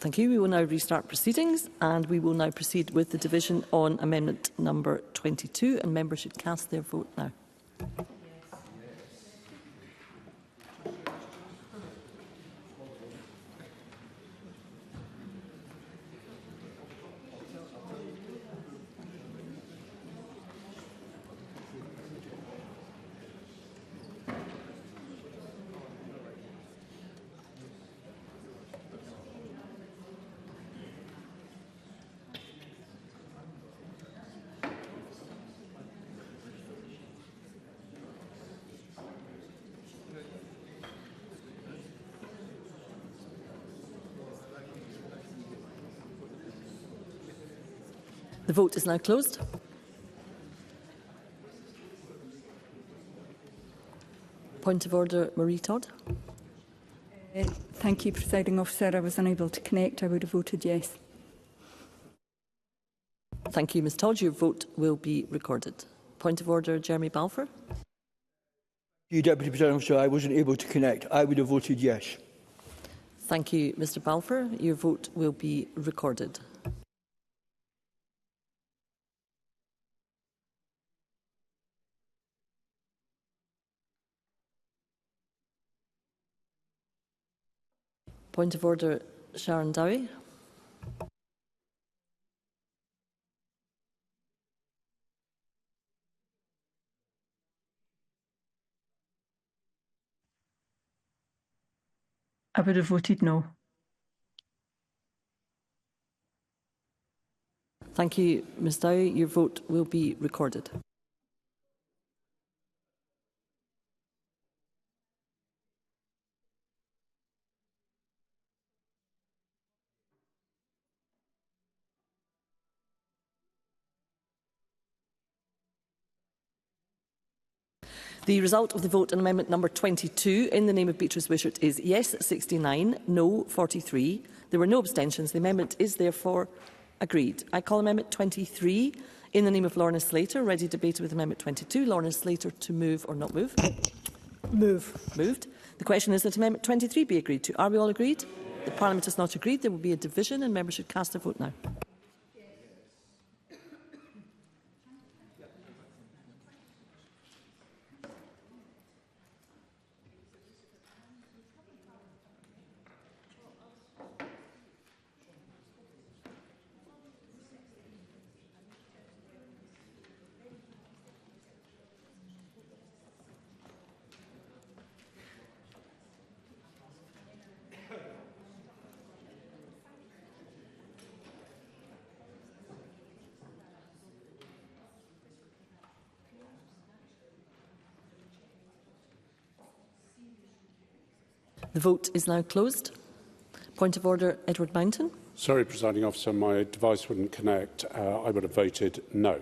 Thank you. We will now restart proceedings and we will now proceed with the division on amendment number 22, and members should cast their vote now. The vote is now closed. Point of order, Marie Todd. Thank you, Presiding Officer. I was unable to connect. I would have voted yes. Thank you, Ms Todd. Your vote will be recorded. Point of order, Jeremy Balfour. Deputy Presiding Officer, I wasn't able to connect. I would have voted yes. Thank you, Mr Balfour. Your vote will be recorded. Point of order, Sharon Dowie. I would have voted no. Thank you, Ms Dowie. Your vote will be recorded. The result of the vote on amendment number 22 in the name of Beatrice Wishart is yes 69, no 43. There were no abstentions. The amendment is therefore agreed. I call amendment 23 in the name of Lorna Slater, ready debated with amendment 22. Lorna Slater to move or not move? Move. Moved. The question is that amendment 23 be agreed to. Are we all agreed? The Parliament has not agreed. There will be a division and members should cast their vote now. The vote is now closed. Point of order, Edward Mountain. Sorry, Presiding Officer, my device wouldn't connect. I would have voted no.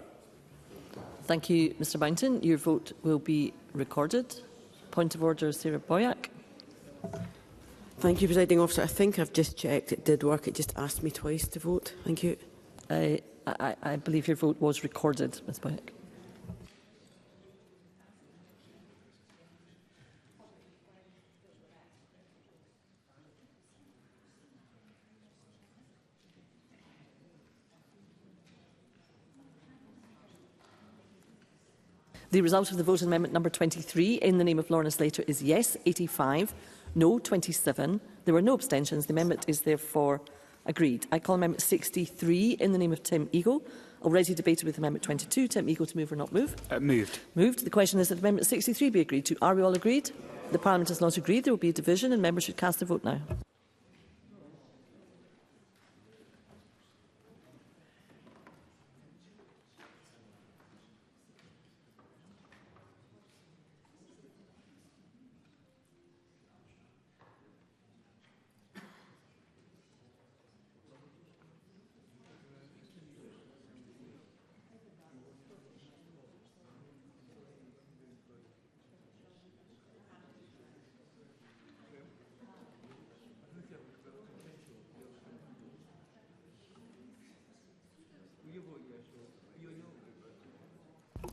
Thank you, Mr Mountain. Your vote will be recorded. Point of order, Sarah Boyack. Thank you, Presiding Officer. I think I've just checked. It did work. It just asked me twice to vote. Thank you. I believe your vote was recorded, Ms Boyack. The result of the vote on amendment number 23 in the name of Lorna Slater is yes 85, no 27. There were no abstentions. The amendment is therefore agreed. I call amendment 63 in the name of Tim Eagle, already debated with amendment 22. Tim Eagle to move or not move? Moved. Moved. The question is that amendment 63 be agreed to. Are we all agreed? The Parliament has not agreed. There will be a division and members should cast their vote now.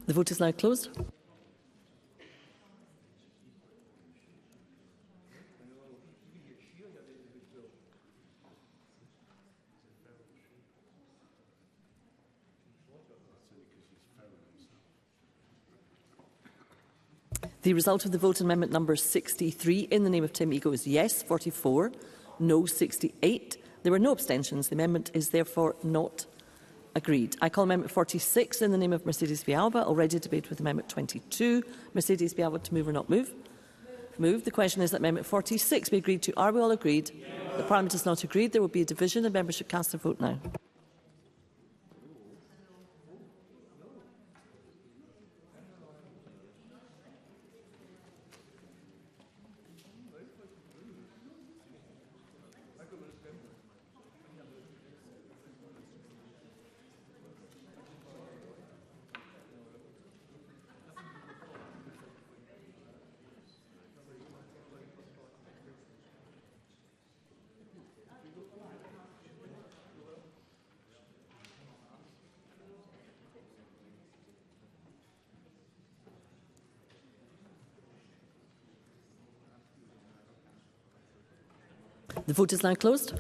The vote is now closed. The result of the vote on amendment number 63 in the name of Tim Ego is yes 44, no 68. There were no abstentions. The amendment is therefore not agreed. I call amendment 46 in the name of Mercedes Villalba, already debated with amendment 22. Mercedes Villalba, to move or not move? Move. The question is that amendment 46 be agreed to. Are we all agreed? Yes. The Parliament is not agreed. There will be a division and members should cast their vote now. The vote is now closed.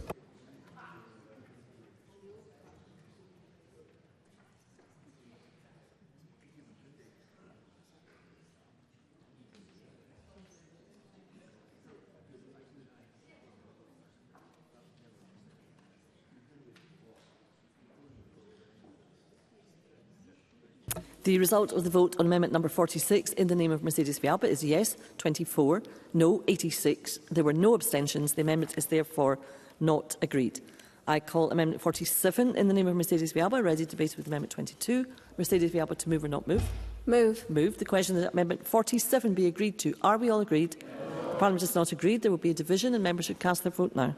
The result of the vote on amendment number 46 in the name of Mercedes Villalba is yes 24, no 86. There were no abstentions. The amendment is therefore not agreed. I call amendment 47 in the name of Mercedes Villalba, ready to debate with amendment 22. Mercedes Villalba, to move or not move? Move. Move. The question is that amendment 47 be agreed to. Are we all agreed? The Parliament is not agreed. There will be a division and members should cast their vote now.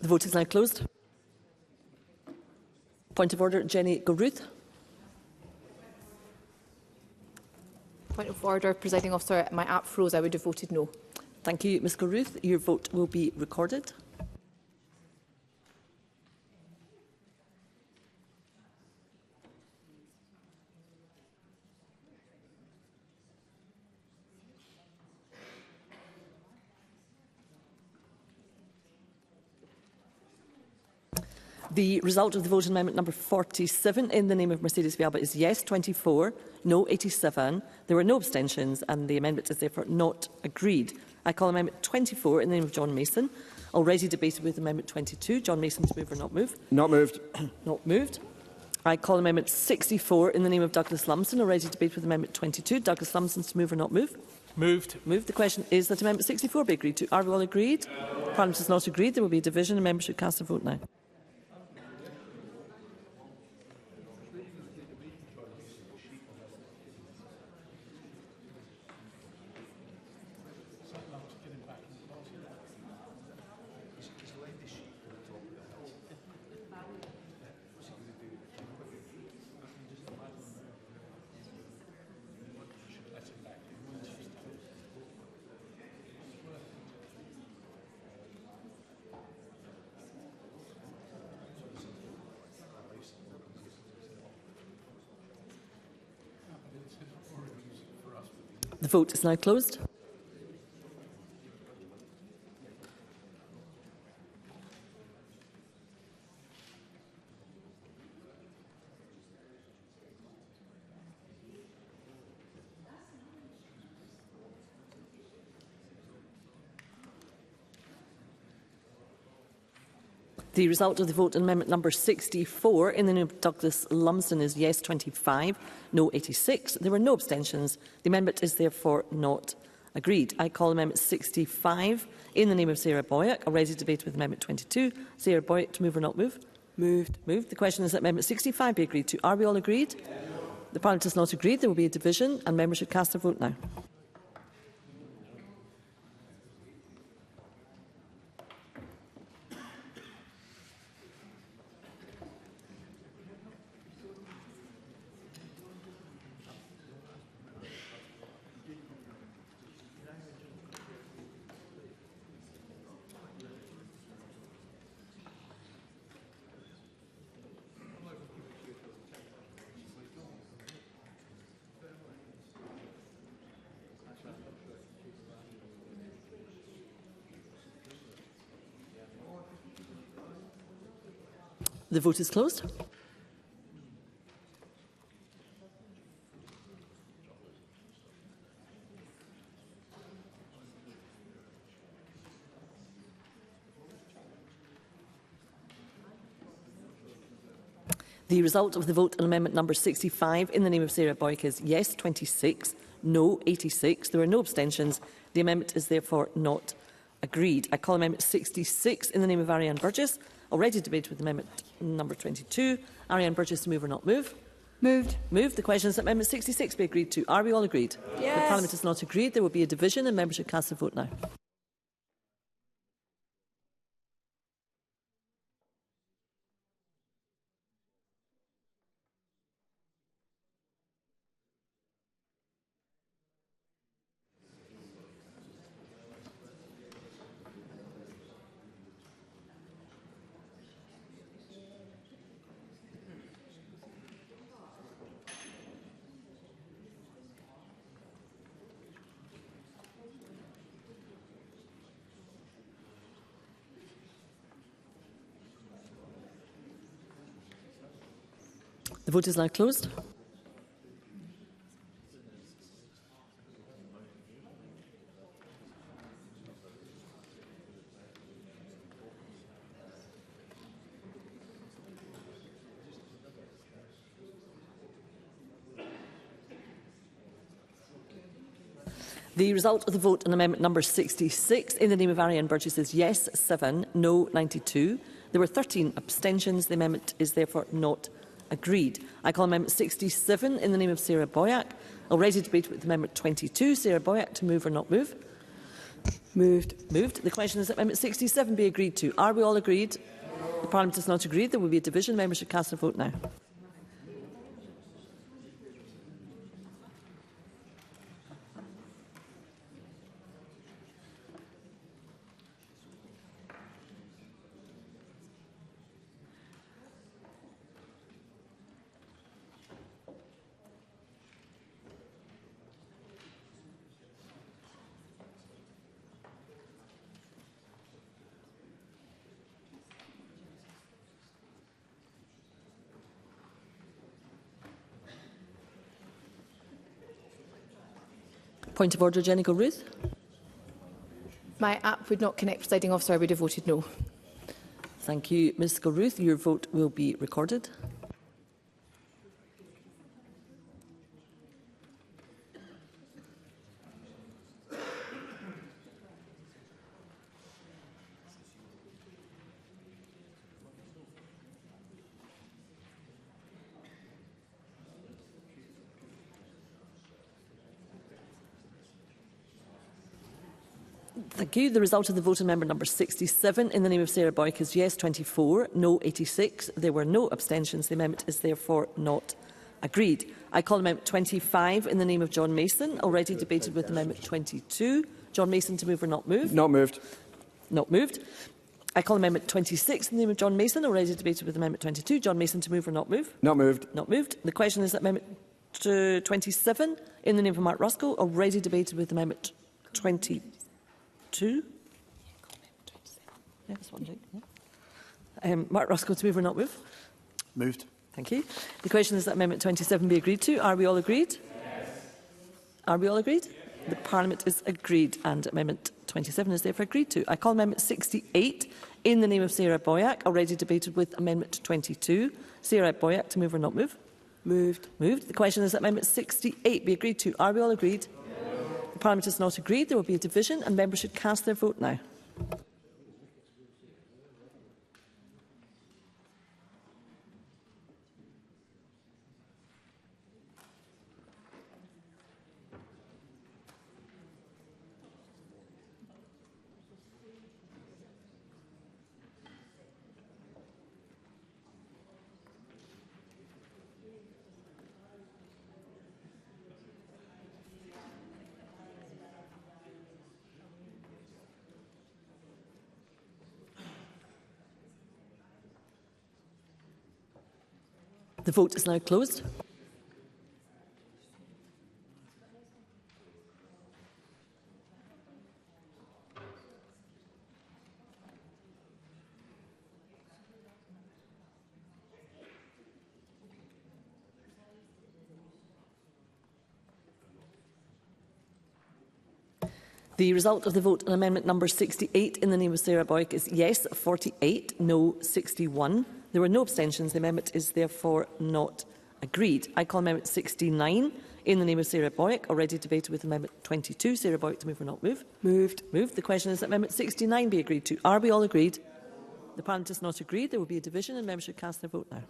The vote is now closed. Point of order, Jenny Gilruth. Point of order, Presiding Officer. My app froze. I would have voted no. Thank you, Ms Gilruth. Your vote will be recorded. The result of the vote on amendment number 47 in the name of Mercedes Villalba is yes 24, no 87. There were no abstentions and the amendment is therefore not agreed. I call amendment 24 in the name of John Mason, already debated with amendment 22. John Mason, to move or not move? Not moved. Not moved. I call amendment 64 in the name of Douglas Lumsden, already debated with amendment 22. Douglas Lumsden, to move or not move? Moved. Moved. The question is that amendment 64 be agreed to. Are we all agreed? Parliament is not agreed. There will be a division and members should cast their vote now. The vote is now closed. The result of the vote on amendment number 64 in the name of Douglas Lumsden is yes 25, no 86. There were no abstentions. The amendment is therefore not agreed. I call amendment 65 in the name of Sarah Boyack, already debated with amendment 22. Sarah Boyack, to move or not move? Moved. Moved. The question is that amendment 65 be agreed to. Are we all agreed? Yes. The Parliament is not agreed. There will be a division and members should cast their vote now. The vote is closed. The result of the vote on amendment number 65 in the name of Sarah Boyk is yes 26, no 86. There were no abstentions. The amendment is therefore not agreed. I call amendment 66 in the name of Ariane Burgess, already debated with amendment number 22. Ariane Burgess, to move or not move? Moved. Moved. The question is that amendment 66 be agreed to. Are we all agreed? Yes. The Parliament is not agreed. There will be a division and members should cast their vote now. The vote is now closed. The result of the vote on amendment number 66 in the name of Ariane Burgess is yes 7, no 92. There were 13 abstentions. The amendment is therefore not agreed. I call amendment 67 in the name of Sarah Boyack, already debated with amendment 22. Sarah Boyack, to move or not move? Moved. Moved. The question is that amendment 67 be agreed to. Are we all agreed? The Parliament is not agreed. There will be a division. Members should cast their vote now. Point of order, Jenny Gilruth. My app would not connect, presiding officer. I would have voted no. Thank you, Ms Gilruth. Your vote will be recorded. Thank you. The result of the vote on member number 67 in the name of Sarah Boyk is yes 24, no 86. There were no abstentions. The amendment is therefore not agreed. I call amendment 25 in the name of John Mason, already debated with amendment 22. John Mason, to move or not move? Not moved. Not moved. I call amendment 26 in the name of John Mason, already debated with amendment 22. John Mason, to move or not move? Not moved. Not moved. The question is that amendment 27 in the name of Mark Ruskell, already debated with amendment 22. Yeah, that's what I'm doing. Mark Ruskell, to move or not move? Moved. Thank you. The question is that amendment 27 be agreed to. Are we all agreed? Yes. Are we all agreed? Yes. The Parliament is agreed and amendment 27 is therefore agreed to. I call amendment 68 in the name of Sarah Boyack, already debated with amendment 22. Sarah Boyack, to move or not move? Moved. Moved. The question is that amendment 68 be agreed to. Are we all agreed? Yes. The Parliament is not agreed. There will be a division and members should cast their vote now. The vote is now closed. The result of the vote on amendment number 68 in the name of Sarah Boyce is yes 48, no 61. There were no abstentions. The amendment is therefore not agreed. I call amendment 69 in the name of Sarah Boyce, already debated with amendment 22. Sarah Boyce, to move or not move? Moved. Moved. The question is that amendment 69 be agreed to. Are we all agreed? The Parliament is not agreed. There will be a division and members should cast their vote now.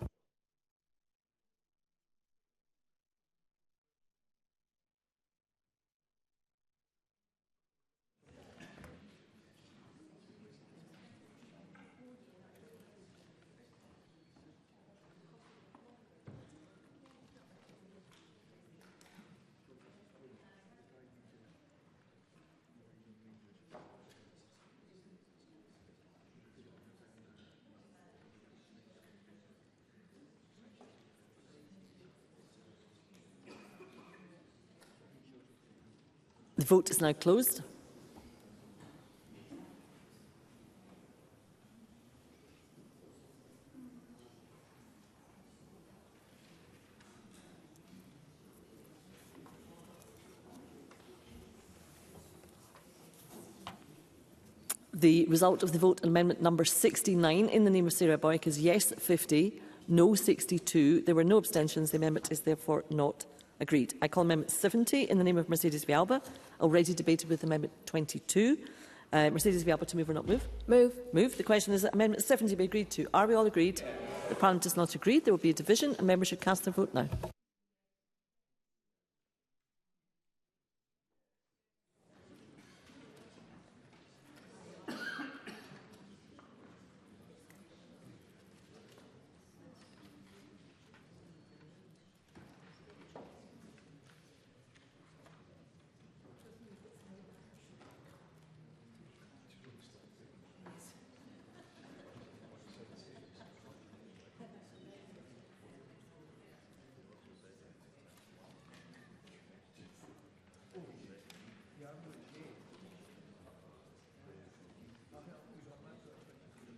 The vote is now closed. The result of the vote on amendment number 69 in the name of Sarah Boyce is yes 50, no 62. There were no abstentions. The amendment is therefore not agreed. I call amendment 70 in the name of Mercedes Villalba, already debated with amendment 22. Mercedes Villalba, to move or not move? Move. Move. The question is that amendment 70 be agreed to. Are we all agreed? The Parliament is not agreed. There will be a division and members should cast their vote now.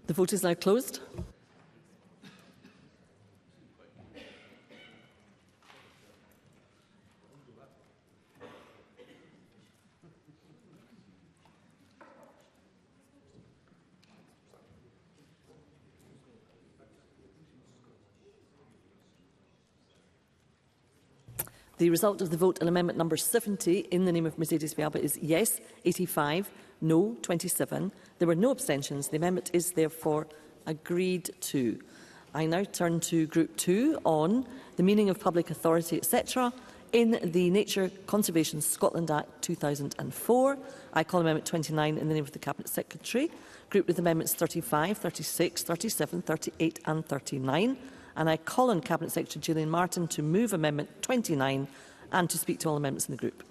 The vote is now closed. The result of the vote on amendment number 70 in the name of Mercedes Villalba is yes 85, no 27. There were no abstentions. The amendment is therefore agreed to. I now turn to Group 2 on the meaning of public authority, etc. in the Nature Conservation Scotland Act 2004. I call amendment 29 in the name of the Cabinet Secretary, grouped with amendments 35, 36, 37, 38 and 39. And I call on Cabinet Secretary Gillian Martin to move amendment 29 and to speak to all amendments in the group.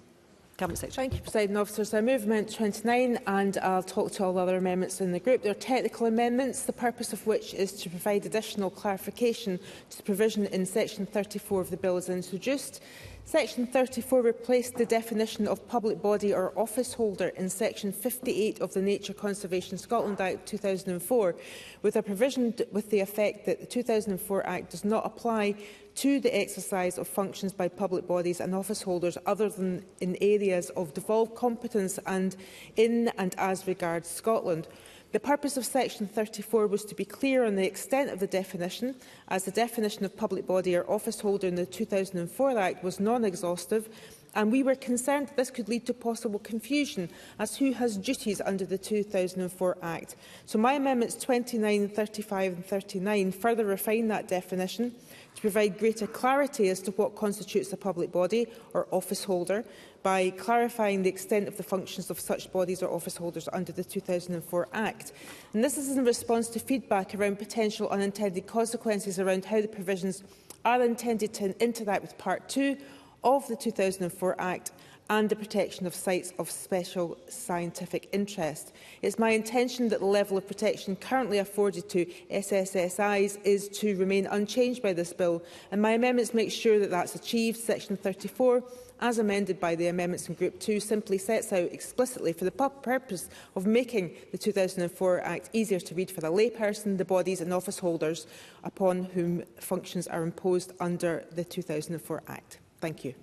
Cabinet Secretary. Thank you, Presiding Officer. So I move Amendment 29 and I'll talk to all other amendments in the group. They are technical amendments, the purpose of which is to provide additional clarification to the provision in Section 34 of the Bill as introduced. Section 34 replaced the definition of public body or office holder in Section 58 of the Nature Conservation Scotland Act 2004 with a provision with the effect that the 2004 Act does not apply to the exercise of functions by public bodies and office holders other than in areas of devolved competence and in and as regards Scotland. The purpose of Section 34 was to be clear on the extent of the definition, as the definition of public body or office holder in the 2004 Act was non-exhaustive, and we were concerned that this could lead to possible confusion as who has duties under the 2004 Act. So my amendments 29, 35 and 39 further refine that definition to provide greater clarity as to what constitutes a public body or office holder by clarifying the extent of the functions of such bodies or office holders under the 2004 Act. And this is in response to feedback around potential unintended consequences around how the provisions are intended to interact with Part 2 of the 2004 Act and the protection of sites of special scientific interest. It is my intention that the level of protection currently afforded to SSSIs is to remain unchanged by this bill, and my amendments make sure that that's achieved. Section 34, as amended by the amendments in Group 2, simply sets out explicitly for the purpose of making the 2004 Act easier to read for the layperson, the bodies and office holders upon whom functions are imposed under the 2004 Act. Thank you.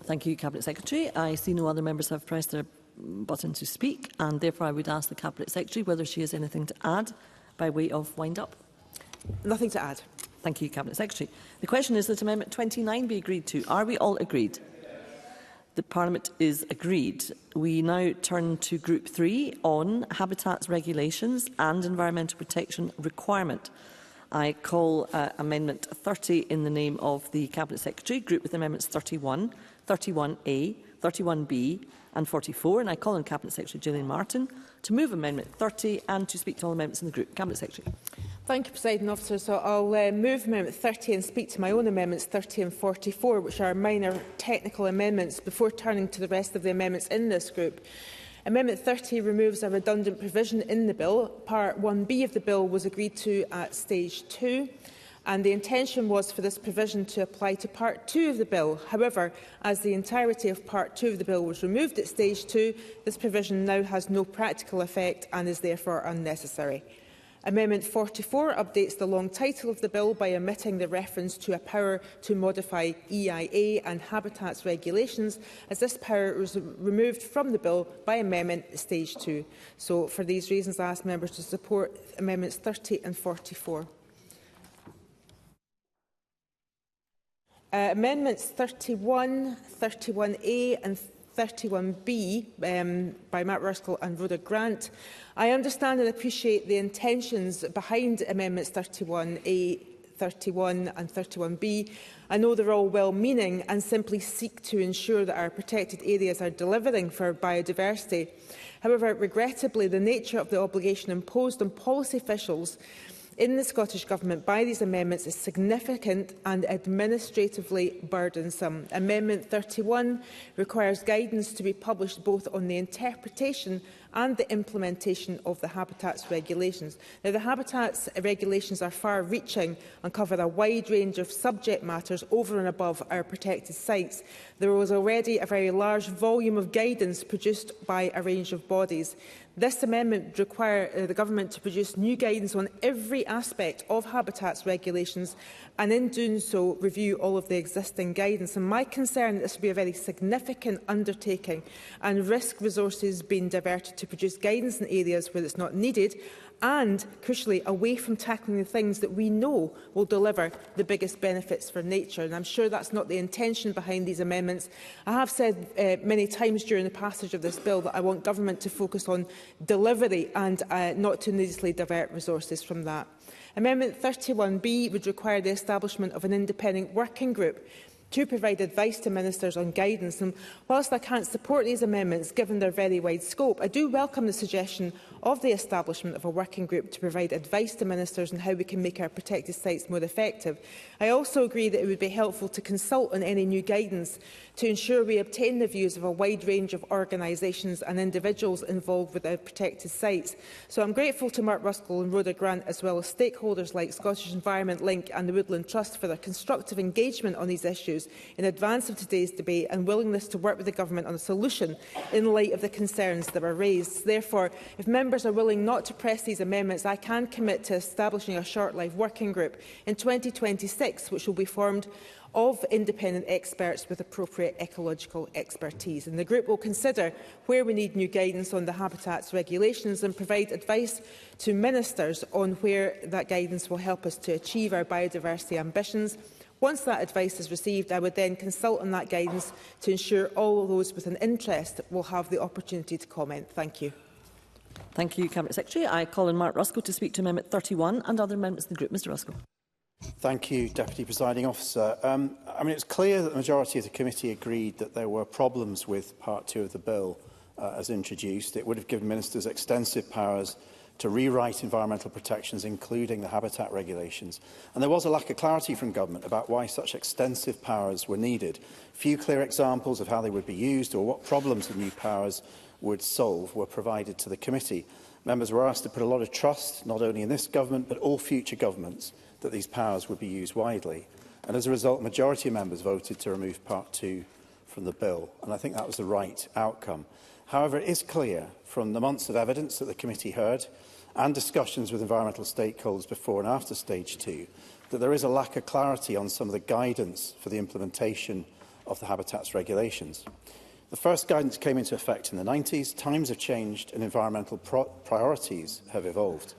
Thank you, Cabinet Secretary. I see no other members have pressed their button to speak, and therefore I would ask the Cabinet Secretary whether she has anything to add by way of wind-up. Nothing to add. Thank you, Cabinet Secretary. The question is that Amendment 29 be agreed to. Are we all agreed? The Parliament is agreed. We now turn to Group 3 on habitats regulations and environmental protection requirement. I call Amendment 30 in the name of the Cabinet Secretary, grouped with Amendments 31, 31A, 31B and 44, and I call on Cabinet Secretary Gillian Martin to move Amendment 30 and to speak to all amendments in the group. Cabinet Secretary. Thank you, Presiding Officer. So I'll move Amendment 30 and speak to my own amendments 30 and 44, which are minor technical amendments, before turning to the rest of the amendments in this group. Amendment 30 removes a redundant provision in the bill. Part 1B of the bill was agreed to at stage 2, and the intention was for this provision to apply to Part 2 of the bill. However, as the entirety of Part 2 of the bill was removed at stage 2, this provision now has no practical effect and is therefore unnecessary. Amendment 44 updates the long title of the bill by omitting the reference to a power to modify EIA and habitats regulations, as this power was removed from the bill by amendment at stage 2. So, for these reasons, I ask members to support Amendments 30 and 44. Amendments 31, 31A and 31B by Matt Ruskell and Rhoda Grant. I understand and appreciate the intentions behind Amendments 31A, 31 and 31B. I know they're all well-meaning and simply seek to ensure that our protected areas are delivering for biodiversity. However, regrettably, the nature of the obligation imposed on policy officials in the Scottish Government by these amendments is significant and administratively burdensome. Amendment 31 requires guidance to be published both on the interpretation and the implementation of the Habitats regulations. Now, the Habitats regulations are far-reaching and cover a wide range of subject matters over and above our protected sites. There was already a very large volume of guidance produced by a range of bodies. This amendment requires the Government to produce new guidance on every aspect of Habitats regulations and, in doing so, review all of the existing guidance. And my concern is that this will be a very significant undertaking and risk resources being diverted to produce guidance in areas where it's not needed and, crucially, away from tackling the things that we know will deliver the biggest benefits for nature. And I'm sure that's not the intention behind these amendments. I have said many times during the passage of this bill that I want government to focus on delivery and not to needlessly divert resources from that. Amendment 31B would require the establishment of an independent working group to provide advice to ministers on guidance. And whilst I can't support these amendments, given their very wide scope, I do welcome the suggestion of the establishment of a working group to provide advice to ministers on how we can make our protected sites more effective. I also agree that it would be helpful to consult on any new guidance to ensure we obtain the views of a wide range of organisations and individuals involved with our protected sites. So I'm grateful to Mark Ruskell and Rhoda Grant, as well as stakeholders like Scottish Environment Link and the Woodland Trust, for their constructive engagement on these issues in advance of today's debate and willingness to work with the Government on a solution in light of the concerns that were raised. Therefore, if members are willing not to press these amendments, I can commit to establishing a short-life working group in 2026, which will be formed of independent experts with appropriate ecological expertise. And the group will consider where we need new guidance on the Habitats regulations and provide advice to ministers on where that guidance will help us to achieve our biodiversity ambitions. Once that advice is received, I would then consult on that guidance to ensure all those with an interest will have the opportunity to comment. Thank you. Thank you, Cabinet Secretary. I call on Mark Ruskell to speak to Amendment 31 and other amendments in the group. Mr Ruskell. Thank you, Deputy Presiding Officer. It's clear that the majority of the committee agreed that there were problems with Part 2 of the bill as introduced. It would have given ministers extensive powers to rewrite environmental protections, including the habitat regulations. And there was a lack of clarity from government about why such extensive powers were needed. Few clear examples of how they would be used or what problems the new powers would solve were provided to the committee. Members were asked to put a lot of trust, not only in this government, but all future governments, that these powers would be used widely. And as a result, a majority of members voted to remove Part 2 from the bill. And I think that was the right outcome. However, it is clear from the months of evidence that the committee heard and discussions with environmental stakeholders before and after Stage 2 that there is a lack of clarity on some of the guidance for the implementation of the Habitats regulations. The first guidance came into effect in the 90s. Times have changed and environmental priorities have evolved.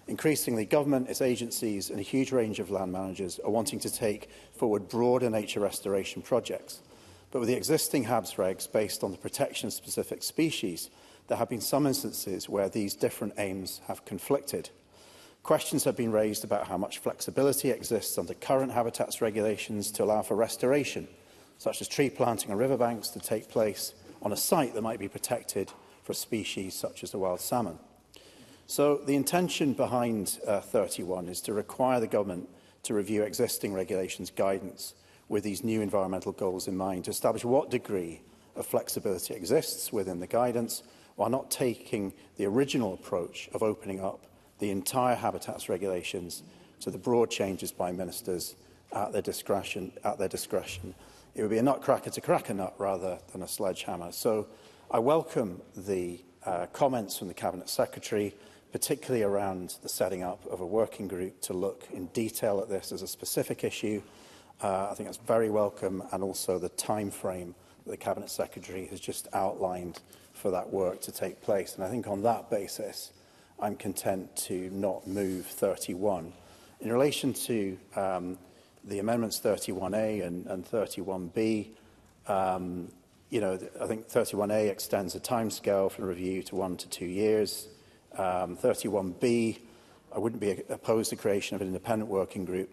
Increasingly, government, its agencies and a huge range of land managers are wanting to take forward broader nature restoration projects. But with the existing HABS regs based on the protection of specific species, there have been some instances where these different aims have conflicted. Questions have been raised about how much flexibility exists under current habitats regulations to allow for restoration, such as tree planting on riverbanks to take place on a site that might be protected for a species such as the wild salmon. So the intention behind 31 is to require the government to review existing regulations guidance with these new environmental goals in mind, to establish what degree of flexibility exists within the guidance, while not taking the original approach of opening up the entire habitats regulations to the broad changes by ministers at their discretion. It would be a nutcracker to crack a nut rather than a sledgehammer. So I welcome the comments from the Cabinet Secretary, particularly around the setting up of a working group to look in detail at this as a specific issue. I think that's very welcome, and also the time frame that the Cabinet Secretary has just outlined for that work to take place. And I think on that basis, I'm content to not move 31. In relation to the amendments 31A and 31B, you know, I think 31A extends the timescale for review to 1 to 2 years. 31B, I wouldn't be opposed to the creation of an independent working group,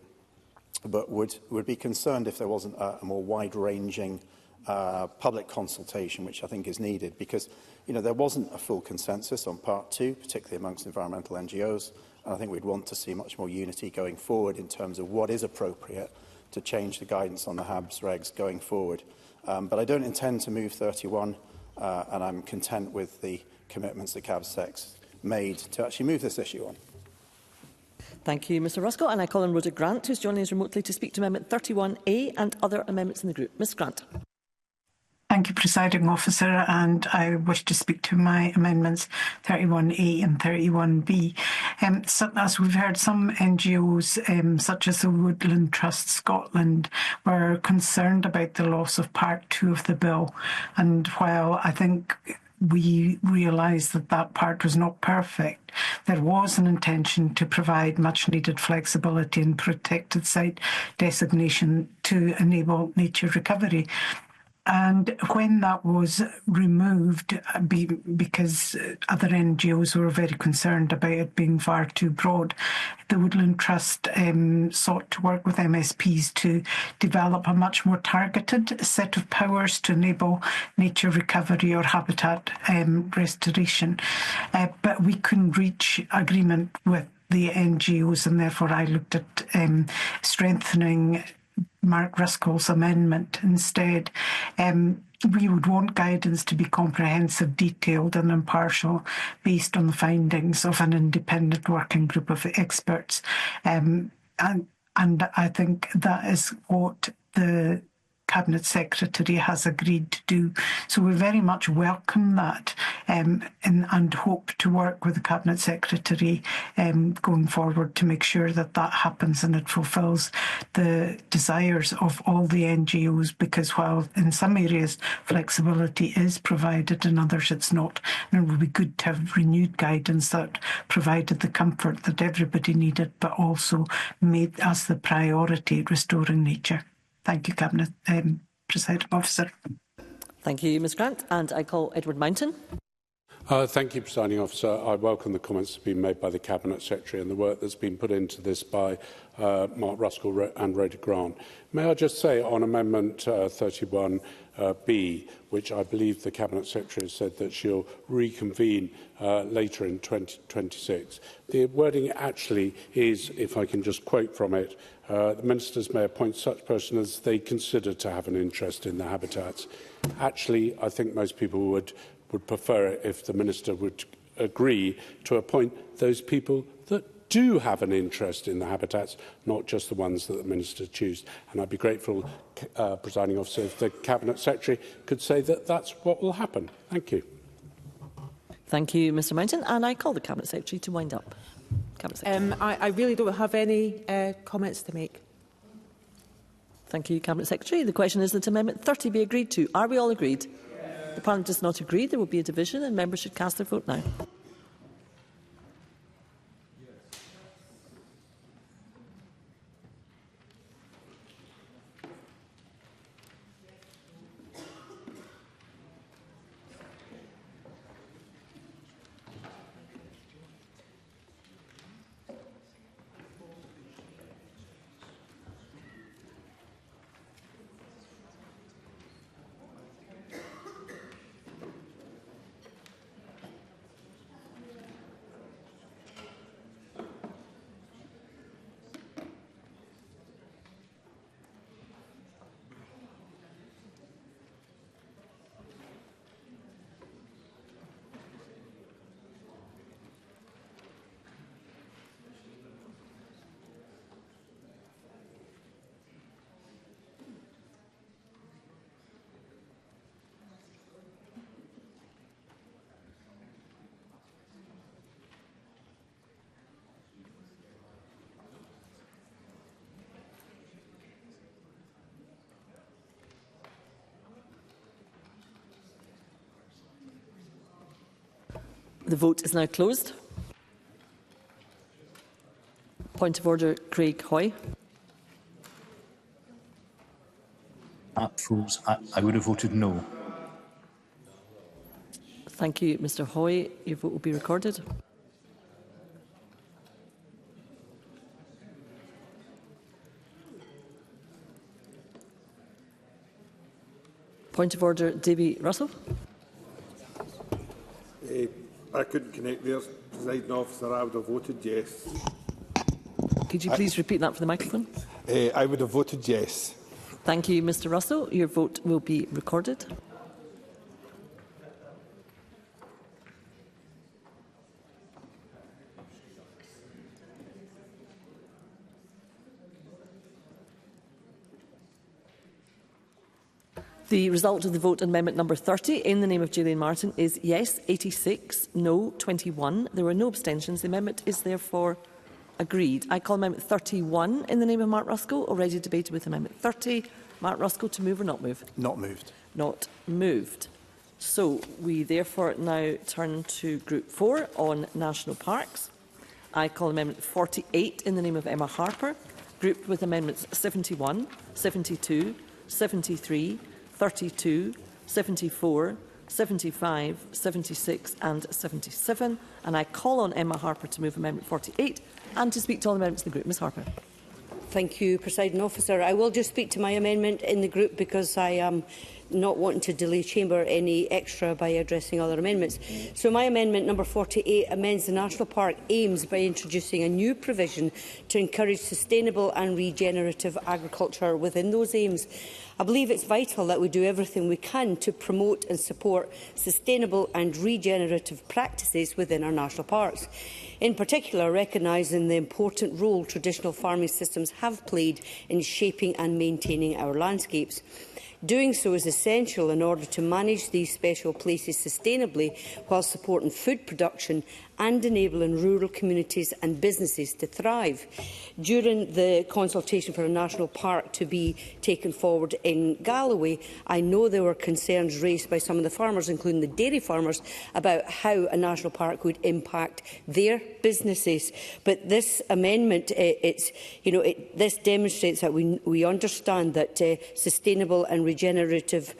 but would be concerned if there wasn't a more wide-ranging public consultation, which I think is needed, because there wasn't a full consensus on Part 2, particularly amongst environmental NGOs, and I think we'd want to see much more unity going forward in terms of what is appropriate to change the guidance on the HABS regs going forward. But I don't intend to move 31, and I'm content with the commitments that CABSEC's made to actually move this issue on. Thank you, Mr Ruskell. And I call on Rhoda Grant, who is joining us remotely, to speak to Amendment 31A and other amendments in the group. Ms Grant. Thank you, Presiding Officer, and I wish to speak to my amendments 31A and 31B. So, as we've heard, some NGOs, such as the Woodland Trust Scotland, were concerned about the loss of Part 2 of the bill. And while I think we realised that that part was not perfect, there was an intention to provide much-needed flexibility in protected site designation to enable nature recovery. And when that was removed, because other NGOs were very concerned about it being far too broad, the Woodland Trust sought to work with MSPs to develop a much more targeted set of powers to enable nature recovery or habitat restoration. But we couldn't reach agreement with the NGOs, and therefore I looked at strengthening Mark Ruskell's amendment instead. We would want guidance to be comprehensive, detailed and impartial, based on the findings of an independent working group of experts. And I think that is what the Cabinet Secretary has agreed to do. So we very much welcome that and hope to work with the Cabinet Secretary going forward to make sure that that happens and it fulfils the desires of all the NGOs, because while in some areas flexibility is provided, in others it's not. And it would be good to have renewed guidance that provided the comfort that everybody needed, but also made as the priority restoring nature. Thank you, Cabinet Presiding Officer. Thank you, Ms Grant. And I call Edward Mountain. Thank you, Presiding Officer. I welcome the comments that have been made by the Cabinet Secretary and the work that's been put into this by Mark Ruskell and Rhoda Grant. May I just say on Amendment 31B, which I believe the Cabinet Secretary has said that she'll reconvene later in 2026. The wording actually is, if I can just quote from it, the ministers may appoint such person as they consider to have an interest in the habitats. Actually, I think most people would prefer it if the minister would agree to appoint those people that do have an interest in the habitats, not just the ones that the minister chooses. And I'd be grateful, Presiding Officer, if the Cabinet Secretary could say that that's what will happen. Thank you. Thank you, Mr Mountain. And I call the Cabinet Secretary to wind up. I really don't have any comments to make. Thank you, Cabinet Secretary. The question is that Amendment 30 be agreed to. Are we all agreed? The Parliament does not agree. There will be a division and members should cast their vote now. The vote is now closed. Point of order, Craig Hoy. Froze. I would have voted no. Thank you, Mr Hoy. Your vote will be recorded. Point of order, Davy Russell. I couldn't connect there, Presiding Officer. I would have voted yes. Could you please repeat that for the microphone? I would have voted yes. Thank you, Mr Russell. Your vote will be recorded. The result of the vote on amendment number 30 in the name of Gillian Martin is yes 86, no 21. There were no abstentions. The amendment is therefore agreed. I call amendment 31 in the name of Mark Ruskell, already debated with amendment 30. Mark Ruskell, to move or not move? Not moved. Not moved. So we therefore now turn to Group 4 on national parks. I call amendment 48 in the name of Emma Harper, grouped with amendments 71, 72, 73, 32, 74, 75, 76 and 77. And I call on Emma Harper to move amendment 48 and to speak to all the amendments of the group. Ms Harper. Thank you, Presiding Officer. I will just speak to my amendment in the group because I am not wanting to delay Chamber any extra by addressing other amendments. So my amendment number 48 amends the National Park aims by introducing a new provision to encourage sustainable and regenerative agriculture within those aims. I believe it's vital that we do everything we can to promote and support sustainable and regenerative practices within our national parks. In particular, recognising the important role traditional farming systems have played in shaping and maintaining our landscapes. Doing so is essential in order to manage these special places sustainably while supporting food production and enabling rural communities and businesses to thrive. During the consultation for a national park to be taken forward in Galloway, I know there were concerns raised by some of the farmers, including the dairy farmers, about how a national park would impact their businesses. But this amendment, this demonstrates that we understand that sustainable and regenerative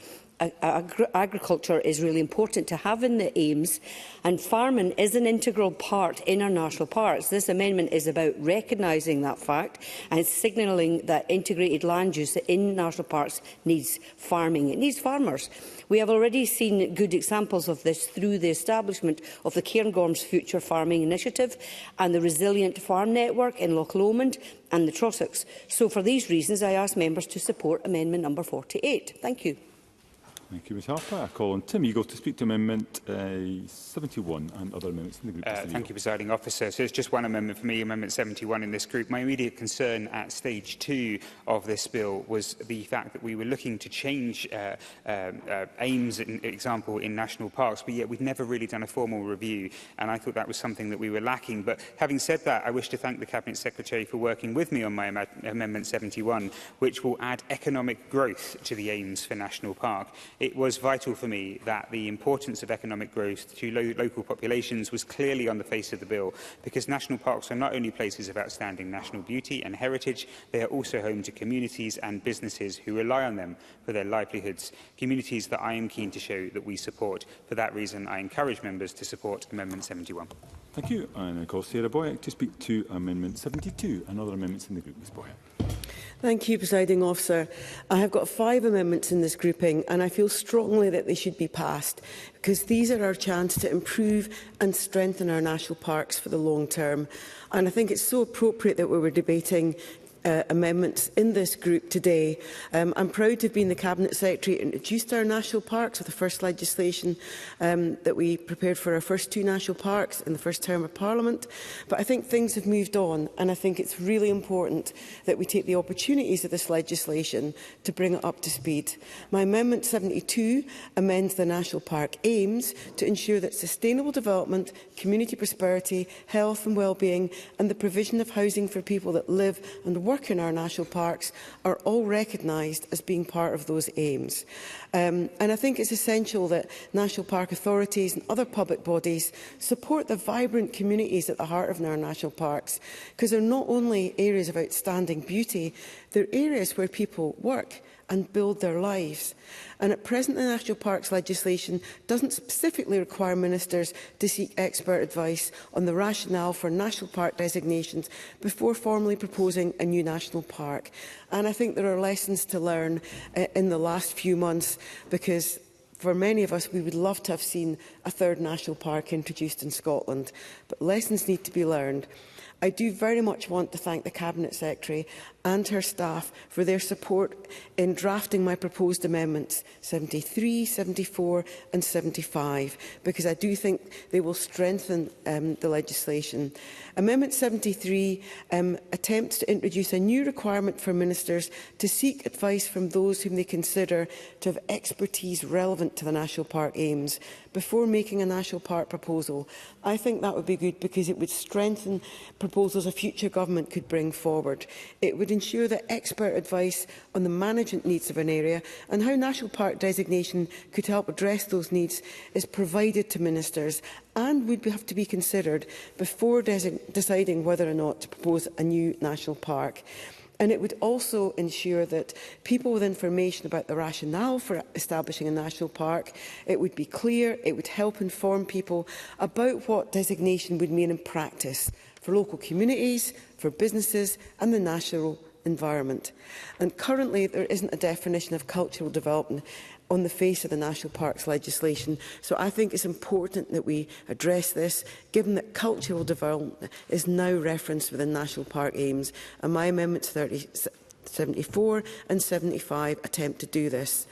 agriculture is really important to have in the aims, and farming is an integral part in our national parks. This amendment is about recognising that fact and signalling that integrated land use in national parks needs farming. It needs farmers. We have already seen good examples of this through the establishment of the Cairngorms Future Farming Initiative and the Resilient Farm Network in Loch Lomond and the Trossachs. So for these reasons, I ask members to support amendment number 48. Thank you. Thank you, Ms Harper. I call on Tim Eagle to speak to Amendment 71 and other amendments in the group. Thank you, Presiding Officer. So it's just one amendment for me, Amendment 71 in this group. My immediate concern at stage 2 of this bill was the fact that we were looking to change aims, for example, in national parks, but yet we've never really done a formal review, and I thought that was something that we were lacking. But having said that, I wish to thank the Cabinet Secretary for working with me on my Amendment 71, which will add economic growth to the aims for national park. it was vital for me that the importance of economic growth to local populations was clearly on the face of the bill, because national parks are not only places of outstanding national beauty and heritage, they are also home to communities and businesses who rely on them for their livelihoods, communities that I am keen to show that we support. For that reason, I encourage members to support Amendment 71. Thank you. And I call Sarah Boyack to speak to Amendment 72 and other amendments in the group. Ms Boyack. Thank you, Presiding Officer. I have got 5 amendments in this grouping, and I feel strongly that they should be passed, because these are our chance to improve and strengthen our national parks for the long term. And I think it's so appropriate that we were debating amendments in this group today. I'm proud to have been the Cabinet Secretary who introduced our national parks with the first legislation that we prepared for our first 2 national parks in the first term of Parliament. But I think things have moved on, and I think it's really important that we take the opportunities of this legislation to bring it up to speed. My Amendment 72 amends the national park aims to ensure that sustainable development, community prosperity, health and well-being and the provision of housing for people that live and work in our national parks are all recognised as being part of those aims. And I think it's essential that national park authorities and other public bodies support the vibrant communities at the heart of our national parks, because they're not only areas of outstanding beauty, they're areas where people work and build their lives. And at present, the National Parks legislation doesn't specifically require ministers to seek expert advice on the rationale for national park designations before formally proposing a new national park. And I think there are lessons to learn in the last few months, because for many of us, we would love to have seen a 3rd national park introduced in Scotland, but lessons need to be learned. I do very much want to thank the Cabinet Secretary and her staff for their support in drafting my proposed amendments 73, 74 and 75, because I do think they will strengthen the legislation. Amendment 73 attempts to introduce a new requirement for ministers to seek advice from those whom they consider to have expertise relevant to the national park aims before making a national park proposal. I think that would be good, because it would strengthen proposals a future government could bring forward. It would ensure that expert advice on the management needs of an area and how national park designation could help address those needs is provided to ministers, and would have to be considered before deciding whether or not to propose a new national park. And it would also ensure that people with information about the rationale for establishing a national park, it would be clear, it would help inform people about what designation would mean in practice for local communities, for businesses and the national environment. And currently there isn't a definition of cultural development on the face of the National Parks legislation. So I think it's important that we address this, given that cultural development is now referenced within National Park aims, and my amendments 74 and 75 attempt to do this.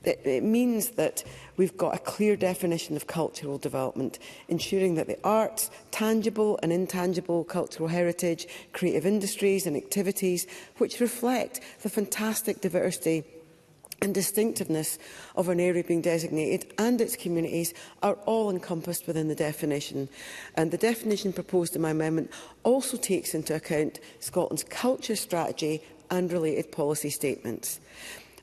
It means that we've got a clear definition of cultural development, ensuring that the arts, tangible and intangible cultural heritage, creative industries and activities which reflect the fantastic diversity and distinctiveness of an area being designated and its communities are all encompassed within the definition. And the definition proposed in my amendment also takes into account Scotland's culture strategy and related policy statements.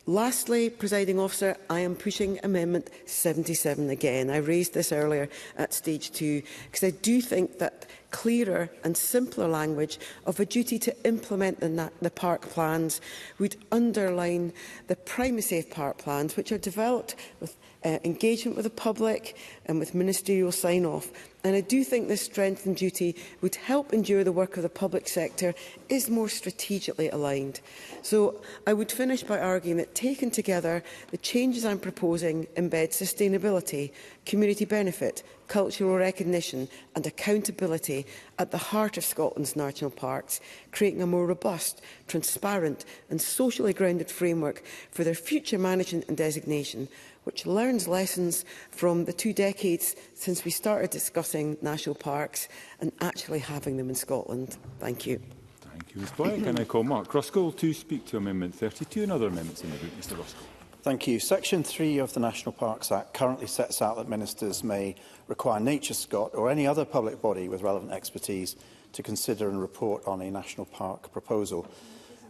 Lastly, Presiding Officer, I am pushing Amendment 77 again. I raised this earlier at stage 2, because I do think that clearer and simpler language of a duty to implement the park plans would underline the primacy of park plans, which are developed with engagement with the public and with ministerial sign-off. And I do think this strengthened duty would help ensure the work of the public sector is more strategically aligned. So I would finish by arguing that, taken together, the changes I'm proposing embed sustainability, community benefit, cultural recognition and accountability at the heart of Scotland's national parks, creating a more robust, transparent and socially grounded framework for their future management and designation, which learns lessons from the 2 decades since we started discussing national parks and actually having them in Scotland. Thank you. Thank you, Ms Boyack. And I call Mark Ruskell to speak to Amendment 32 and other amendments in the group. Mr Ruskell. Thank you. Section 3 of the National Parks Act currently sets out that ministers may require Nature Scot or any other public body with relevant expertise to consider and report on a national park proposal.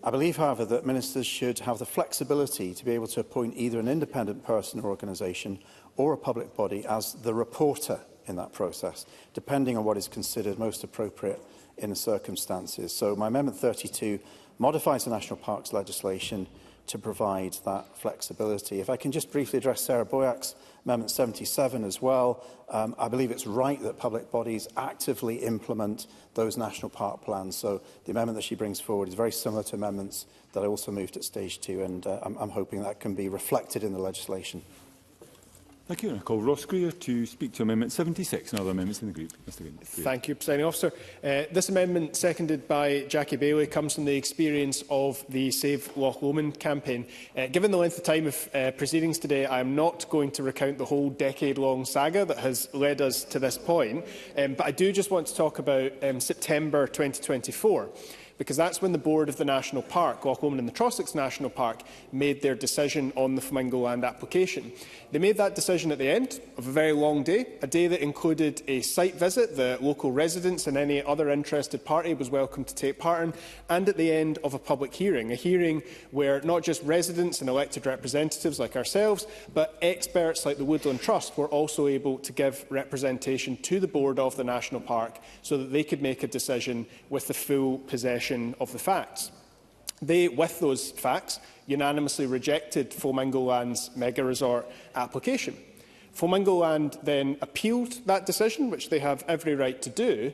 I believe, however, that ministers should have the flexibility to be able to appoint either an independent person or organisation or a public body as the reporter in that process, depending on what is considered most appropriate in the circumstances. So my Amendment 32 modifies the National Parks legislation to provide that flexibility. If I can just briefly address Sarah Boyack's Amendment 77 as well, I believe it's right that public bodies actively implement those national park plans. So the amendment that she brings forward is very similar to amendments that I also moved at stage 2, and I'm hoping that can be reflected in the legislation. Thank you. I call Ross Greer to speak to Amendment 76 and other amendments in the group. Mr. Greer. Thank you, Presiding Officer. This amendment, seconded by Jackie Bailey, comes from the experience of the Save Loch Lomond campaign. Given the length of time of proceedings today, I am not going to recount the whole decade-long saga that has led us to this point, but I do just want to talk about September 2024. Because that's when the board of the National Park, Loch Lomond and the Trossachs National Park, made their decision on the Flamingo Land application. They made that decision at the end of a very long day, a day that included a site visit. The local residents and any other interested party was welcome to take part in, and at the end of a public hearing, a hearing where not just residents and elected representatives like ourselves, but experts like the Woodland Trust were also able to give representation to the board of the National Park so that they could make a decision with the full possession of the facts. They, with those facts, unanimously rejected Flamingo Land's mega resort application. Flamingo Land then appealed that decision, which they have every right to do,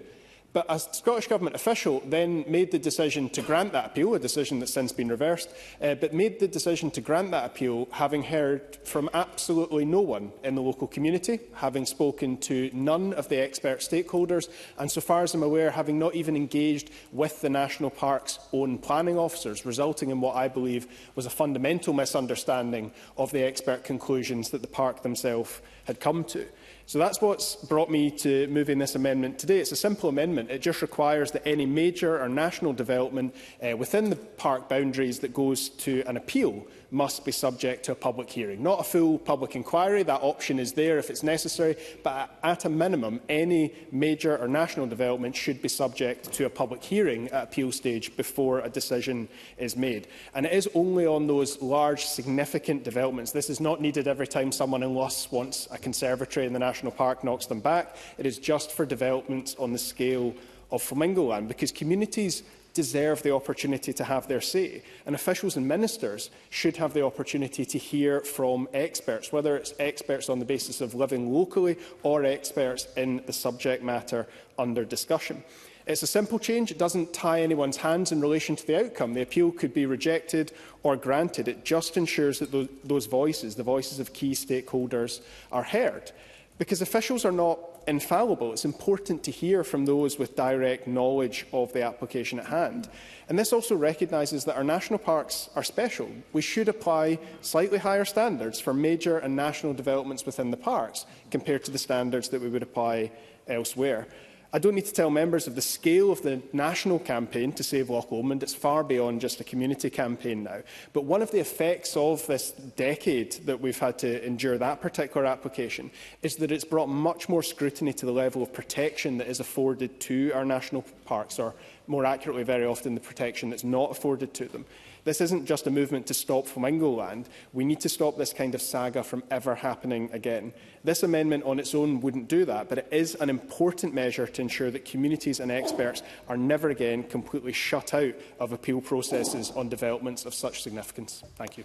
but a Scottish Government official then made the decision to grant that appeal, a decision that's since been reversed, but made the decision to grant that appeal having heard from absolutely no one in the local community, having spoken to none of the expert stakeholders, and so far as I'm aware, having not even engaged with the National Park's own planning officers, resulting in what I believe was a fundamental misunderstanding of the expert conclusions that the park themselves had come to. So that's what's brought me to moving this amendment today. It's a simple amendment. It just requires that any major or national development within the park boundaries that goes to an appeal must be subject to a public hearing. Not a full public inquiry, that option is there if it's necessary, but at a minimum, any major or national development should be subject to a public hearing at appeal stage before a decision is made. And it is only on those large, significant developments. This is not needed every time someone in Luss wants a conservatory in the National Park, knocks them back. It is just for developments on the scale of Flamingo Land, because communities deserve the opportunity to have their say, and officials and ministers should have the opportunity to hear from experts, whether it's experts on the basis of living locally or experts in the subject matter under discussion. It's a simple change. It doesn't tie anyone's hands in relation to the outcome. The appeal could be rejected or granted. It just ensures that those voices, the voices of key stakeholders, are heard. Because officials are not infallible, it's important to hear from those with direct knowledge of the application at hand. And this also recognises that our national parks are special. We should apply slightly higher standards for major and national developments within the parks compared to the standards that we would apply elsewhere. I don't need to tell members of the scale of the national campaign to save Loch Lomond. It's far beyond just a community campaign now. But one of the effects of this decade that we've had to endure that particular application is that it's brought much more scrutiny to the level of protection that is afforded to our national parks, or more accurately, very often the protection that's not afforded to them. This isn't just a movement to stop Flamingo Land. We need to stop this kind of saga from ever happening again. This amendment on its own wouldn't do that, but it is an important measure to ensure that communities and experts are never again completely shut out of appeal processes on developments of such significance. Thank you.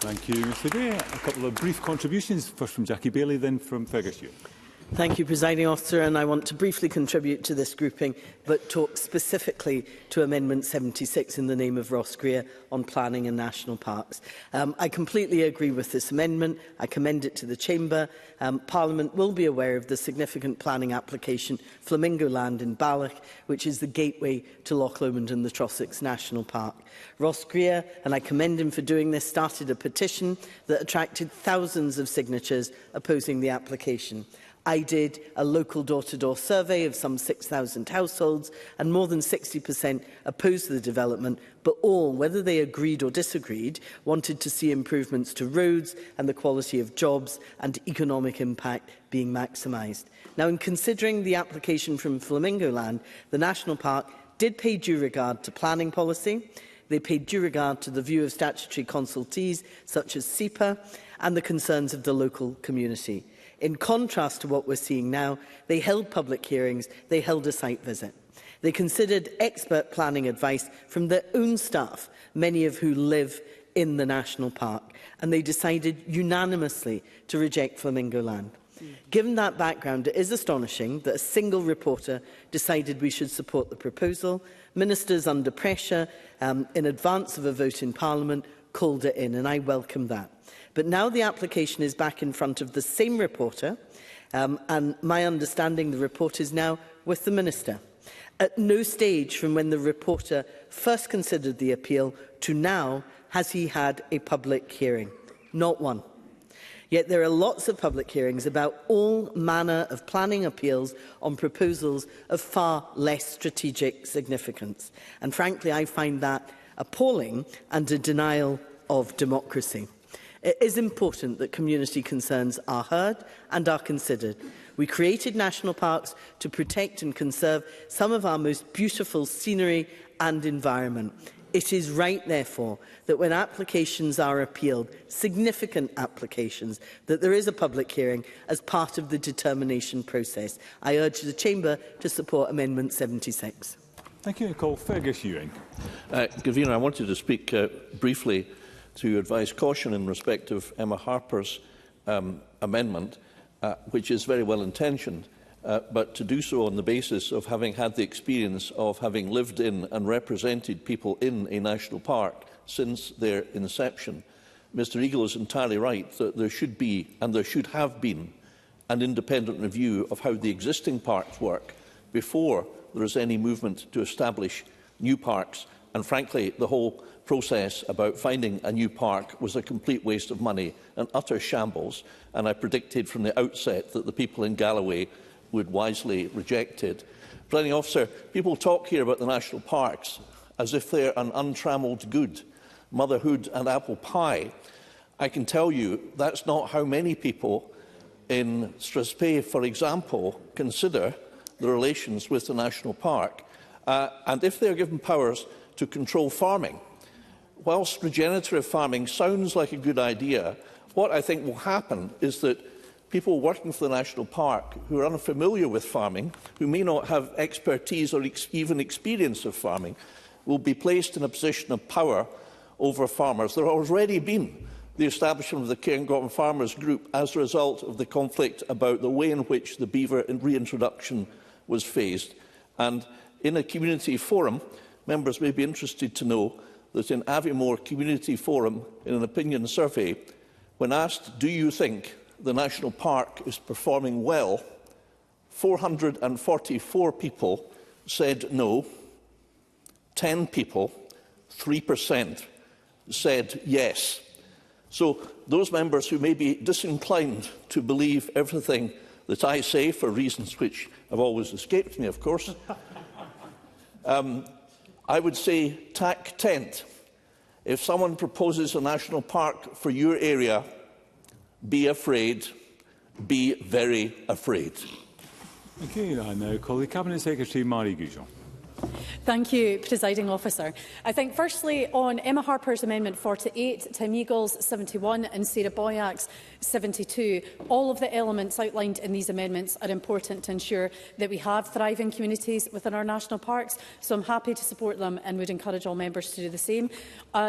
Thank you, Mr Gray. A couple of brief contributions, first from Jackie Bailey, then from Fergus Ewart. Thank you, Presiding Officer, and I want to briefly contribute to this grouping, but talk specifically to Amendment 76 in the name of Ross Greer on planning and national parks. I completely agree with this amendment. I commend it to the Chamber. Parliament will be aware of the significant planning application Flamingo Land in Balloch, which is the gateway to Loch Lomond and the Trossachs National Park. Ross Greer, and I commend him for doing this, started a petition that attracted thousands of signatures opposing the application. I did a local door-to-door survey of some 6,000 households, and more than 60% opposed the development, but all, whether they agreed or disagreed, wanted to see improvements to roads and the quality of jobs and economic impact being maximised. Now, in considering the application from Flamingo Land, the National Park did pay due regard to planning policy. They paid due regard to the view of statutory consultees such as SEPA and the concerns of the local community. In contrast to what we're seeing now, they held public hearings, they held a site visit. They considered expert planning advice from their own staff, many of who live in the national park, and they decided unanimously to reject Flamingo Land. Given that background, it is astonishing that a single reporter decided we should support the proposal. Ministers under pressure in advance of a vote in Parliament called it in, and I welcome that. But now the application is back in front of the same reporter, and my understanding the report is now with the Minister. At no stage from when the reporter first considered the appeal to now has he had a public hearing. Not one. Yet there are lots of public hearings about all manner of planning appeals on proposals of far less strategic significance. And frankly, I find that appalling and a denial of democracy. It is important that community concerns are heard and are considered. We created national parks to protect and conserve some of our most beautiful scenery and environment. It is right, therefore, that when applications are appealed, significant applications, that there is a public hearing as part of the determination process. I urge the Chamber to support Amendment 76. Thank you. I call Fergus Ewing. Convener, I wanted to speak briefly to advise caution in respect of Emma Harper's amendment, which is very well intentioned, but to do so on the basis of having had the experience of having lived in and represented people in a national park since their inception. Mr Eagle is entirely right that there should be, and there should have been, an independent review of how the existing parks work before there is any movement to establish new parks. And frankly, the whole process about finding a new park was a complete waste of money, an utter shambles, and I predicted from the outset that the people in Galloway would wisely reject it. Presiding Officer, people talk here about the national parks as if they're an untrammelled good, motherhood and apple pie. I can tell you that's not how many people in Strathspey, for example, consider the relations with the national park. And if they're given powers to control farming, whilst regenerative farming sounds like a good idea, what I think will happen is that people working for the National Park who are unfamiliar with farming, who may not have expertise or even experience of farming, will be placed in a position of power over farmers. There has already been the establishment of the Cairngorm Farmers Group as a result of the conflict about the way in which the beaver reintroduction was phased. And in a community forum, members may be interested to know that in Aviemore Community Forum, in an opinion survey, when asked, do you think the National Park is performing well, 444 people said no, 10 people, 3%, said yes. So those members who may be disinclined to believe everything that I say, for reasons which have always escaped me, of course, I would say tack tent. If someone proposes a national park for your area, be afraid, be very afraid. Thank you. I now call the Cabinet Secretary, Marie Goujon. Thank you, Presiding Officer. I think firstly on Emma Harper's Amendment 48, Tim Eagle's 71 and Sarah Boyack's 72, all of the elements outlined in these amendments are important to ensure that we have thriving communities within our national parks, so I'm happy to support them and would encourage all members to do the same.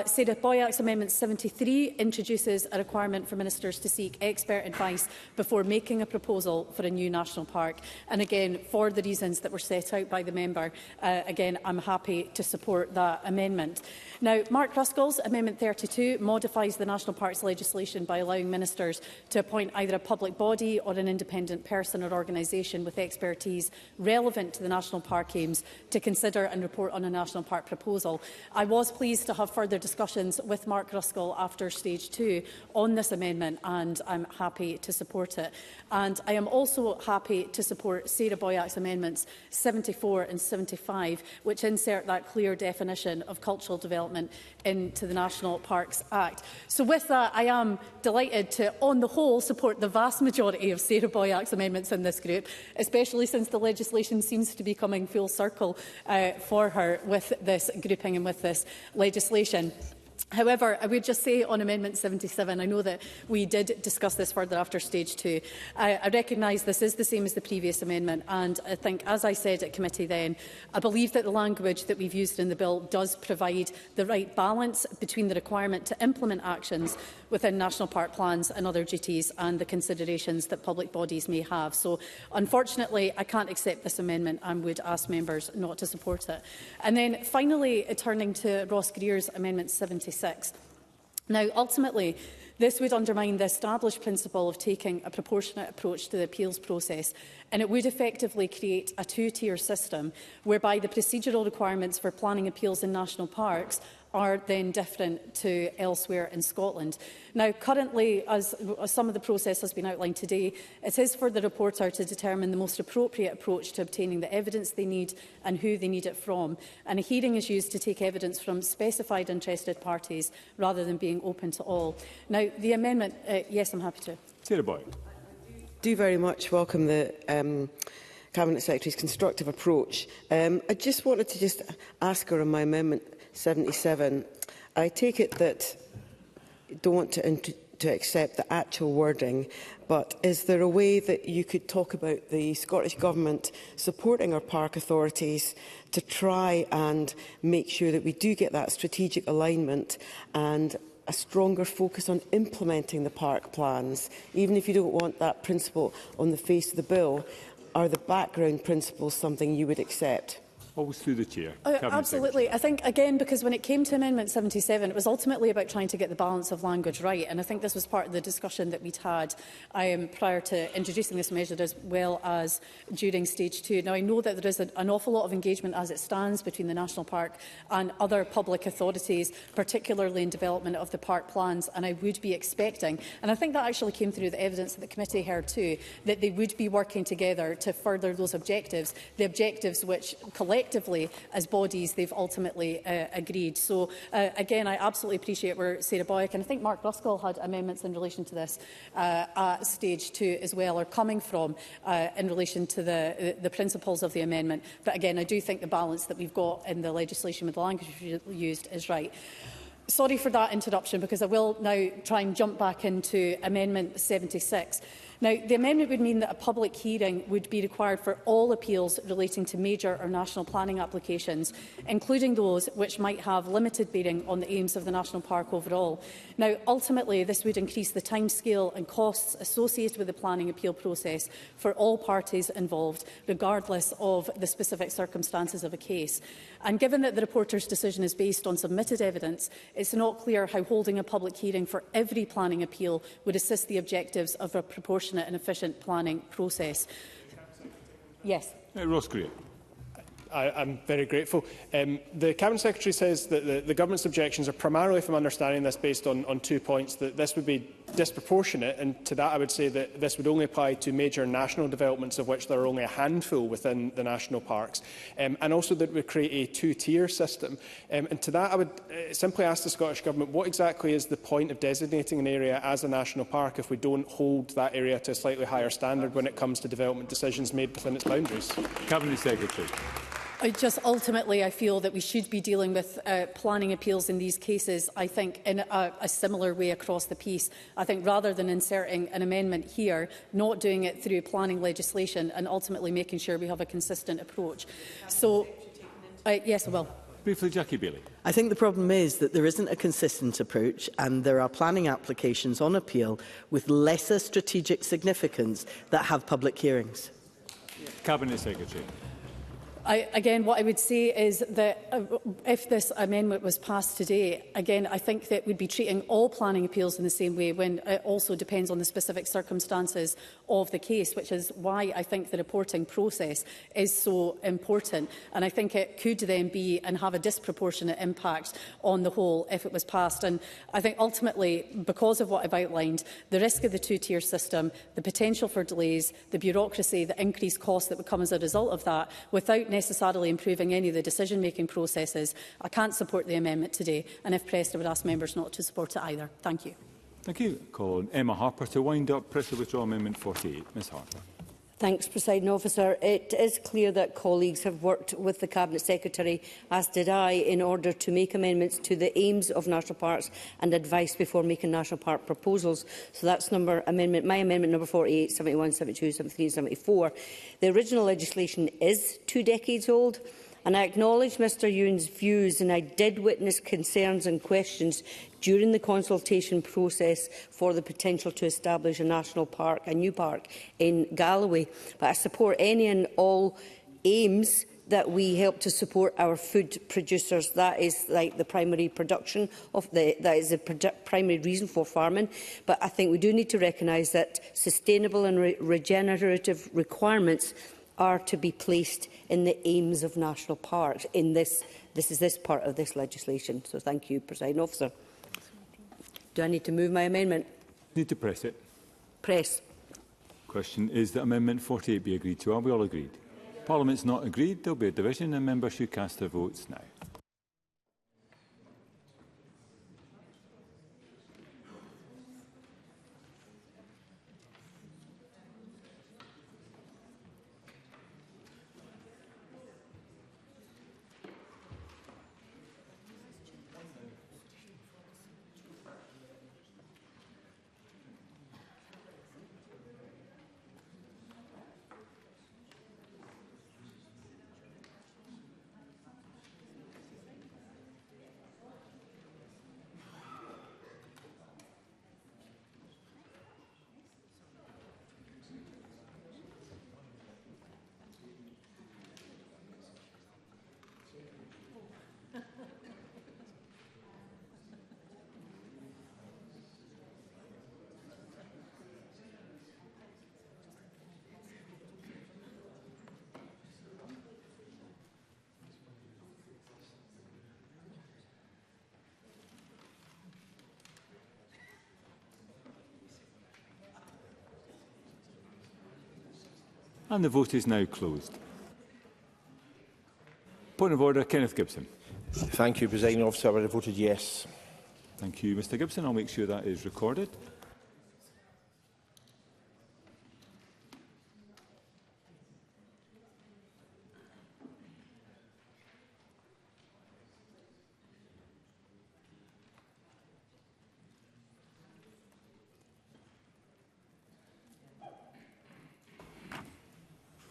Sarah Boyack's Amendment 73 introduces a requirement for ministers to seek expert advice before making a proposal for a new national park, and again, for the reasons that were set out by the member, again, I'm happy to support that amendment. Now, Mark Ruskell's Amendment 32 modifies the National Parks legislation by allowing ministers to appoint either a public body or an independent person or organisation with expertise relevant to the national park aims to consider and report on a national park proposal. I was pleased to have further discussions with Mark Ruskell after stage 2 on this amendment, and I'm happy to support it. And I am also happy to support Sarah Boyack's amendments 74 and 75, 5, which insert that clear definition of cultural development into the National Parks Act. So with that, I am delighted to, on the whole, support the vast majority of Sarah Boyack's amendments in this group, especially since the legislation seems to be coming full circle for her with this grouping and with this legislation. However, I would just say on Amendment 77, I know that we did discuss this further after stage 2. I recognise this is the same as the previous amendment, and I think, as I said at committee then, I believe that the language that we've used in the bill does provide the right balance between the requirement to implement actions within national park plans and other duties and the considerations that public bodies may have. So, unfortunately, I can't accept this amendment and would ask members not to support it. And then, finally, turning to Ross Greer's Amendment 76. Now, ultimately, this would undermine the established principle of taking a proportionate approach to the appeals process, and it would effectively create a two-tier system whereby the procedural requirements for planning appeals in national parks are then different to elsewhere in Scotland. Now, currently, as some of the process has been outlined today, it is for the reporter to determine the most appropriate approach to obtaining the evidence they need and who they need it from. And a hearing is used to take evidence from specified interested parties rather than being open to all. Now, the amendment, yes, I'm happy to. Sarah Boyd. Do very much welcome the Cabinet Secretary's constructive approach. I just wanted to ask her on my amendment 77. I take it that you don't want to accept the actual wording, but is there a way that you could talk about the Scottish Government supporting our park authorities to try and make sure that we do get that strategic alignment and a stronger focus on implementing the park plans, even if you don't want that principle on the face of the bill? Are the background principles something you would accept? Always through the chair. Absolutely. I think, again, because when it came to Amendment 77, it was ultimately about trying to get the balance of language right. And I think this was part of the discussion that we'd had prior to introducing this measure, as well as during stage 2. Now, I know that there is an awful lot of engagement as it stands between the National Park and other public authorities, particularly in development of the park plans. And I would be expecting, and I think that actually came through the evidence that the committee heard too, that they would be working together to further those objectives, the objectives which collectively as bodies they've ultimately agreed. So again, I absolutely appreciate where Sarah Boyack and I think Mark Ruskell had amendments in relation to this at stage 2 as well, are coming from in relation to the principles of the amendment. But again, I do think the balance that we've got in the legislation with the language used is right. Sorry for that interruption, because I will now try and jump back into Amendment 76. Now, the amendment would mean that a public hearing would be required for all appeals relating to major or national planning applications, including those which might have limited bearing on the aims of the national park overall. Now, ultimately, this would increase the timescale and costs associated with the planning appeal process for all parties involved, regardless of the specific circumstances of a case. And given that the reporter's decision is based on submitted evidence, it's not clear how holding a public hearing for every planning appeal would assist the objectives of a proportionate and efficient planning process. Yes. Ross Greer. I'm very grateful. The Cabinet Secretary says that the Government's objections are primarily, if I'm understanding this, based on 2 points, that this would be disproportionate, and to that I would say that this would only apply to major national developments, of which there are only a handful within the national parks, and also that it would create a two-tier system. And to that I would simply ask the Scottish Government, what exactly is the point of designating an area as a national park if we don't hold that area to a slightly higher standard when it comes to development decisions made within its boundaries? Cabinet Secretary. Ultimately, I feel that we should be dealing with planning appeals in these cases, I think, in a similar way across the piece. I think rather than inserting an amendment here, not doing it through planning legislation and ultimately making sure we have a consistent approach. So, yes, I will. Briefly, Jackie Bailey. I think the problem is that there isn't a consistent approach, and there are planning applications on appeal with lesser strategic significance that have public hearings. Cabinet Secretary. Again, what I would say is that if this amendment was passed today, again, I think that we'd be treating all planning appeals in the same way, when it also depends on the specific circumstances of the case, which is why I think the reporting process is so important. And I think it could then be and have a disproportionate impact on the whole if it was passed. And I think ultimately, because of what I've outlined, the risk of the two-tier system, the potential for delays, the bureaucracy, the increased costs that would come as a result of that, without necessarily improving any of the decision-making processes, I can't support the amendment today, and if pressed, I would ask members not to support it either. Thank you. Thank you. Call on Emma Harper to wind up. Press to withdraw Amendment 48. Ms Harper. Thanks, Presiding Officer. It is clear that colleagues have worked with the Cabinet Secretary, as did I, in order to make amendments to the aims of national parks and advice before making national park proposals. So that's my amendment number 48, 71, 72, 73 and 74. The original legislation is 2 decades old, and I acknowledge Mr Ewan's views, and I did witness concerns and questions during the consultation process for the potential to establish a national park, a new park in Galloway. But I support any and all aims that we help to support our food producers. That is like the primary production of that is the primary reason for farming. But I think we do need to recognise that sustainable and regenerative requirements are to be placed in the aims of national parks. In this is this part of this legislation. So thank you, Presiding Officer. Do I need to move my amendment? Need to press it. Press. Question is that Amendment 48 be agreed to. Are we all agreed? Parliament's not agreed. There will be a division and members should cast their votes now. And the vote is now closed. Point of order, Kenneth Gibson. Thank you, Presiding Officer. I would have voted yes. Thank you, Mr Gibson. I'll make sure that is recorded.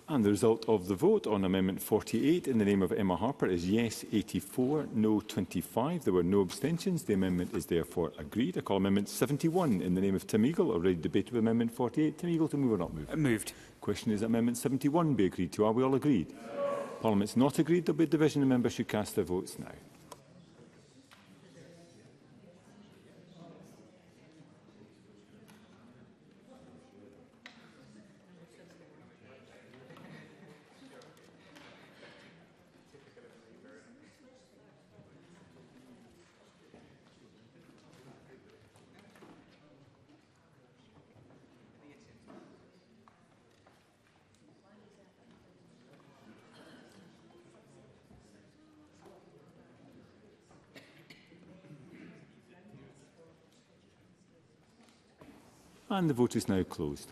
And the result of the vote on Amendment 48 in the name of Emma Harper is yes 84, no 25. There were no abstentions. The amendment is therefore agreed. I call Amendment 71 in the name of Tim Eagle. Already debated with Amendment 48. Tim Eagle, to move or not move? Moved. Question is that Amendment 71 be agreed to. Are we all agreed? Parliament's not agreed. There will be a division and members should cast their votes now. And the vote is now closed.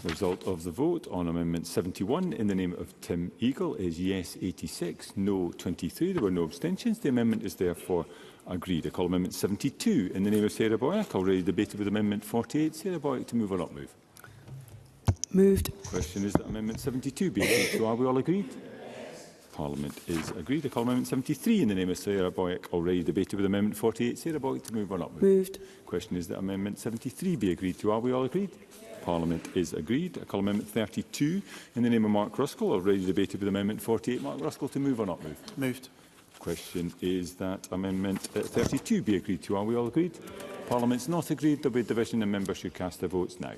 The result of the vote on Amendment 71 in the name of Tim Eagle is yes 86, no 23. There were no abstentions. The amendment is therefore agreed. I call Amendment 72 in the name of Sarah Boyack. Already debated with Amendment 48. Sarah Boyack, to move or not move? Moved. Question is that Amendment 72 be agreed to. Are we all agreed? Parliament is agreed. I call Amendment 73 in the name of Sarah Boyack. Already debated with Amendment 48. Sarah Boyack, to move or not move? Moved. Question is that Amendment 73 be agreed to. Are we all agreed? Parliament is agreed. I call Amendment 32 in the name of Mark Ruskell. Already debated with Amendment 48. Mark Ruskell, to move or not move? Moved. Question is that Amendment 32 be agreed to. Are we all agreed? Parliament's not agreed. There will be a division and members should cast their votes now.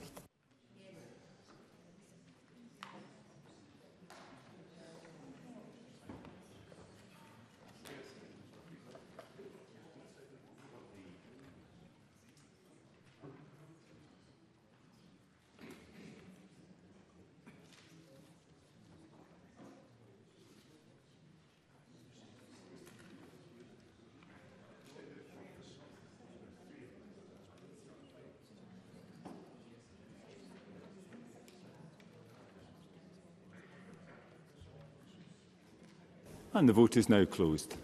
And the vote is now closed.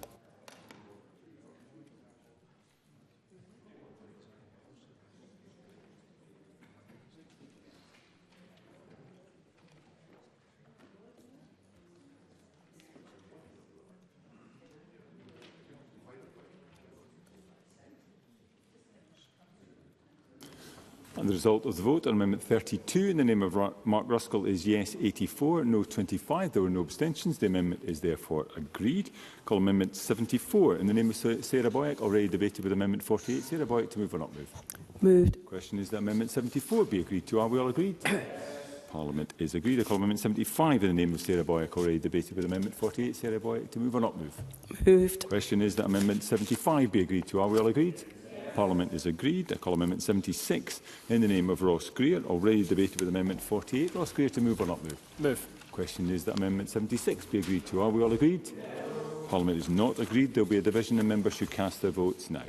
And the result of the vote on Amendment 32 in the name of Mark Ruskell is yes 84, no 25. There were no abstentions. The amendment is therefore agreed. Call Amendment 74 in the name of Sarah Boyack, already debated with Amendment 48. Sarah Boyack to move or not move? Moved. The question is that Amendment 74 be agreed to. Are we all agreed? Parliament is agreed. I call Amendment 75 in the name of Sarah Boyack, already debated with Amendment 48. Sarah Boyack to move or not move? Moved. The question is that Amendment 75 be agreed to. Are we all agreed? Parliament is agreed. I call Amendment 76 in the name of Ross Greer, already debated with Amendment 48. Ross Greer to move or not move? Move. The question is that Amendment 76 be agreed to. Are we all agreed? Yes. Parliament is not agreed. There will be a division and members should cast their votes now.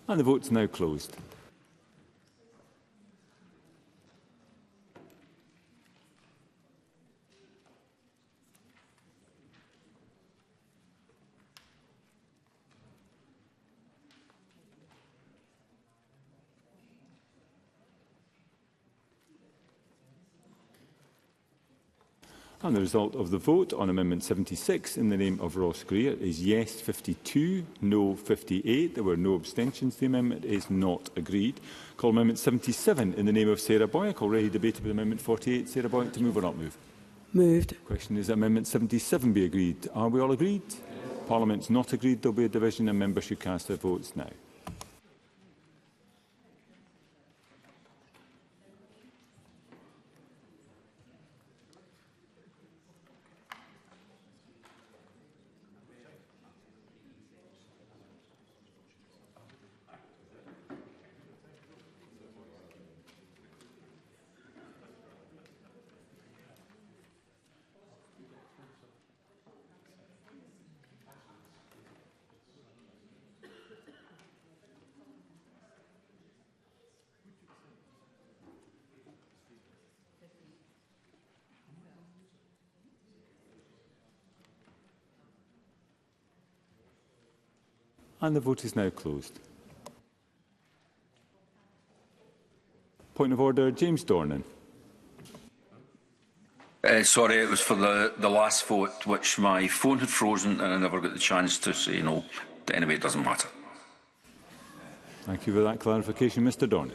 And the vote is now closed. And the result of the vote on Amendment 76 in the name of Ross Greer is yes 52, no 58. There were no abstentions. The amendment is not agreed. Call Amendment 77 in the name of Sarah Boyack, already debated with Amendment 48. Sarah Boyack to move or not move? Moved. The question is that Amendment 77 be agreed. Are we all agreed? Yes. Parliament is not agreed. There will be a division and members should cast their votes now. And the vote is now closed. Point of order, James Dornan. Sorry, it was for the last vote, which my phone had frozen and I never got the chance to say no. But anyway, it doesn't matter. Thank you for that clarification, Mr Dornan.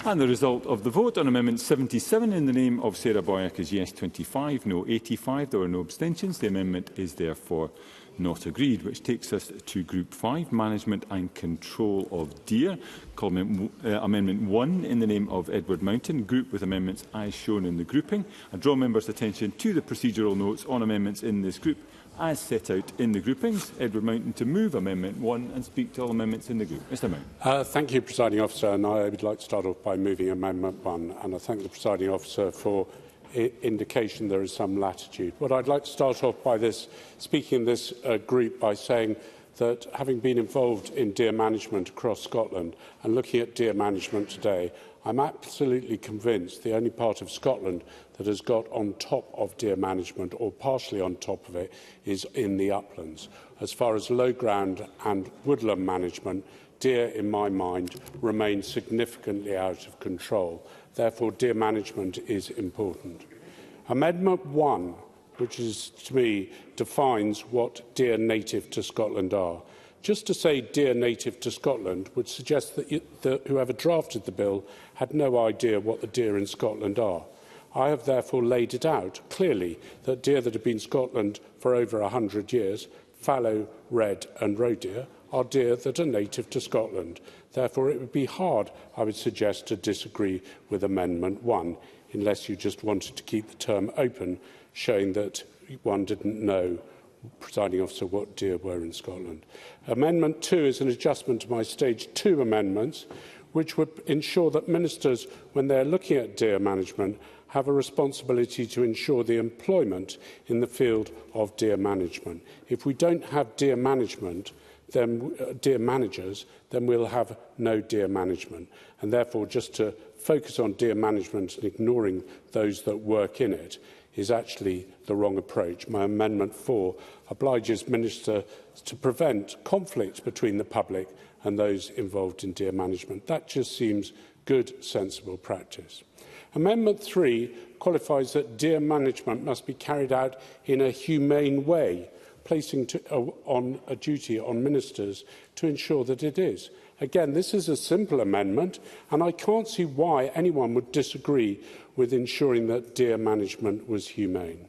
And the result of the vote on Amendment 77 in the name of Sarah Boyack is yes 25, no 85. There were no abstentions. The amendment is therefore not agreed, which takes us to Group 5, Management and Control of Deer. Amendment 1 in the name of Edward Mountain, group with amendments as shown in the grouping. I draw members' attention to the procedural notes on amendments in this group as set out in the groupings. Edward Mountain to move Amendment 1 and speak to all amendments in the group. Mr Mountain. Thank you, Presiding Officer. And I would like to start off by moving Amendment 1. And I thank the Presiding Officer for indication there is some latitude. But I'd like to start off by speaking in this group by saying that having been involved in deer management across Scotland and looking at deer management today, I'm absolutely convinced the only part of Scotland that has got on top of deer management, or partially on top of it, is in the uplands. As far as low ground and woodland management, deer, in my mind, remain significantly out of control. Therefore, deer management is important. Amendment 1, which is, to me, defines what deer native to Scotland are. Just to say dear native to Scotland would suggest that whoever drafted the bill had no idea what the deer in Scotland are. I have therefore laid it out clearly that deer that have been in Scotland for over 100 years, fallow, red and roe deer, are deer that are native to Scotland. Therefore, it would be hard, I would suggest, to disagree with Amendment 1, unless you just wanted to keep the term open, showing that one didn't know, presiding officer, what deer were in Scotland. Amendment 2 is an adjustment to my Stage 2 amendments, which would ensure that ministers, when they're looking at deer management, have a responsibility to ensure the employment in the field of deer management. If we don't have deer management, then deer managers, then we'll have no deer management. And therefore, just to focus on deer management and ignoring those that work in it is actually the wrong approach. My Amendment 4 obliges ministers to prevent conflict between the public and those involved in deer management. That just seems good, sensible practice. Amendment 3 qualifies that deer management must be carried out in a humane way, placing a duty on ministers to ensure that it is. Again, this is a simple amendment, and I can't see why anyone would disagree with ensuring that deer management was humane.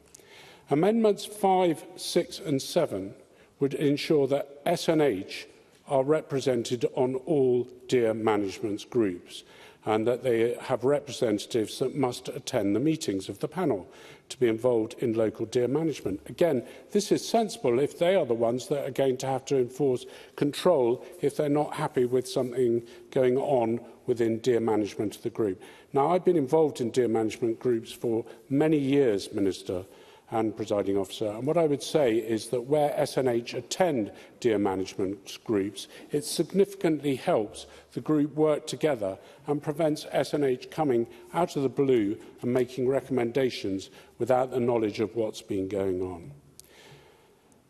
Amendments 5, 6 and 7 would ensure that SNH are represented on all deer management groups, and that they have representatives that must attend the meetings of the panel to be involved in local deer management. Again, this is sensible if they are the ones that are going to have to enforce control if they're not happy with something going on within deer management of the group. Now, I've been involved in deer management groups for many years, Minister and Presiding Officer, and what I would say is that where SNH attend deer management groups, it significantly helps the group work together and prevents SNH coming out of the blue and making recommendations without the knowledge of what's been going on.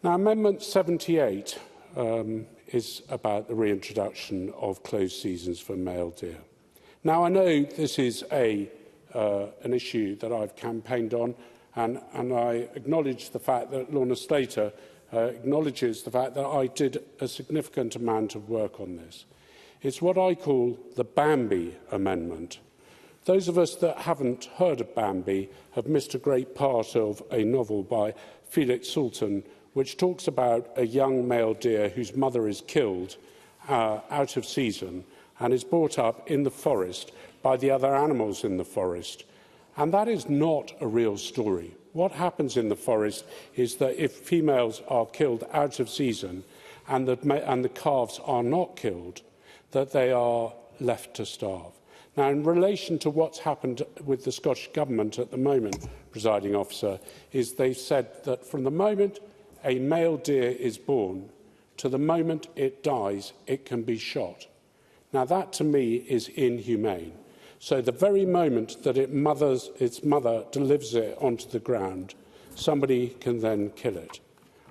Now, Amendment 78 is about the reintroduction of closed seasons for male deer. Now, I know this is an issue that I've campaigned on, and I acknowledge the fact that Lorna Slater acknowledges the fact that I did a significant amount of work on this. It's what I call the Bambi Amendment. Those of us that haven't heard of Bambi have missed a great part of a novel by Felix Salten, which talks about a young male deer whose mother is killed out of season and is brought up in the forest by the other animals in the forest. And that is not a real story. What happens in the forest is that if females are killed out of season and the calves are not killed, that they are left to starve. Now, in relation to what's happened with the Scottish Government at the moment, Presiding Officer, is they've said that from the moment a male deer is born to the moment it dies, it can be shot. Now, that to me is inhumane. So the very moment that its mother delivers it onto the ground, somebody can then kill it.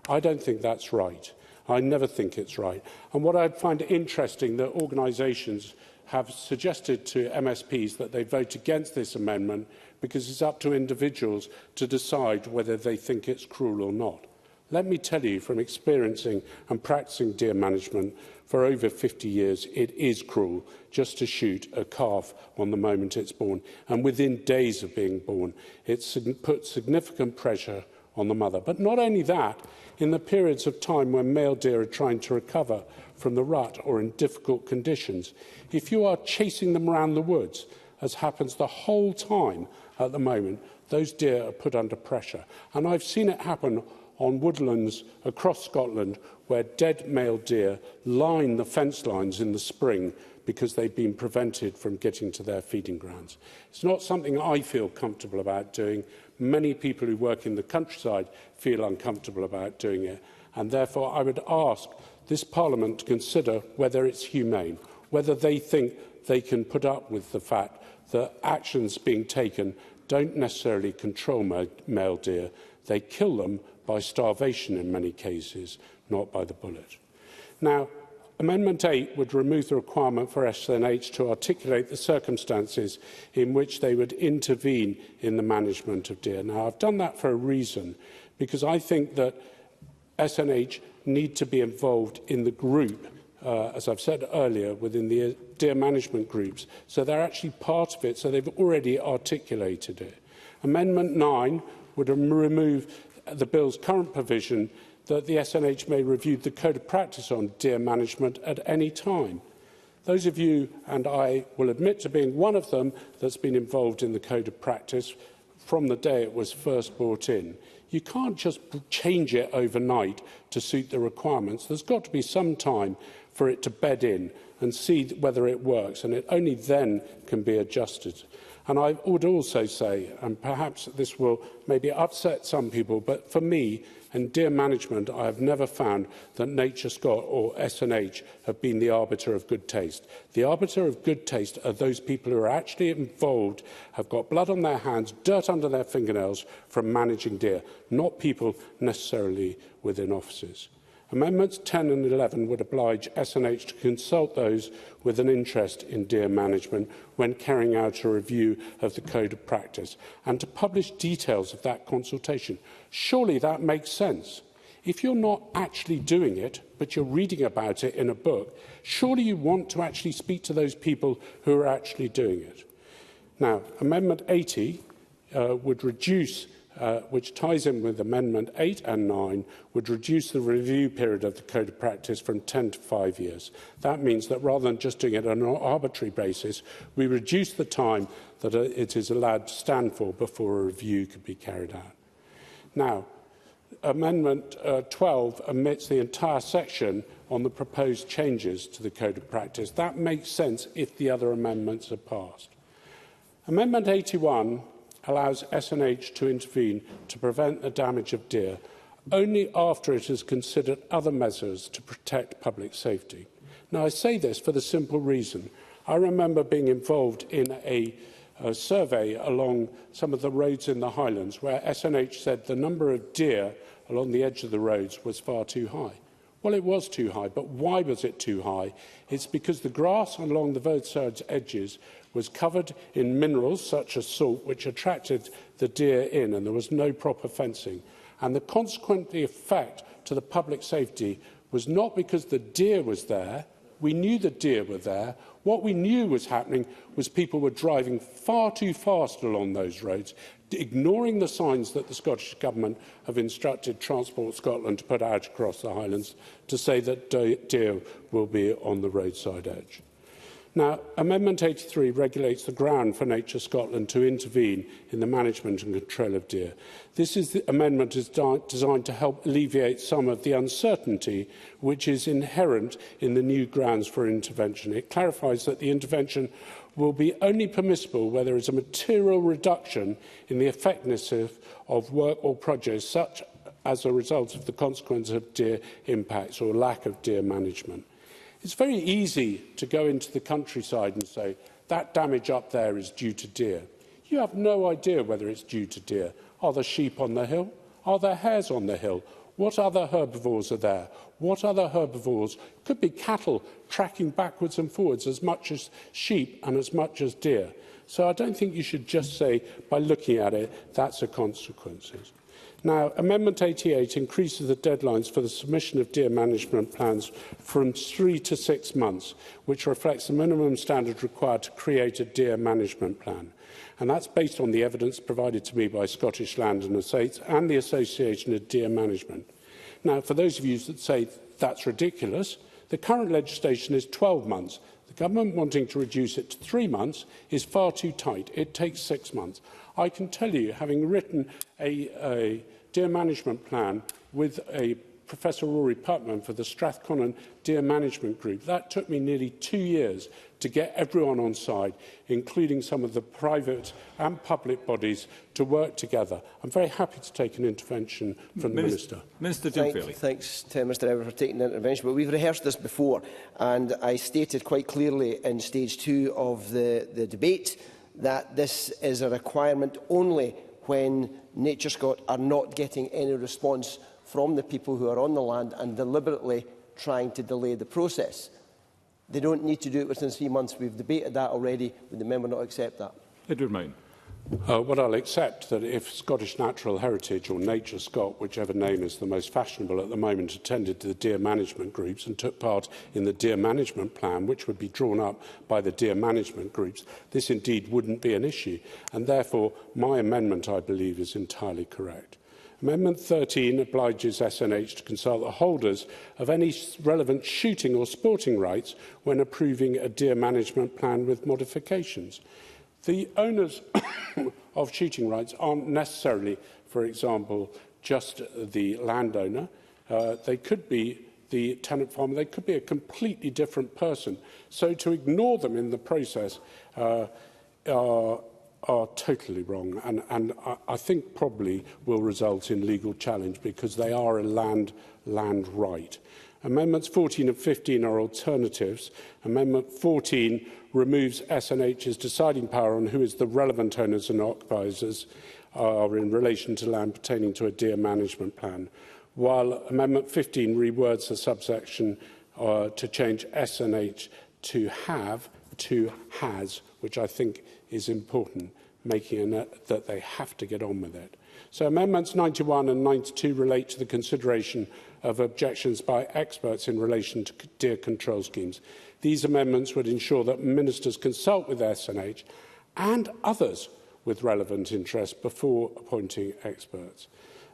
I don't think that's right. I never think it's right. And what I find interesting that organisations have suggested to MSPs that they vote against this amendment because it's up to individuals to decide whether they think it's cruel or not. Let me tell you, from experiencing and practising deer management for over 50 years, it is cruel just to shoot a calf on the moment it's born. And within days of being born, it puts significant pressure on the mother. But not only that, in the periods of time when male deer are trying to recover from the rut or in difficult conditions, if you are chasing them around the woods, as happens the whole time at the moment, those deer are put under pressure. And I've seen it happen on woodlands across Scotland where dead male deer line the fence lines in the spring because they've been prevented from getting to their feeding grounds. It's not something I feel comfortable about doing. Many people who work in the countryside feel uncomfortable about doing it, and therefore I would ask this Parliament to consider whether it's humane, whether they think they can put up with the fact that actions being taken don't necessarily control male deer. They kill them by starvation in many cases, not by the bullet. Now, Amendment 8 would remove the requirement for SNH to articulate the circumstances in which they would intervene in the management of deer. Now, I've done that for a reason, because I think that SNH need to be involved in the group, as I've said earlier, within the deer management groups. So they're actually part of it, so they've already articulated it. Amendment 9 would remove the bill's current provision that the SNH may review the Code of Practice on deer management at any time. Those of you, and I will admit to being one of them, that's been involved in the Code of Practice from the day it was first brought in. You can't just change it overnight to suit the requirements. There's got to be some time for it to bed in and see whether it works, and it only then can be adjusted. And I would also say, and perhaps this will maybe upset some people, but for me, in deer management, I have never found that Nature Scott or SNH have been the arbiter of good taste. The arbiter of good taste are those people who are actually involved, have got blood on their hands, dirt under their fingernails from managing deer, not people necessarily within offices. Amendments 10 and 11 would oblige SNH to consult those with an interest in deer management when carrying out a review of the Code of Practice and to publish details of that consultation. Surely that makes sense. If you're not actually doing it, but you're reading about it in a book, surely you want to actually speak to those people who are actually doing it. Now, Amendment 80 would reduce which ties in with Amendment 8 and 9, would reduce the review period of the Code of Practice from 10 to 5 years. That means that rather than just doing it on an arbitrary basis, we reduce the time that it is allowed to stand for before a review could be carried out. Now, Amendment 12 omits the entire section on the proposed changes to the Code of Practice. That makes sense if the other amendments are passed. Amendment 81 allows SNH to intervene to prevent the damage of deer only after it has considered other measures to protect public safety. Now, I say this for the simple reason. I remember being involved in a survey along some of the roads in the Highlands where SNH said the number of deer along the edge of the roads was far too high. Well, it was too high, but why was it too high? It's because the grass along the roadside edges was covered in minerals such as salt, which attracted the deer in, and there was no proper fencing. And the consequent effect to the public safety was not because the deer was there. We knew the deer were there. What we knew was happening was people were driving far too fast along those roads, ignoring the signs that the Scottish Government have instructed Transport Scotland to put out across the Highlands to say that deer will be on the roadside edge. Now, Amendment 83 regulates the ground for Nature Scotland to intervene in the management and control of deer. This amendment is designed to help alleviate some of the uncertainty which is inherent in the new grounds for intervention. It clarifies that the intervention will be only permissible where there is a material reduction in the effectiveness of work or projects, such as a result of the consequence of deer impacts or lack of deer management. It's very easy to go into the countryside and say, that damage up there is due to deer. You have no idea whether it's due to deer. Are there sheep on the hill? Are there hares on the hill? What other herbivores are there? What other herbivores? Could be cattle tracking backwards and forwards as much as sheep and as much as deer. So I don't think you should just say, by looking at it, that's the consequences. Now, Amendment 88 increases the deadlines for the submission of deer management plans from 3 to 6 months, which reflects the minimum standard required to create a deer management plan. And that's based on the evidence provided to me by Scottish Land and Estates and the Association of Deer Management. Now, for those of you that say that's ridiculous, the current legislation is 12 months. The government wanting to reduce it to 3 months is far too tight. It takes 6 months. I can tell you, having written a deer management plan with Professor Rory Putman for the Strathconnell Deer Management Group, that took me nearly 2 years to get everyone on side, including some of the private and public bodies, to work together. I'm very happy to take an intervention from the Minister. Minister Jim Thanks to Mr Everett for taking the intervention. But we've rehearsed this before, and I stated quite clearly in stage 2 of the debate that this is a requirement only when Nature Scott are not getting any response from the people who are on the land and deliberately trying to delay the process. They don't need to do it within 3 months. We've debated that already. Would the member not accept that? Edward Mine. Well, I'll accept that if Scottish Natural Heritage or Nature Scot, whichever name is the most fashionable at the moment, attended to the deer management groups and took part in the deer management plan, which would be drawn up by the deer management groups, this indeed wouldn't be an issue. And therefore, my amendment, I believe, is entirely correct. Amendment 13 obliges SNH to consult the holders of any relevant shooting or sporting rights when approving a deer management plan with modifications. The owners of shooting rights aren't necessarily, for example, just the landowner. They could be the tenant farmer. They could be a completely different person. So to ignore them in the process are totally wrong, and I think probably will result in legal challenge because they are a land right. Amendments 14 and 15 are alternatives. Amendment 14 removes SNH's deciding power on who is the relevant owners and occupiers are in relation to land pertaining to a deer management plan, while Amendment 15 rewords the subsection to change SNH to have to has, which I think is important, making that they have to get on with it. So Amendments 91 and 92 relate to the consideration of objections by experts in relation to deer control schemes. These amendments would ensure that ministers consult with SNH and others with relevant interest before appointing experts.